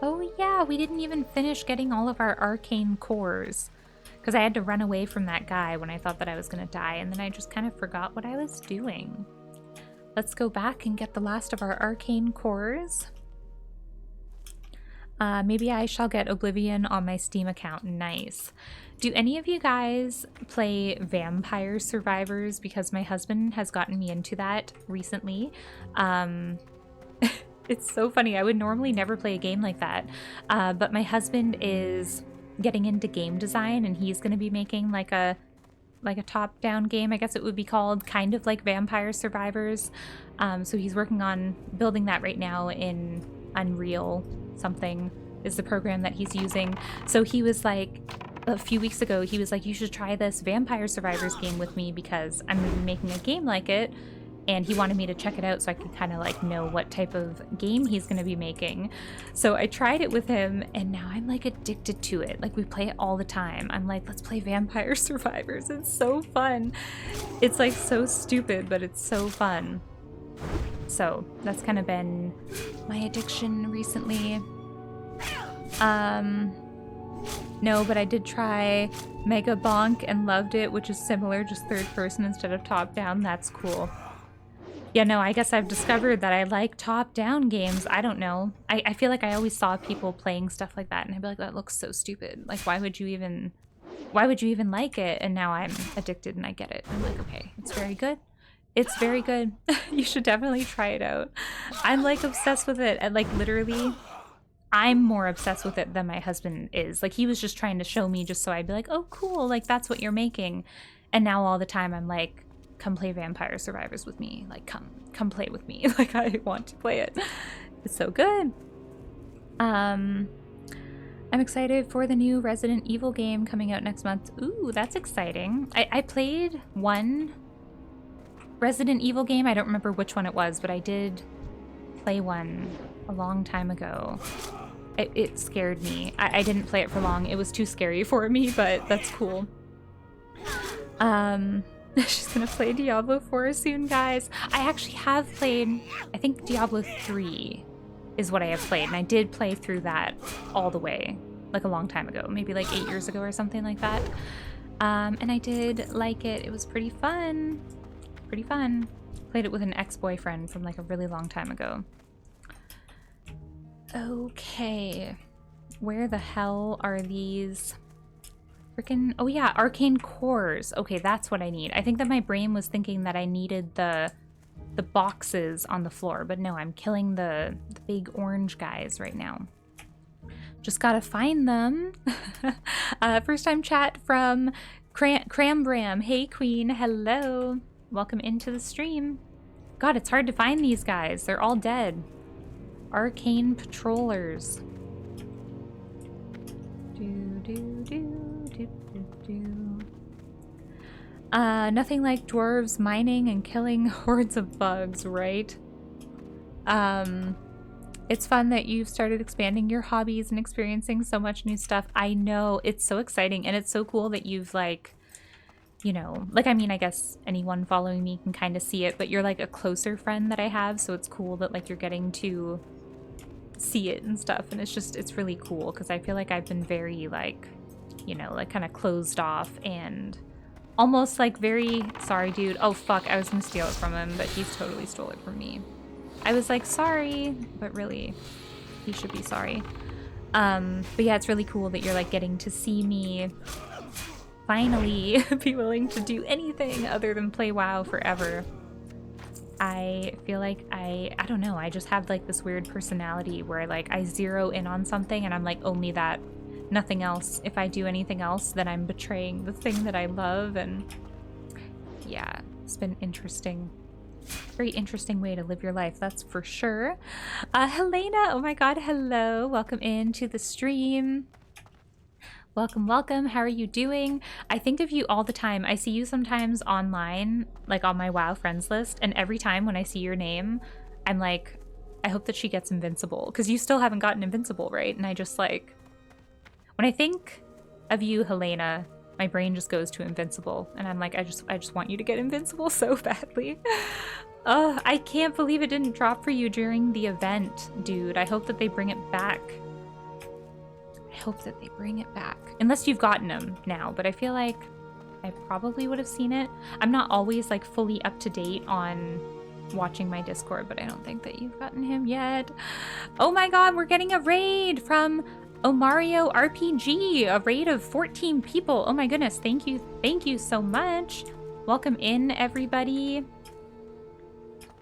Oh yeah, we didn't even finish getting all of our arcane cores. Because I had to run away from that guy when I thought that I was going to die, and then I just kind of forgot what I was doing. Let's go back and get the last of our arcane cores. Maybe I shall get Oblivion on my Steam account. Nice. Do any of you guys play Vampire Survivors? Because my husband has gotten me into that recently. It's so funny. I would normally never play a game like that. But my husband is getting into game design, and he's going to be making like a top-down game, I guess it would be called, kind of like Vampire Survivors. So he's working on building that right now in Unreal something is the program that he's using. So he was like, a few weeks ago, he was like, you should try this Vampire Survivors game with me because I'm going to be making a game like it. And he wanted me to check it out so I could kind of like know what type of game he's going to be making. So I tried it with him, and now I'm like addicted to it. Like, we play it all the time. I'm like, let's play Vampire Survivors. It's so fun. It's like so stupid, but it's so fun. So that's kind of been my addiction recently. No, but I did try Mega Bonk and loved it, which is similar, just third person instead of top down. That's cool. Yeah, no, I guess I've discovered that I like top-down games. I don't know. I feel like I always saw people playing stuff like that, and I'd be like, that looks so stupid. Like, why would you even like it? And now I'm addicted, and I get it. I'm like, okay, it's very good. It's very good. You should definitely try it out. I'm, like, obsessed with it. And, like, literally, I'm more obsessed with it than my husband is. Like, he was just trying to show me just so I'd be like, oh, cool. Like, that's what you're making. And now all the time I'm like, come play Vampire Survivors with me. Like, come play with me. Like, I want to play it. It's so good. I'm excited for the new Resident Evil game coming out next month. Ooh, that's exciting. I played one Resident Evil game. I don't remember which one it was, but I did play one a long time ago. It scared me. I didn't play it for long. It was too scary for me, but that's cool. She's gonna play Diablo 4 soon, guys. I actually have played, I think Diablo 3 is what I have played, and I did play through that all the way, like a long time ago, maybe like 8 years ago or something like that. And I did like it. It was pretty fun. Pretty fun. Played it with an ex-boyfriend from like a really long time ago. Okay. Where the hell are these? Freaking, oh yeah, arcane cores. Okay, that's what I need. I think that my brain was thinking that I needed the boxes on the floor, but no, I'm killing the big orange guys right now. Just gotta find them. First time chat from Crambram. Hey Queen, hello. Welcome into the stream. God, it's hard to find these guys. They're all dead. Arcane patrollers. Nothing like dwarves mining and killing hordes of bugs, right? It's fun that you've started expanding your hobbies and experiencing so much new stuff. I know, it's so exciting, and it's so cool that you've like, you know, like, I mean, I guess anyone following me can kind of see it, but you're like a closer friend that I have, so it's cool that like you're getting to see it and stuff, and it's really cool because I feel like I've been very like, you know, like kind of closed off and almost like very sorry dude. Oh fuck, I was gonna steal it from him, but he's totally stole it from me. I was like sorry, but really he should be sorry. But yeah, it's really cool that you're like getting to see me finally be willing to do anything other than play WoW forever. I feel like I don't know, I just have like this weird personality where like I zero in on something and I'm like only that, nothing else. If I do anything else, then I'm betraying the thing that I love, and yeah, it's been interesting. Very interesting way to live your life, that's for sure. Helena, oh my god, hello. Welcome into the stream. Welcome, welcome. How are you doing? I think of you all the time. I see you sometimes online, like on my WoW friends list, and every time when I see your name, I'm like, I hope that she gets invincible, because you still haven't gotten invincible, right? And I just like, when I think of you, Helena, my brain just goes to invincible, and I'm like, I just want you to get invincible so badly. Oh, I can't believe it didn't drop for you during the event, dude. I hope that they bring it back. I hope that they bring it back. Unless you've gotten them now, but I feel like I probably would have seen it. I'm not always like fully up to date on watching my Discord, but I don't think that you've gotten him yet. Oh my god, we're getting a raid from Omario RPG, a raid of 14 people. Oh my goodness, thank you so much. Welcome in, everybody.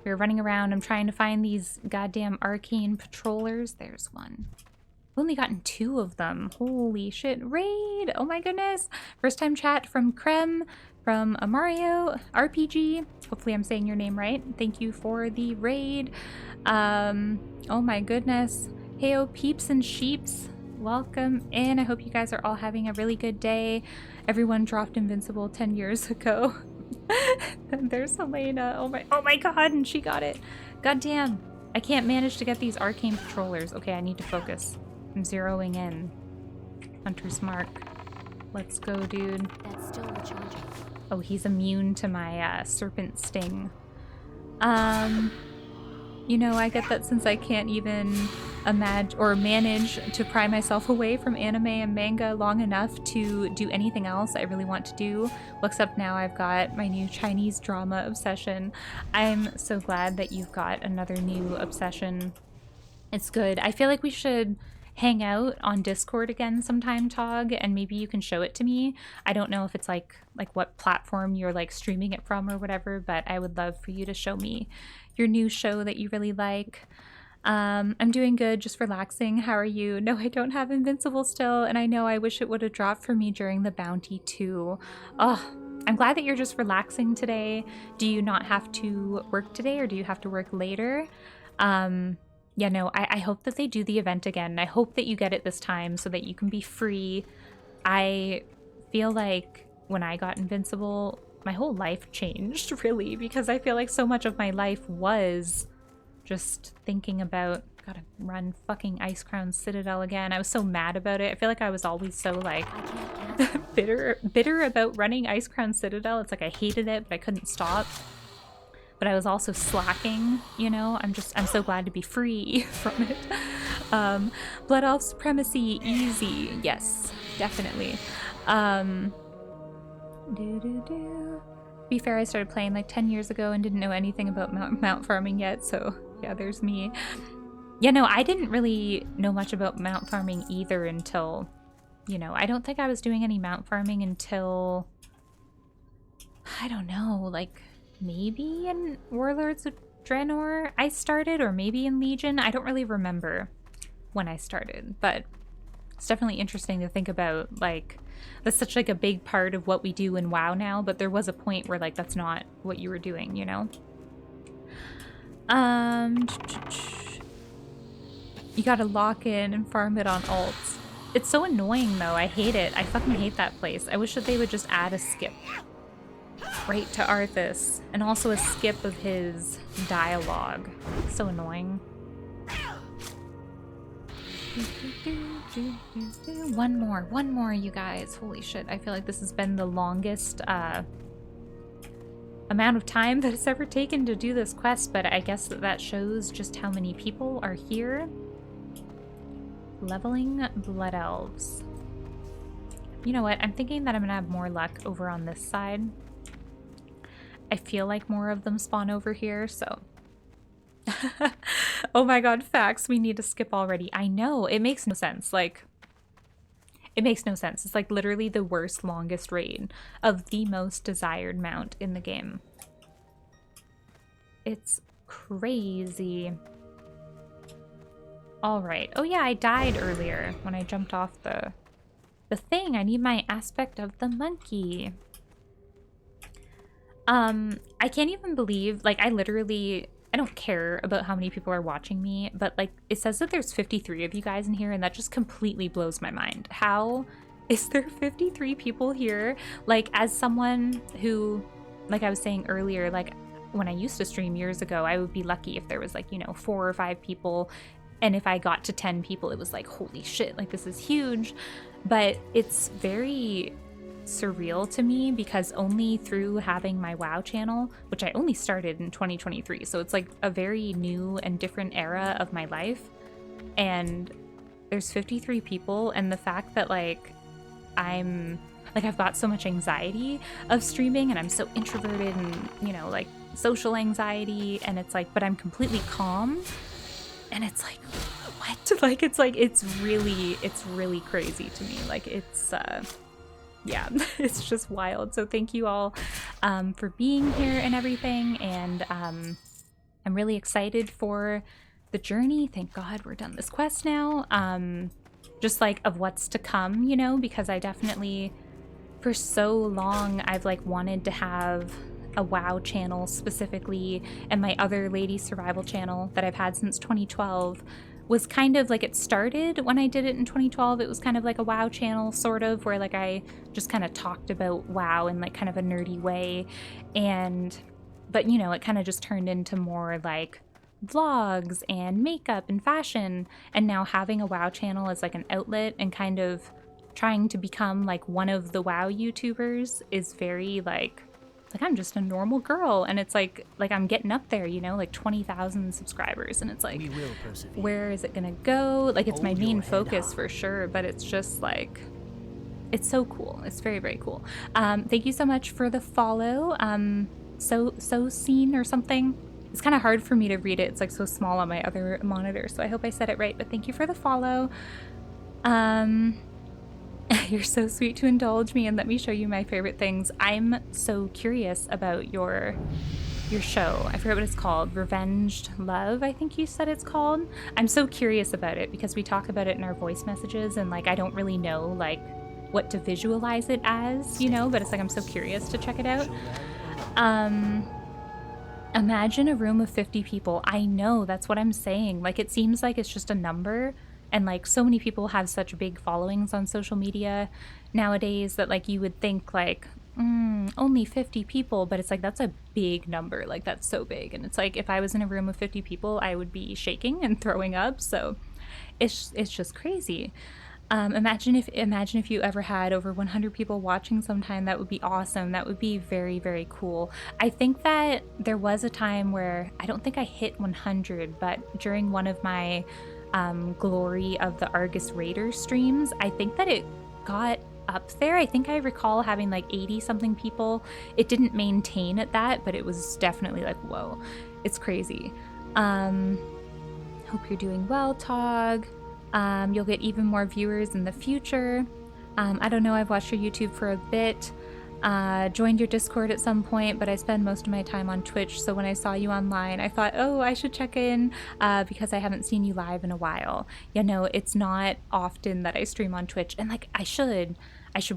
We're running around. I'm trying to find these goddamn arcane patrollers. There's one. I've only gotten 2 of them. Holy shit. Raid! Oh my goodness. First time chat from Krem, from Mario RPG. Hopefully I'm saying your name right. Thank you for the raid. Oh my goodness. Heyo peeps and sheeps. Welcome in. I hope you guys are all having a really good day. Everyone dropped Invincible 10 years ago. And there's Helena. Oh my god, and she got it. God damn. I can't manage to get these arcane patrollers. Okay, I need to focus. I'm zeroing in. Hunter's Mark. Let's go, dude. That's still recharging. Oh, he's immune to my serpent sting. You know, I get that since I can't even imagine or manage to pry myself away from anime and manga long enough to do anything else I really want to do. Well, except now I've got my new Chinese drama obsession. I'm so glad that you've got another new obsession. It's good. I feel like we should hang out on Discord again sometime, Tog, and maybe you can show it to me. I don't know if it's like what platform you're like streaming it from or whatever, but I would love for you to show me your new show that you really like. I'm doing good, just relaxing. How are you? No, I don't have Invincible still, and I know I wish it would have dropped for me during the bounty too. Oh, I'm glad that you're just relaxing today. Do you not have to work today, or do you have to work later? Yeah, no, I hope that they do the event again. I hope that you get it this time so that you can be free. I feel like when I got Invincible, my whole life changed, really, because I feel like so much of my life was just thinking about, gotta run fucking Ice Crown Citadel again. I was so mad about it. I feel like I was always so like bitter about running Ice Crown Citadel. It's like I hated it, but I couldn't stop. But I was also slacking, you know? I'm so glad to be free from it. Blood Elf Supremacy, easy. Yes, definitely. To be fair, I started playing like 10 years ago and didn't know anything about mount farming yet, so yeah, there's me. Yeah, no, I didn't really know much about mount farming either until, you know, I don't think I was doing any mount farming until, I don't know, like maybe in Warlords of Draenor I started, or maybe in Legion. I don't really remember when I started, but it's definitely interesting to think about, like, that's such like a big part of what we do in WoW now, but there was a point where like that's not what you were doing, you know? You gotta lock in and farm it on alts. It's so annoying though, I hate it. I fucking hate that place. I wish that they would just add a skip right to Arthas, and also a skip of his dialogue. So annoying. One more, you guys. Holy shit, I feel like this has been the longest amount of time that it's ever taken to do this quest, but I guess that shows just how many people are here. Leveling Blood Elves. You know what, I'm thinking that I'm gonna have more luck over on this side. I feel like more of them spawn over here, so. Oh my god, facts, we need to skip already. I know, it makes no sense. Like, it makes no sense. It's like literally the worst, longest raid of the most desired mount in the game. It's crazy. Alright. Oh yeah, I died earlier when I jumped off the thing. I need my aspect of the monkey. I can't even believe, like, I don't care about how many people are watching me, but like, it says that there's 53 of you guys in here, and that just completely blows my mind. How is there 53 people here? Like, as someone who, like I was saying earlier, like, when I used to stream years ago, I would be lucky if there was like, 4 or 5 people. And if I got to 10 people, it was like, holy shit, like, this is huge. But it's very surreal to me because only through having my WoW channel, which I only started in 2023, so it's like a very new and different era of my life, and there's 53 people, and the fact that like I've got so much anxiety of streaming, and I'm so introverted and like social anxiety, and it's like, but I'm completely calm, and it's like, what? Like, it's really crazy to me. Like, it's yeah, it's just wild. So thank you all for being here and everything, and I'm really excited for the journey. Thank God we're done this quest now. Just like of what's to come, because I definitely, for so long, I've like wanted to have a WoW channel specifically, and my other Ladysurvival channel that I've had since 2012 was kind of like, it started when I did it in 2012. It was kind of like a WoW channel, sort of, where like I just kind of talked about WoW in like kind of a nerdy way, but it kind of just turned into more like vlogs and makeup and fashion, and now having a WoW channel as like an outlet and kind of trying to become like one of the WoW YouTubers is very like I'm just a normal girl, and it's like I'm getting up there, like 20,000 subscribers, and it's like, where is it gonna go? Like, it's my main focus for sure, but it's just like, it's so cool. It's very, very cool. Thank you so much for the follow. So seen or something. It's kind of hard for me to read it. It's like so small on my other monitor, so I hope I said it right, but thank you for the follow. You're so sweet to indulge me and let me show you my favorite things. I'm so curious about your show. I forget what it's called. Revenged Love, I think you said it's called. I'm so curious about it because we talk about it in our voice messages, and like I don't really know like what to visualize it as, but it's like I'm so curious to check it out. Imagine a room of 50 people. I know, that's what I'm saying. Like, it seems like it's just a number, and like so many people have such big followings on social media nowadays that like you would think like only 50 people, but it's like that's a big number. Like, that's so big, and it's like if I was in a room of 50 people, I would be shaking and throwing up. So it's just crazy. Imagine if you ever had over 100 people watching sometime. That would be awesome. That would be very, very cool. I think that there was a time where I don't think I hit 100, but during one of my Glory of the Argus Raiders streams, I think that it got up there. I think I recall having like 80 something people. It didn't maintain at that, but it was definitely like, whoa, it's crazy. Hope you're doing well, Tog. You'll get even more viewers in the future. I don't know, I've watched your YouTube for a bit. Joined your Discord at some point, but I spend most of my time on Twitch, so when I saw you online, I thought, oh, I should check in because I haven't seen you live in a while. It's not often that I stream on Twitch, and like I should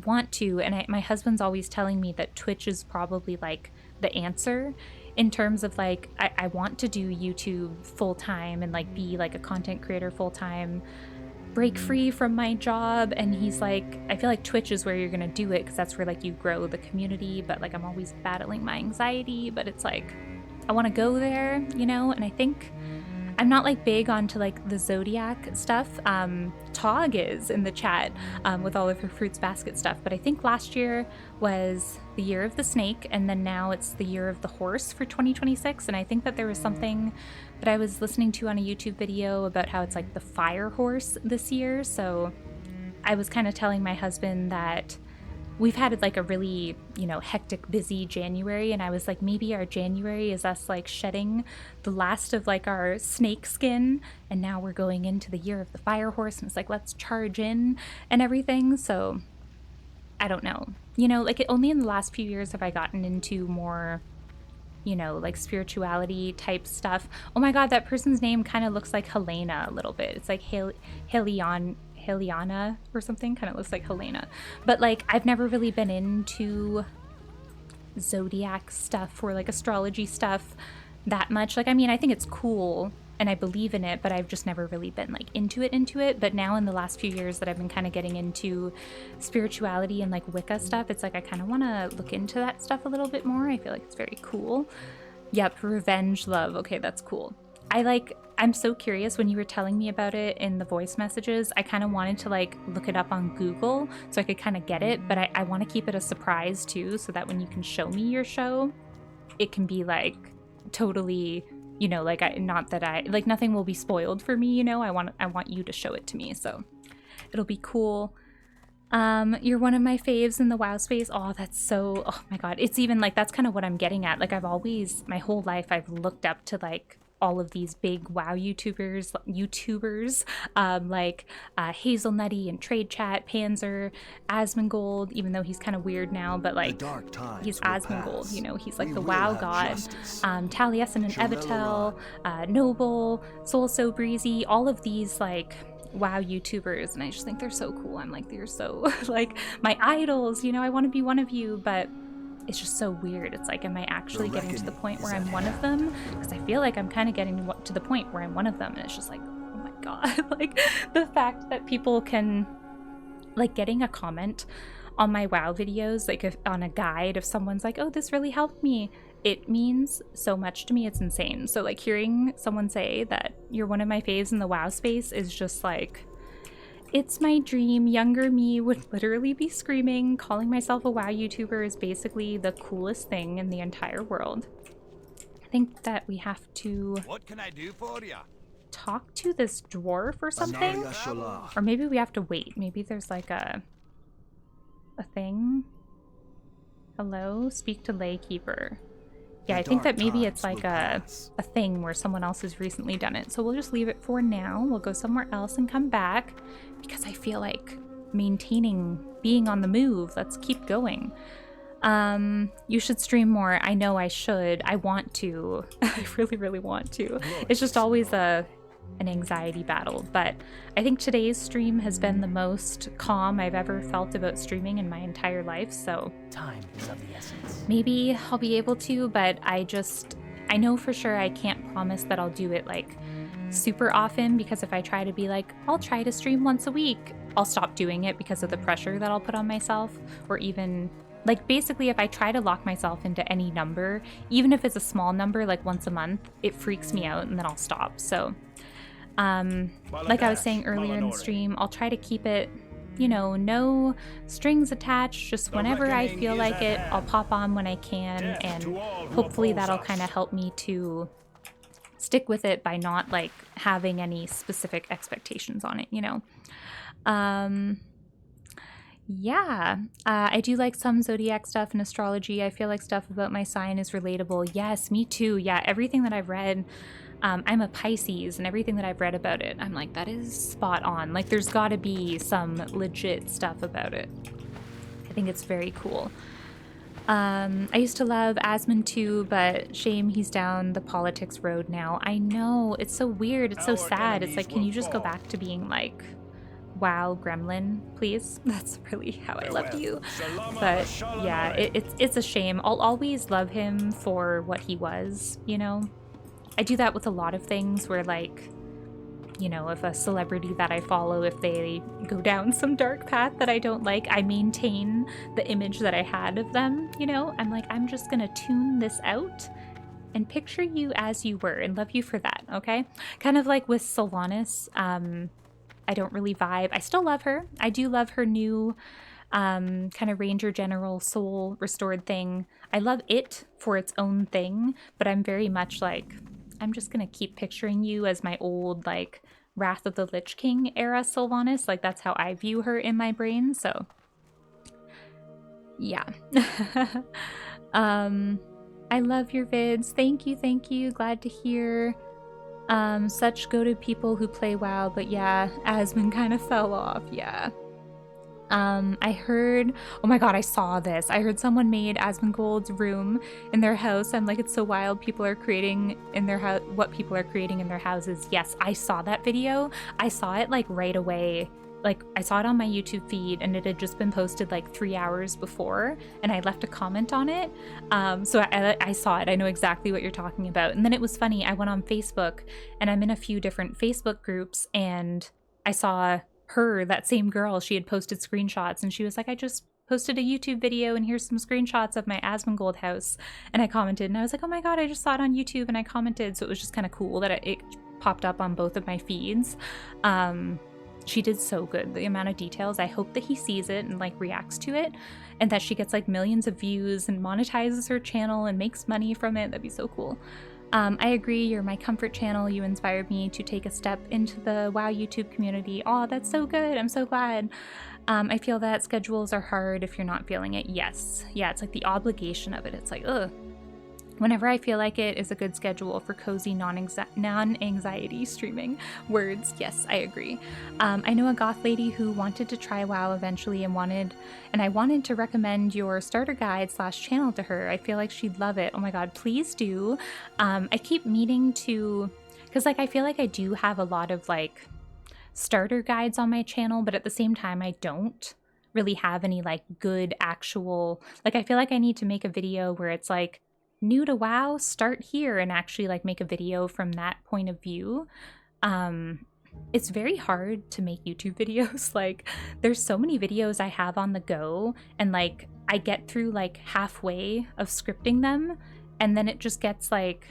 want to, and my husband's always telling me that Twitch is probably like the answer in terms of like I want to do YouTube full-time and like be like a content creator full-time, break free from my job, and he's like, I feel like Twitch is where you're gonna do it because that's where like you grow the community, but like I'm always battling my anxiety, but it's like I want to go there, and I think I'm not like big onto like the zodiac stuff. Tog is in the chat with all of her fruits basket stuff, but I think last year was the year of the snake, and then now it's the year of the horse for 2026, and I think that there was something that I was listening to on a YouTube video about how it's like the fire horse this year. So I was kind of telling my husband that we've had like a really, hectic, busy January, and I was like, maybe our January is us like shedding the last of like our snake skin, and now we're going into the year of the fire horse, and it's like, let's charge in and everything. So I don't know, like only in the last few years have I gotten into more, like spirituality type stuff. Oh my god, that person's name kind of looks like Helena a little bit. It's like Heliana or something, kind of looks like Helena. But like I've never really been into zodiac stuff or like astrology stuff that much. Like, I mean, I think it's cool and I believe in it, but I've just never really been like into it. But now in the last few years that I've been kind of getting into spirituality and like Wicca stuff, it's like I kind of want to look into that stuff a little bit more. I feel like it's very cool. Yep, revenge love. Okay, that's cool. I'm so curious. When you were telling me about it in the voice messages, I kind of wanted to like look it up on Google so I could kind of get it, but I want to keep it a surprise too, so that when you can show me your show, it can be like totally, you know, like not that I like nothing will be spoiled for me, you know. I want you to show it to me, so it'll be cool. You're one of my faves in the WoW space. Oh, that's so, oh my god. It's even like, that's kind of what I'm getting at. Like, I've always, my whole life, I've looked up to like all of these big WoW YouTubers, like Hazelnutty and Trade Chat, Panzer, Asmongold, even though he's kind of weird now, but like he's Asmongold, you know, he's like the WoW god. Taliesin and Evitel, Noble, Soul So Breezy, all of these like WoW YouTubers, and I just think they're so cool. I'm like, they're so like my idols, you know. I want to be one of you, but it's just so weird. It's like, am I actually getting to the point where I'm one of them? Because I feel like I'm kind of getting to the point where I'm one of them, and it's just like, oh my god. Like the fact that people can, like, getting a comment on my WoW videos, like if on a guide, if someone's like, oh, this really helped me, it means so much to me. It's insane. So like hearing someone say that you're one of my faves in the WoW space is just like, it's my dream. Younger me would literally be screaming. Calling myself a WoW YouTuber is basically the coolest thing in the entire world. I think that we have to What can I do for you? talk to this dwarf or something. Or maybe we have to wait. Maybe there's like a thing. Hello? Speak to Laykeeper. Yeah, I think that maybe it's like a thing where someone else has recently done it. So we'll just leave it for now. We'll go somewhere else and come back, because I feel like maintaining being on the move. Let's keep going. You should stream more. I know I should. I want to. I really, really want to. It's just always an anxiety battle, but I think today's stream has been the most calm I've ever felt about streaming in my entire life, so time is of the essence. Maybe I'll be able to, but I know for sure I can't promise that I'll do it like super often, because if I try to be like, I'll try to stream once a week, I'll stop doing it because of the pressure that I'll put on myself. Or even like, basically, if I try to lock myself into any number, even if it's a small number, like once a month, it freaks me out and then I'll stop. So like I was saying earlier in the stream, I'll try to keep it, you know, no strings attached, just whenever I feel like it, I'll pop on when I can, and hopefully that'll kind of help me to stick with it by not like having any specific expectations on it, you know. Yeah, I do like some zodiac stuff and astrology. I feel like stuff about my sign is relatable. Yes, me too. Yeah, everything that I've read, I'm a Pisces, and everything that I've read about it, I'm like, that is spot on. Like, there's got to be some legit stuff about it. I think it's very cool. I used to love Asmund too, but shame he's down the politics road now. I know, it's so weird. It's so sad. It's like, can you just go back to being like, wow, gremlin, please? That's really how I loved you. But yeah, it's a shame. I'll always love him for what he was, you know? I do that with a lot of things where, like, you know, if a celebrity that I follow, if they go down some dark path that I don't like, I maintain the image that I had of them, you know? I'm like, I'm just gonna tune this out and picture you as you were and love you for that, okay? Kind of like with Sylvanas, I don't really vibe. I still love her. I do love her new kind of Ranger General Soul Restored thing. I love it for its own thing, but I'm very much like, I'm just gonna keep picturing you as my old, like, Wrath of the Lich King era Sylvanas. Like, that's how I view her in my brain, so yeah. I love your vids. Thank you. Glad to hear. Such go-to people who play WoW, but yeah, Asmund kind of fell off, yeah. I heard, oh my god, I saw this. I heard someone made Asmongold's room in their house. I'm like, it's so wild. People are creating in their house what people are creating in their houses. Yes, I saw that video. I saw it like right away, like, I saw it on my YouTube feed and it had just been posted like 3 hours before, and I left a comment on it. So I saw it. I know exactly what you're talking about. And then it was funny. I went on Facebook, and I'm in a few different Facebook groups, and I saw her, that same girl, she had posted screenshots, and she was like, I just posted a YouTube video and here's some screenshots of my Asmongold house. And I commented, and I was like, oh my god, I just saw it on YouTube, and I commented. So it was just kind of cool that it popped up on both of my feeds. She did so good. The amount of details. I hope that he sees it and like reacts to it, and that she gets like millions of views and monetizes her channel and makes money from it. That'd be so cool. I agree, you're my comfort channel. You inspired me to take a step into the WoW YouTube community. Oh, that's so good. I'm so glad. I feel that schedules are hard if you're not feeling it. Yes. Yeah, it's like the obligation of it. It's like, ugh. Whenever I feel like it is a good schedule for cozy non-anxiety streaming. Words, yes, I agree. I know a goth lady who wanted to try WoW eventually and I wanted to recommend your starter guide / channel to her. I feel like she'd love it. Oh my god, please do. I keep meaning to, because like I feel like I do have a lot of like starter guides on my channel, but at the same time I don't really have any like good actual, like I feel like I need to make a video where it's like, new to WoW, start here, and actually like make a video from that point of view. It's very hard to make YouTube videos. Like there's so many videos I have on the go, and like I get through like halfway of scripting them, and then it just gets like,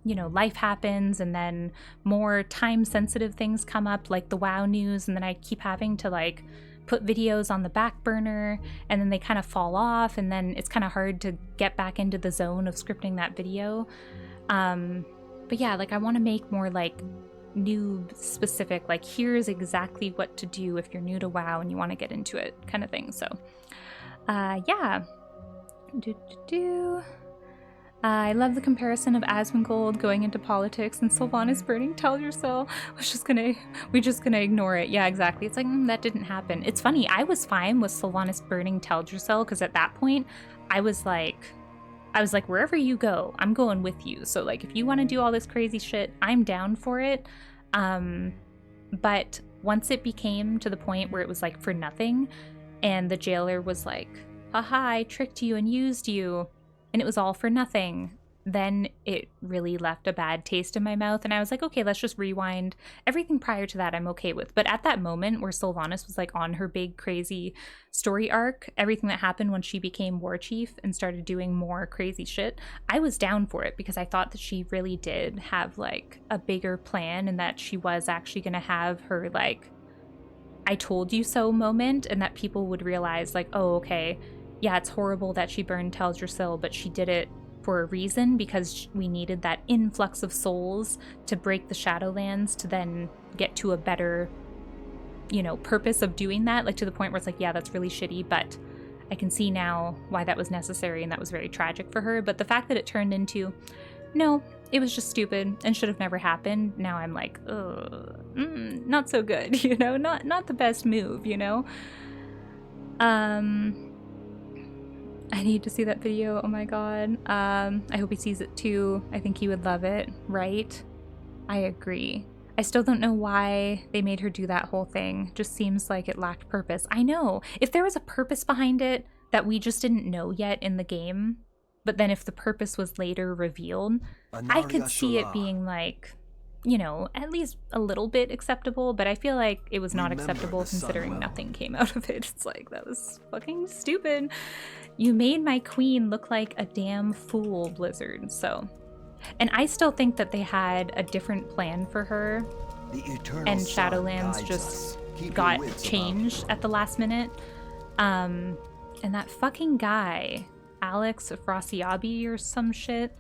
you know, life happens, and then more time sensitive things come up like the WoW news, and then I keep having to like put videos on the back burner, and then they kind of fall off, and then it's kind of hard to get back into the zone of scripting that video. But yeah, like I want to make more like noob specific, like here's exactly what to do if you're new to WoW and you want to get into it kind of thing. So yeah. I love the comparison of Asmongold going into politics and Sylvanas burning Teldrassil. We're just gonna ignore it. Yeah, exactly. It's like, that didn't happen. It's funny, I was fine with Sylvanas burning Teldrassil, because at that point, I was like, wherever you go, I'm going with you. So like, if you want to do all this crazy shit, I'm down for it. But once it became to the point where it was like for nothing, and the jailer was like, haha, I tricked you and used you, and it was all for nothing, then it really left a bad taste in my mouth, and I was like, okay, let's just rewind. Everything prior to that I'm okay with, but at that moment where Sylvanas was like on her big crazy story arc, everything that happened when she became war chief and started doing more crazy shit, I was down for it, because I thought that she really did have like a bigger plan, and that she was actually gonna have her like I told you so moment, and that people would realize like, oh, okay, yeah, it's horrible that she burned Teldrassil, but she did it for a reason, because we needed that influx of souls to break the Shadowlands to then get to a better, you know, purpose of doing that, like to the point where it's like, yeah, that's really shitty, but I can see now why that was necessary, and that was very tragic for her. But the fact that it turned into, no, it was just stupid and should have never happened, now I'm like, not so good, you know, not the best move, you know. I need to see that video. Oh my god. I hope he sees it too. I think he would love it, right? I agree. I still don't know why they made her do that whole thing. Just seems like it lacked purpose. I know. If there was a purpose behind it that we just didn't know yet in the game, but then if the purpose was later revealed, I could see it being like, you know, at least a little bit acceptable, but I feel like it was not acceptable considering nothing came out of it. It's like, that was fucking stupid. You made my queen look like a damn fool, Blizzard. So, and I still think that they had a different plan for her, and Shadowlands just got changed at the last minute. And that fucking guy, Alex Frasiabi or some shit,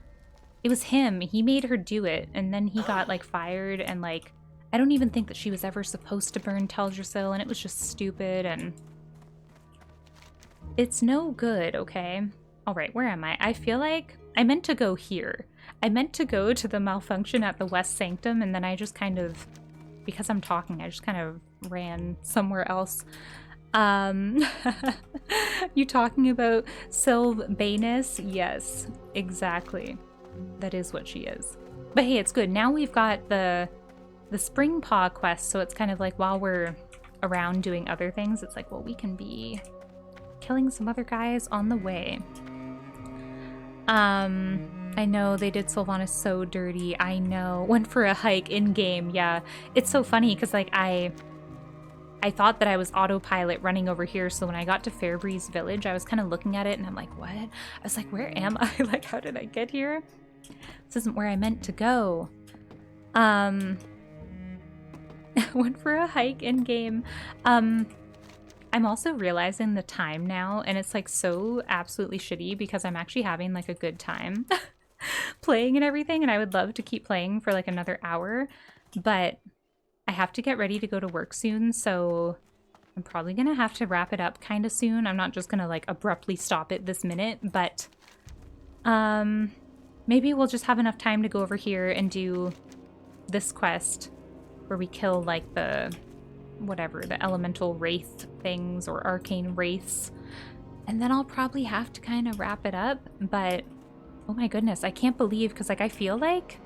it was him. He made her do it, and then he got like fired, and like I don't even think that she was ever supposed to burn Teldrassil, and it was just stupid, and it's no good, okay? All right, where am I? I feel like I meant to go here. I meant to go to the malfunction at the West Sanctum, and then I just kind of, because I'm talking, I just kind of ran somewhere else. You talking about Sylvanas? Yes, exactly. That is what she is. But hey, it's good. Now we've got the Spring Paw quest, so it's kind of like while we're around doing other things, it's like, well, we can be killing some other guys on the way. I know they did Sylvanas so dirty. I know. Went for a hike in game. Yeah, it's so funny because like I thought that I was autopilot running over here, so when I got to Fairbreeze Village, I was kind of looking at it and I'm like, what? I was like, where am I? Like, how did I get here? This isn't where I meant to go. Went for a hike in game. I'm also realizing the time now, and it's like so absolutely shitty because I'm actually having like a good time playing and everything, and I would love to keep playing for like another hour, but I have to get ready to go to work soon, so I'm probably gonna have to wrap it up kind of soon. I'm not just gonna like abruptly stop it this minute, but maybe we'll just have enough time to go over here and do this quest where we kill like the whatever, the elemental wraith things or arcane wraiths, and then I'll probably have to kind of wrap it up. But oh my goodness, I can't believe, because like I feel like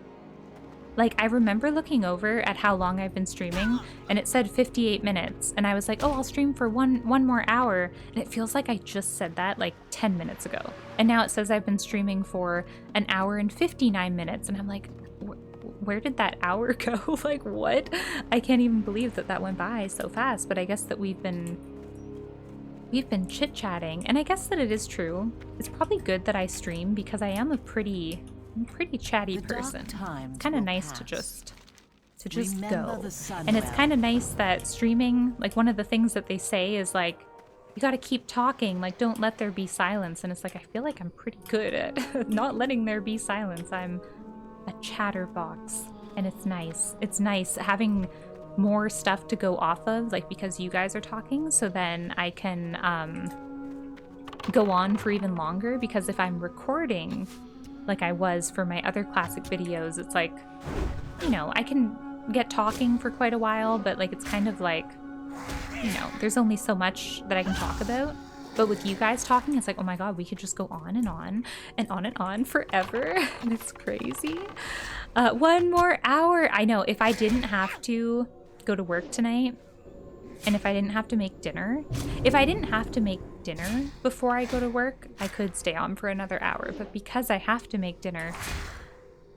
I remember looking over at how long I've been streaming and it said 58 minutes and I was like, oh, I'll stream for one more hour, and it feels like I just said that like 10 minutes ago, and now it says I've been streaming for an hour and 59 minutes, and I'm like, where did that hour go? Like, what? I can't even believe that went by so fast. But I guess that we've been chit-chatting, and I guess that it is true. It's probably good that I stream because I am a pretty chatty person. It's kind of nice to just go. And it's kind of nice that streaming, like one of the things that they say is like, you got to keep talking, like don't let there be silence. And it's like, I feel like I'm pretty good at not letting there be silence. I'm a chatterbox, and it's nice. It's nice having more stuff to go off of, like because you guys are talking, so then I can go on for even longer, because if I'm recording like I was for my other classic videos, it's like, you know, I can get talking for quite a while, but like it's kind of like, you know, there's only so much that I can talk about. But with you guys talking, it's like, oh my god, we could just go on and on and on and on forever. And it's crazy. 1 more hour. I know, if I didn't have to go to work tonight, and if I didn't have to make dinner, before I go to work, I could stay on for another hour. But because I have to make dinner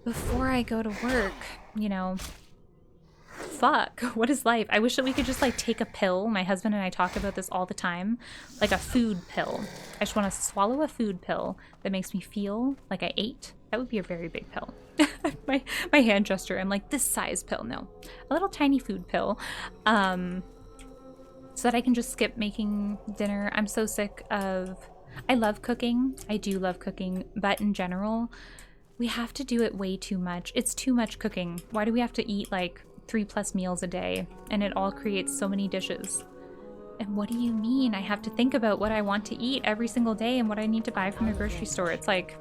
before I go to work, you know, fuck, what is life? I wish that we could just like take a pill. My husband and I talk about this all the time, like a food pill. I just want to swallow a food pill that makes me feel like I ate. That would be a very big pill. my hand gesture, I'm like, this size pill. No, a little tiny food pill, so that I can just skip making dinner. I'm so sick of, I love cooking. I do love cooking, but in general, we have to do it way too much. It's too much cooking. Why do we have to eat like 3+ meals a day, and it all creates so many dishes? And what do you mean I have to think about what I want to eat every single day and what I need to buy from the grocery store? It's like,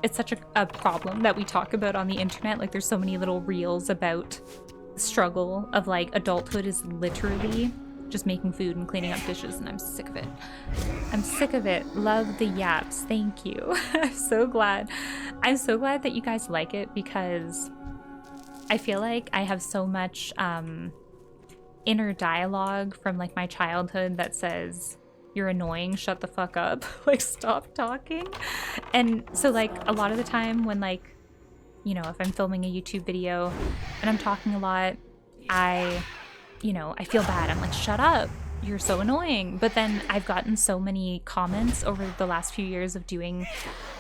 it's such a problem that we talk about on the internet. Like there's so many little reels about the struggle of like adulthood is literally just making food and cleaning up dishes, and I'm sick of it. I'm sick of it. Love the yaps. Thank you. I'm so glad that you guys like it, because I feel like I have so much inner dialogue from like my childhood that says, you're annoying, shut the fuck up, like stop talking. And so like a lot of the time when like, you know, if I'm filming a YouTube video and I'm talking a lot, I feel bad. I'm like, shut up, you're so annoying. But then I've gotten so many comments over the last few years of doing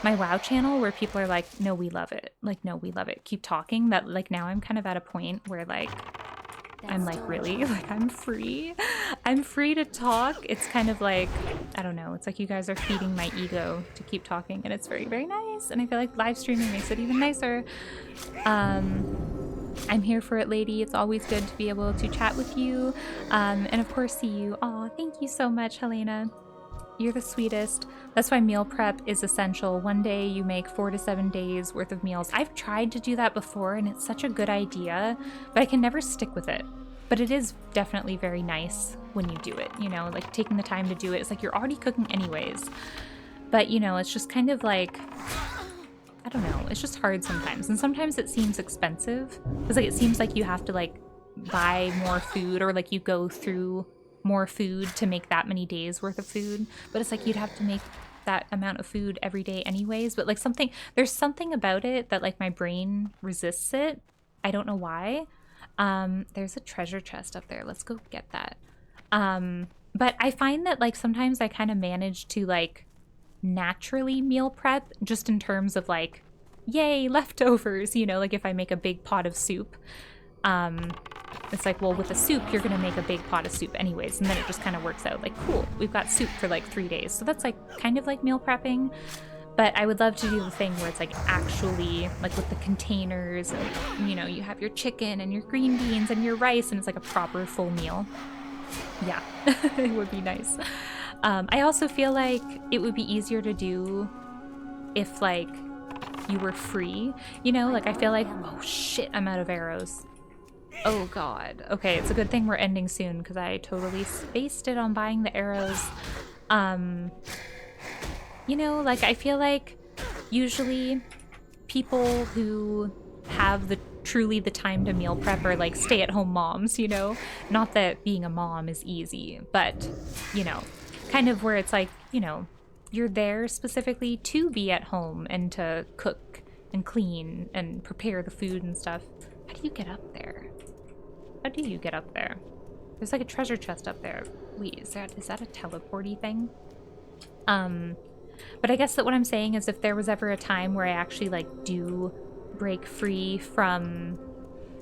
my WoW channel where people are like, no, we love it. Like, no, we love it. Keep talking. That like now I'm kind of at a point where like, I'm like, really? Like, I'm free? I'm free to talk? It's kind of like, I don't know. It's like you guys are feeding my ego to keep talking, and it's very, very nice. And I feel like live streaming makes it even nicer. I'm here for it, lady. It's always good to be able to chat with you. And of course, see you. Aw, thank you so much, Helena. You're the sweetest. That's why meal prep is essential. One day you make 4 to 7 days worth of meals. I've tried to do that before, and it's such a good idea, but I can never stick with it. But it is definitely very nice when you do it, you know, like taking the time to do it. It's like you're already cooking anyways. But, you know, it's just kind of like, I don't know, it's just hard sometimes. And sometimes it seems expensive, because like it seems like you have to like buy more food, or like you go through more food to make that many days worth of food. But it's like you'd have to make that amount of food every day anyways. But like there's something about it that like my brain resists it. I don't know why. There's a treasure chest up there. Let's go get that. But I find that like sometimes I kind of manage to like naturally meal prep just in terms of like, yay, leftovers, you know, like if I make a big pot of soup, it's like, well, with a soup, you're going to make a big pot of soup anyways. And then it just kind of works out like, cool, we've got soup for like 3 days. So that's like kind of like meal prepping. But I would love to do the thing where it's like actually like with the containers and, you know, you have your chicken and your green beans and your rice and it's like a proper full meal. Yeah, it would be nice. I also feel like it would be easier to do if like you were free, you know, like I feel like, oh shit, I'm out of arrows. Oh god. Okay, it's a good thing we're ending soon because I totally spaced it on buying the arrows. You know, like I feel like usually people who have truly the time to meal prep are like stay-at-home moms, you know? Not that being a mom is easy, but you know, kind of where it's like, you know, you're there specifically to be at home and to cook and clean and prepare the food and stuff. How do you get up there? How do you get up there? There's like a treasure chest up there. Wait, is that a teleporty thing? But I guess that what I'm saying is if there was ever a time where I actually like do break free from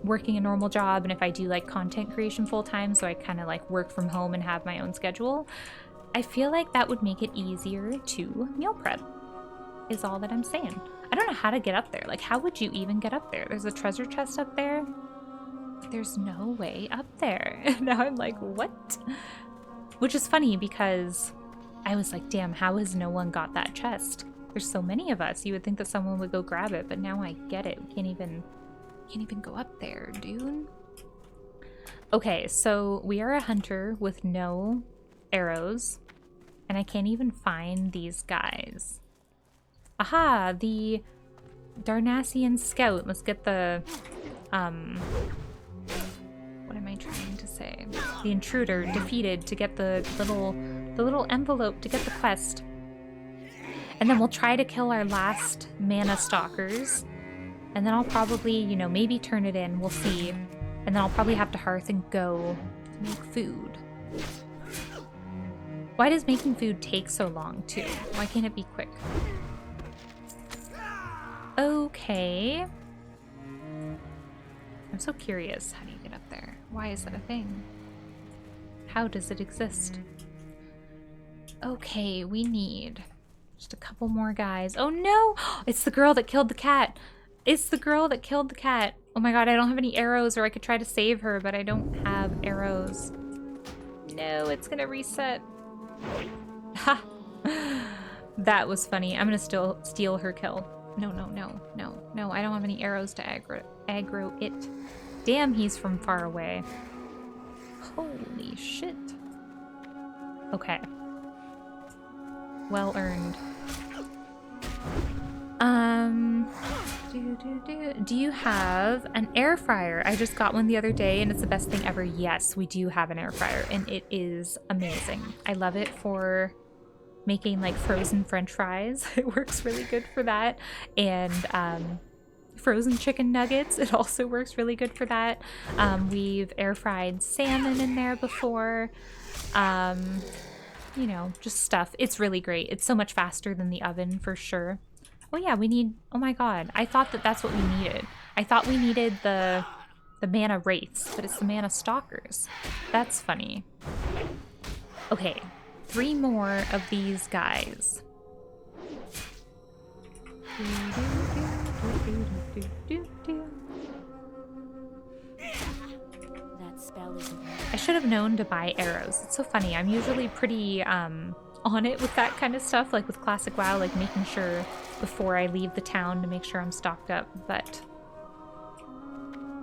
working a normal job and if I do like content creation full time, so I kind of like work from home and have my own schedule, I feel like that would make it easier to meal prep, is all that I'm saying. I don't know how to get up there. Like, how would you even get up there? There's a treasure chest up there. There's no way up there. And now I'm like, what? Which is funny because I was like, damn, how has no one got that chest? There's so many of us. You would think that someone would go grab it, but now I get it. We can't even go up there, dude. Okay, so we are a hunter with no arrows, and I can't even find these guys. Aha, the Darnassian scout. Let's get the, what am I trying to say? The intruder defeated to get the little envelope to get the quest. And then we'll try to kill our last mana stalkers. And then I'll probably, you know, maybe turn it in. We'll see. And then I'll probably have to hearth and go to make food. Why does making food take so long, too? Why can't it be quick? Okay. I'm so curious. How do you get up there? Why is that a thing? How does it exist? Okay, we need just a couple more guys. Oh no! It's the girl that killed the cat! It's the girl that killed the cat! Oh my god, I don't have any arrows, or I could try to save her, but I don't have arrows. No, it's gonna reset. Ha! That was funny. I'm gonna still steal her kill. No, I don't have any arrows to aggro it. Damn, he's from far away. Holy shit. Okay. Well earned. Do you have an air fryer? I just got one the other day and it's the best thing ever. Yes, we do have an air fryer and it is amazing. I love it for making like frozen French fries. It works really good for that. And frozen chicken nuggets, it also works really good for that. We've air fried salmon in there before. You know, just stuff. It's really great. It's so much faster than the oven for sure. Oh yeah, we need, oh my god, I thought that that's what we needed. I thought we needed the mana wraiths, but it's the mana stalkers. That's funny. Okay, 3 more of these guys. That spell isn't. I should have known to buy arrows. It's so funny. I'm usually pretty on it with that kind of stuff, like with classic WoW, like making sure before I leave the town to make sure I'm stocked up, but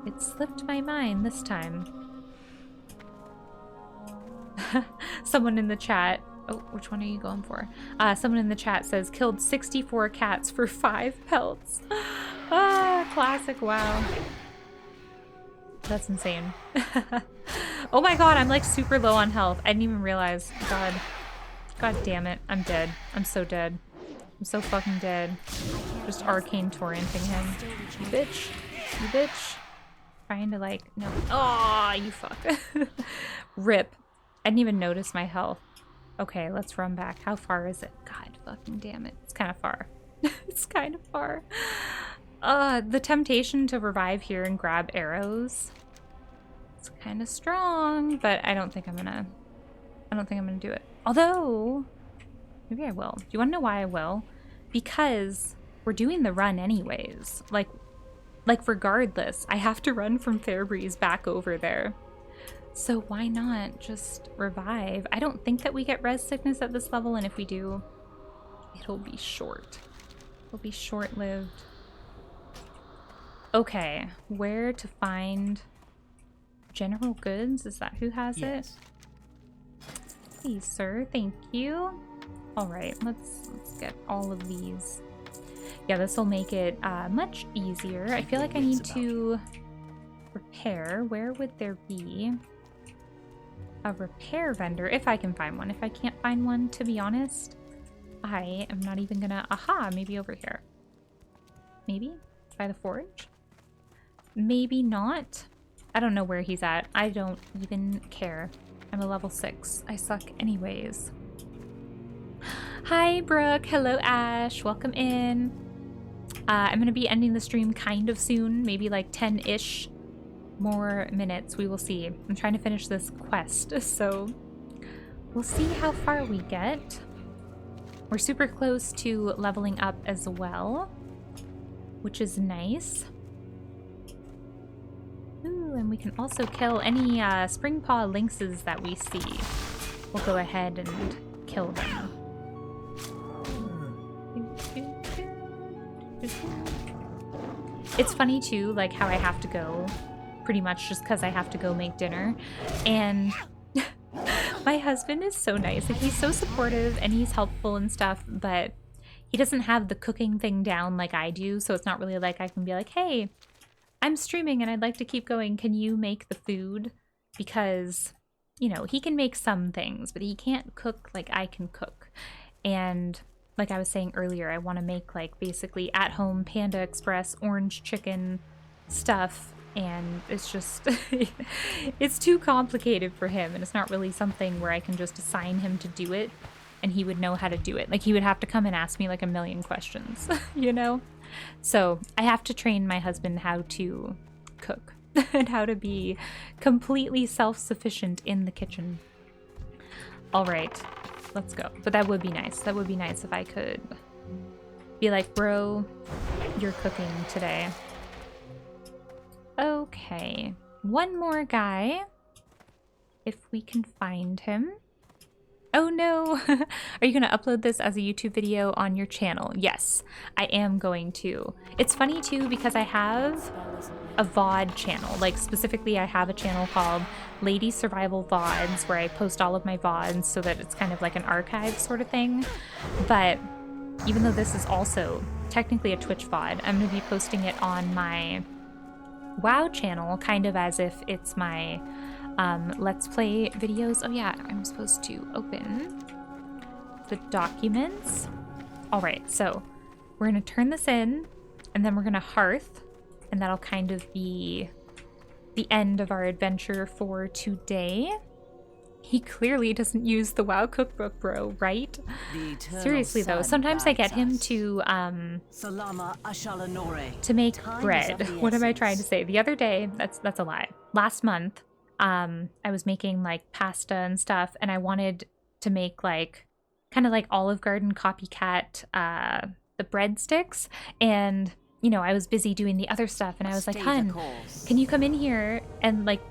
it slipped my mind this time. Someone in the chat, oh, which one are you going for? Someone in the chat says, killed 64 cats for 5 pelts. Ah, classic WoW. That's insane. Oh my god, I'm like super low on health. I didn't even realize. God. God damn it. I'm dead. I'm so dead. I'm so fucking dead. Just arcane torrenting him. You bitch. You bitch. Trying to like, no. Oh, you fuck. Rip. I didn't even notice my health. Okay, let's run back. How far is it? God fucking damn it. It's kind of far. It's kind of far. The temptation to revive here and grab arrows. It's kind of strong, but I don't think I'm gonna do it. Although, maybe I will. Do you want to know why I will? Because we're doing the run anyways. Like regardless, I have to run from Fairbreeze back over there. So why not just revive? I don't think that we get res sickness at this level, and if we do, it'll be short. It'll be short-lived. Okay, where to find general goods? Is that who has it? Please, sir. Thank you. All right, let's get all of these. Yeah, this will make it much easier. I feel like I need to repair. Where would there be a repair vendor? If I can find one. If I can't find one, to be honest, I am not even gonna... Aha, maybe over here. Maybe? By the forge? Maybe not. I don't know where he's at. I don't even care. I'm a level 6. I suck anyways. Hi, Brooke. Hello, Ash. Welcome in. I'm going to be ending the stream kind of soon. Maybe like 10-ish more minutes. We will see. I'm trying to finish this quest, so we'll see how far we get. We're super close to leveling up as well, which is nice. Ooh, and we can also kill any Springpaw lynxes that we see. We'll go ahead and kill them. It's funny too, like how I have to go pretty much just because I have to go make dinner. And my husband is so nice. Like, he's so supportive and he's helpful and stuff, but he doesn't have the cooking thing down like I do. So it's not really like I can be like, hey, I'm streaming and I'd like to keep going. Can you make the food? Because, you know, he can make some things, but he can't cook like I can cook. And like I was saying earlier, I want to make like basically at home Panda Express orange chicken stuff. And it's just, it's too complicated for him. And it's not really something where I can just assign him to do it and he would know how to do it. Like, he would have to come and ask me like a million questions, you know? So I have to train my husband how to cook and how to be completely self-sufficient in the kitchen. All right, let's go. But that would be nice. That would be nice if I could be like, bro, you're cooking today. Okay, one more guy, if we can find him. Oh no, are you gonna upload this as a YouTube video on your channel? Yes, I am going to. It's funny too because I have a VOD channel, like specifically I have a channel called Ladysurvival VODs where I post all of my VODs so that it's kind of like an archive sort of thing. But even though this is also technically a Twitch VOD, I'm gonna be posting it on my WoW channel kind of as if it's my Let's Play videos. Oh yeah, I'm supposed to open the documents. All right, so we're gonna turn this in and then we're gonna hearth, and that'll kind of be the end of our adventure for today. He clearly doesn't use the WoW cookbook, bro, right? Seriously though, sometimes I get him to make bread. What am I trying to say? The other day, that's a lie. Last month, I was making like pasta and stuff, and I wanted to make like kind of like Olive Garden copycat the breadsticks, and you know, I was busy doing the other stuff, and I was like, hun, can you come in here and like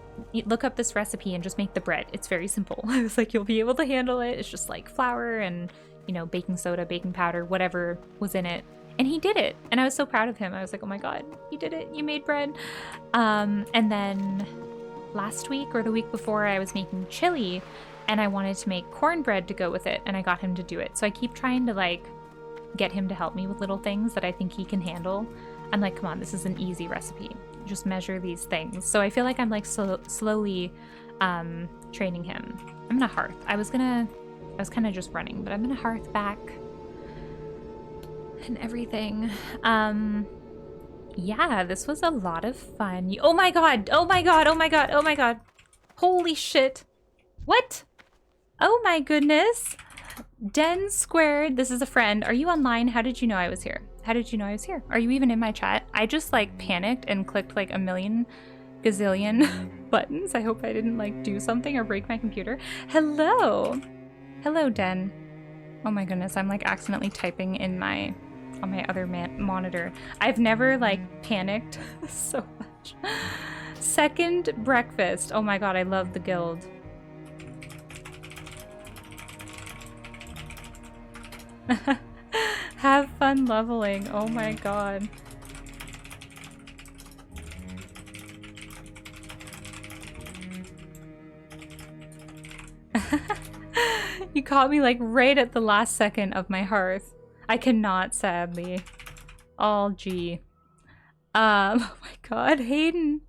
look up this recipe and just make the bread? It's very simple. I was like, you'll be able to handle it. It's just like flour and, you know, baking soda, baking powder, whatever was in it. And he did it. And I was so proud of him. I was like, oh my God, you did it. You made bread. And then last week or the week before, I was making chili and I wanted to make cornbread to go with it. And I got him to do it. So I keep trying to like get him to help me with little things that I think he can handle. I'm like, come on, this is an easy recipe. Just measure these things. So I feel like I'm like slowly training him. I'm gonna hearth. I was kind of just running, but I'm gonna hearth back and everything. Yeah, this was a lot of fun. Oh my god! Oh my god! Oh my god! Oh my god! Holy shit! What? Oh my goodness! Den Squared, this is a friend. Are you online? How did you know I was here? How did you know I was here? Are you even in my chat? I just like panicked and clicked like a million gazillion buttons. I hope I didn't like do something or break my computer. Hello! Hello, Den. Oh my goodness, I'm like accidentally typing in on my other monitor. I've never like panicked so much. Second breakfast. Oh my god, I love the guild. Have fun leveling. Oh my god. You caught me like right at the last second of my hearth. I cannot, sadly. All G. Oh my god, Hayden.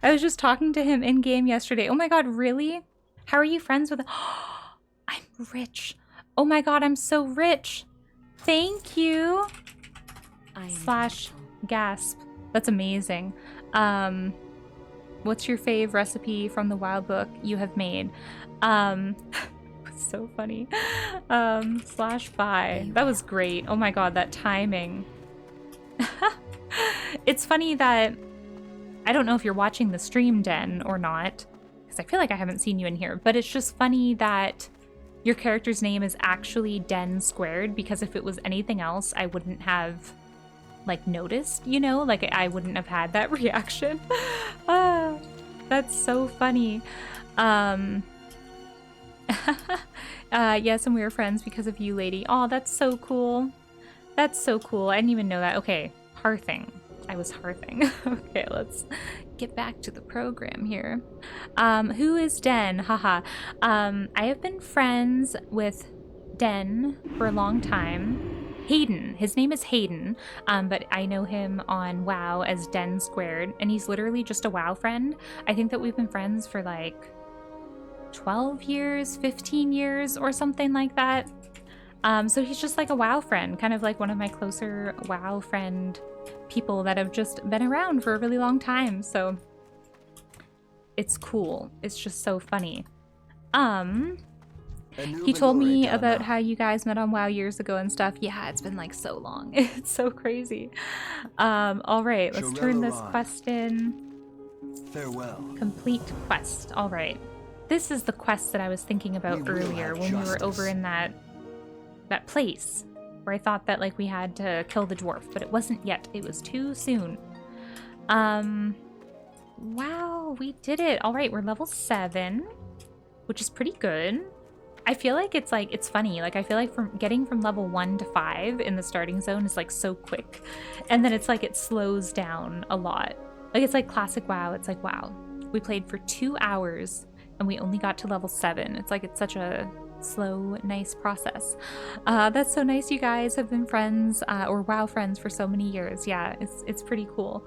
I was just talking to him in game yesterday. Oh my god, really? How are you friends with him? I'm rich. Oh my god, I'm so rich. Thank you. Slash gasp. That's amazing. What's your fave recipe from the WoW book you have made? So funny. Slash buy. That was great. Oh my god, that timing. It's funny that I don't know if you're watching the stream, Den, or not, because I feel like I haven't seen you in here, but it's just funny that your character's name is actually Den Squared, because if it was anything else, I wouldn't have, like, noticed, you know? Like, I wouldn't have had that reaction. That's so funny. Yes, and we were friends because of you, lady. Oh, that's so cool. That's so cool. I didn't even know that. Okay, hearthing. I was hearthing. Okay, let's get back to the program here. Who is Den? Haha. I have been friends with Den for a long time. Hayden. His name is Hayden, but I know him on WoW as Den Squared, and he's literally just a WoW friend. I think that we've been friends for like 12 years, 15 years, or something like that. So he's just like a WoW friend, kind of like one of my closer WoW friend people that have just been around for a really long time. So it's cool. It's just so funny. He told me about how you guys met on WoW years ago and stuff. Yeah, it's been like so long. It's so crazy. All right, let's turn this quest in. Farewell. Complete quest. All right. This is the quest that I was thinking about earlier when we were over in that place where I thought that like we had to kill the dwarf, but it wasn't yet. It was too soon. Wow, we did it. All right, we're level 7, which is pretty good. I feel like it's funny. Like I feel like getting from level 1 to 5 in the starting zone is like so quick. And then it's like it slows down a lot. Like it's like classic WoW. It's like, wow, we played for 2 hours and we only got to level 7. It's like it's such a slow, nice process. That's so nice. You guys have been friends or WoW friends for so many years. Yeah, it's pretty cool.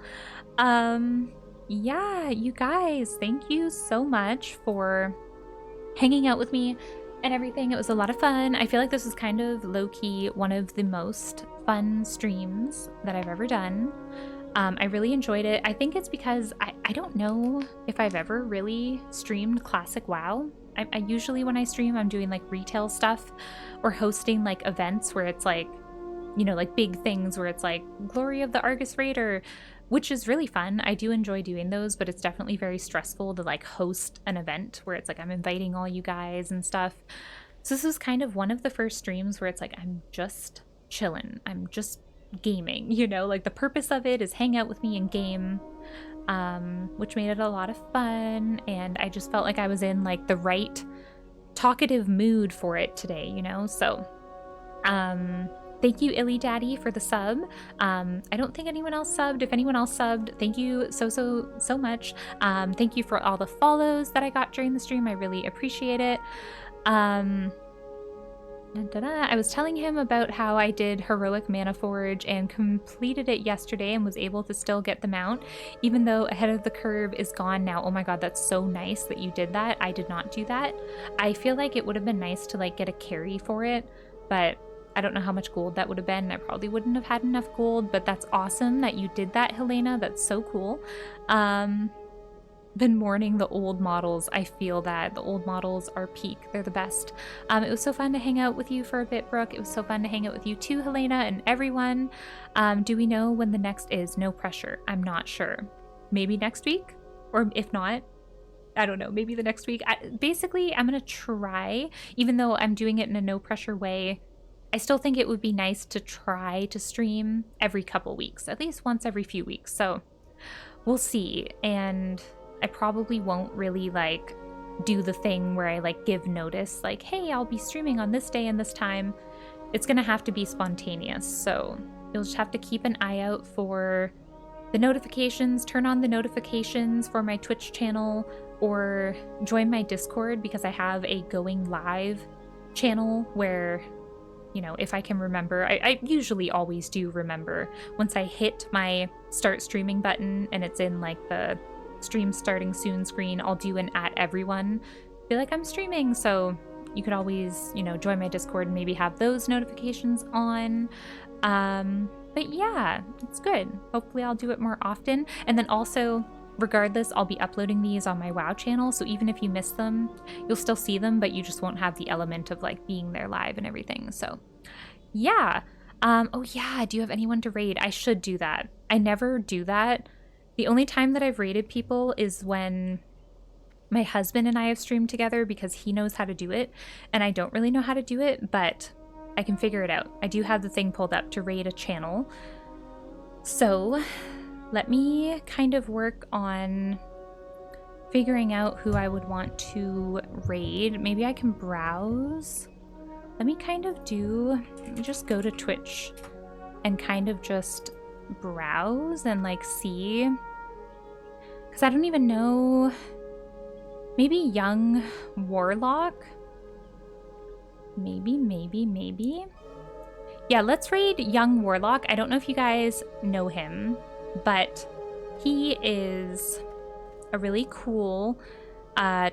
Yeah, you guys, thank you so much for hanging out with me and everything. It was a lot of fun. I feel like this is kind of low-key one of the most fun streams that I've ever done. I really enjoyed it. I think it's because I don't know if I've ever really streamed classic WoW. I usually when I stream, I'm doing like retail stuff or hosting like events where it's like, you know, like big things where it's like Glory of the Argus Raider, which is really fun. I do enjoy doing those, but it's definitely very stressful to like host an event where it's like I'm inviting all you guys and stuff. So this was kind of one of the first streams where it's like I'm just chilling. I'm just gaming, you know, like the purpose of it is hang out with me and game. Which made it a lot of fun, and I just felt like I was in like the right talkative mood for it today, you know. So thank you, Illy Daddy, for the sub. I don't think anyone else subbed. If anyone else subbed, thank you so much. Thank you for all the follows that I got during the stream. I really appreciate it. I was telling him about how I did Heroic Mana Forge and completed it yesterday and was able to still get the mount, even though Ahead of the Curve is gone now. Oh my god, that's so nice that you did that. I did not do that. I feel like it would have been nice to like get a carry for it, but I don't know how much gold that would have been. I probably wouldn't have had enough gold, but that's awesome that you did that, Helena. That's so cool. Been mourning the old models. I feel that the old models are peak. They're the best. It was so fun to hang out with you for a bit, Brooke. It was so fun to hang out with you too, Helena, and everyone. Do we know when the next is? No pressure. I'm not sure. Maybe next week? Or if not, I don't know. Maybe the next week. Basically, I'm going to try, even though I'm doing it in a no pressure way, I still think it would be nice to try to stream every couple weeks, at least once every few weeks. So we'll see. And I probably won't really like do the thing where I like give notice like, hey, I'll be streaming on this day and this time. It's gonna have to be spontaneous, so you'll just have to keep an eye out for the notifications, turn on the notifications for my Twitch channel, or join my Discord because I have a going live channel where, you know, if I can remember, I usually always do remember once I hit my start streaming button and it's in like the stream starting soon screen, I'll do an @everyone, be like I'm streaming, so you could always, you know, join my Discord and maybe have those notifications on. But yeah, it's good. Hopefully I'll do it more often. And then also, regardless, I'll be uploading these on my WoW channel, so even if you miss them, you'll still see them, but you just won't have the element of like being there live and everything. So yeah. Oh yeah, do you have anyone to raid? I should do that. I never do that. The only time that I've raided people is when my husband and I have streamed together because he knows how to do it and I don't really know how to do it, but I can figure it out. I do have the thing pulled up to raid a channel. So let me kind of work on figuring out who I would want to raid. Maybe I can browse. Let me just go to Twitch and kind of just browse and like see, because I don't even know. Maybe young warlock, maybe yeah, let's raid young warlock. I don't know if you guys know him, but he is a really cool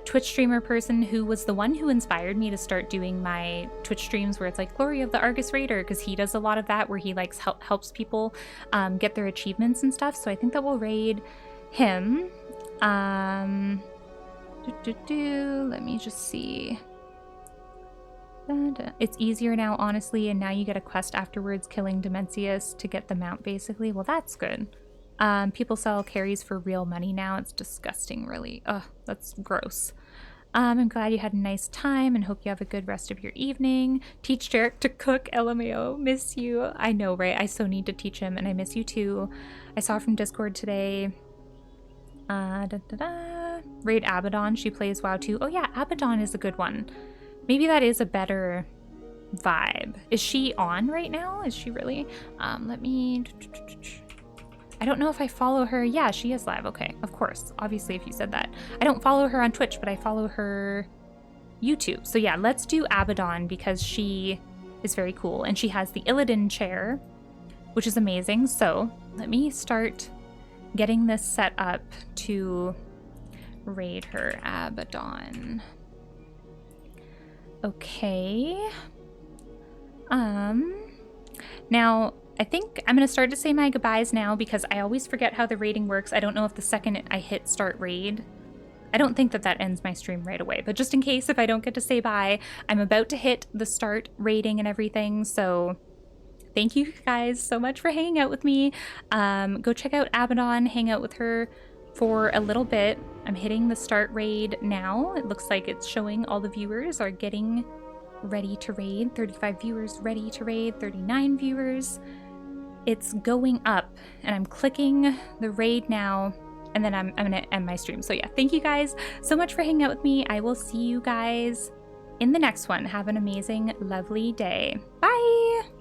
Twitch streamer person who was the one who inspired me to start doing my Twitch streams where it's like Glory of the Argus Raider, because he does a lot of that where he like helps people get their achievements and stuff. So I think that we'll raid him. Let me just see. It's easier now, honestly, and now you get a quest afterwards killing Demencius to get the mount, basically. Well, that's good. People sell carries for real money now. It's disgusting, really. Ugh, that's gross. I'm glad you had a nice time and hope you have a good rest of your evening. Teach Jarek to cook, LMAO. Miss you. I know, right? I so need to teach him, and I miss you too. I saw from Discord today. Raid Abaddon. She plays WoW too. Oh yeah, Abaddon is a good one. Maybe that is a better vibe. Is she on right now? Is she really? Let me... I don't know if I follow her. Yeah, she is live. Okay, of course. Obviously, if you said that. I don't follow her on Twitch, but I follow her YouTube. So yeah, let's do Abaddon because she is very cool. And she has the Illidan chair, which is amazing. So let me start getting this set up to raid her. Abaddon. Okay. Now, I think I'm going to start to say my goodbyes now because I always forget how the raiding works. I don't know if the second I hit start raid, I don't think that that ends my stream right away. But just in case if I don't get to say bye, I'm about to hit the start raiding and everything. So thank you guys so much for hanging out with me. Go check out Abaddon, hang out with her for a little bit. I'm hitting the start raid now. It looks like it's showing all the viewers are getting ready to raid. 35 viewers ready to raid, 39 viewers. It's going up and I'm clicking the raid now and then I'm gonna end my stream. So yeah, thank you guys so much for hanging out with me. I will see you guys in the next one. Have an amazing, lovely day. Bye!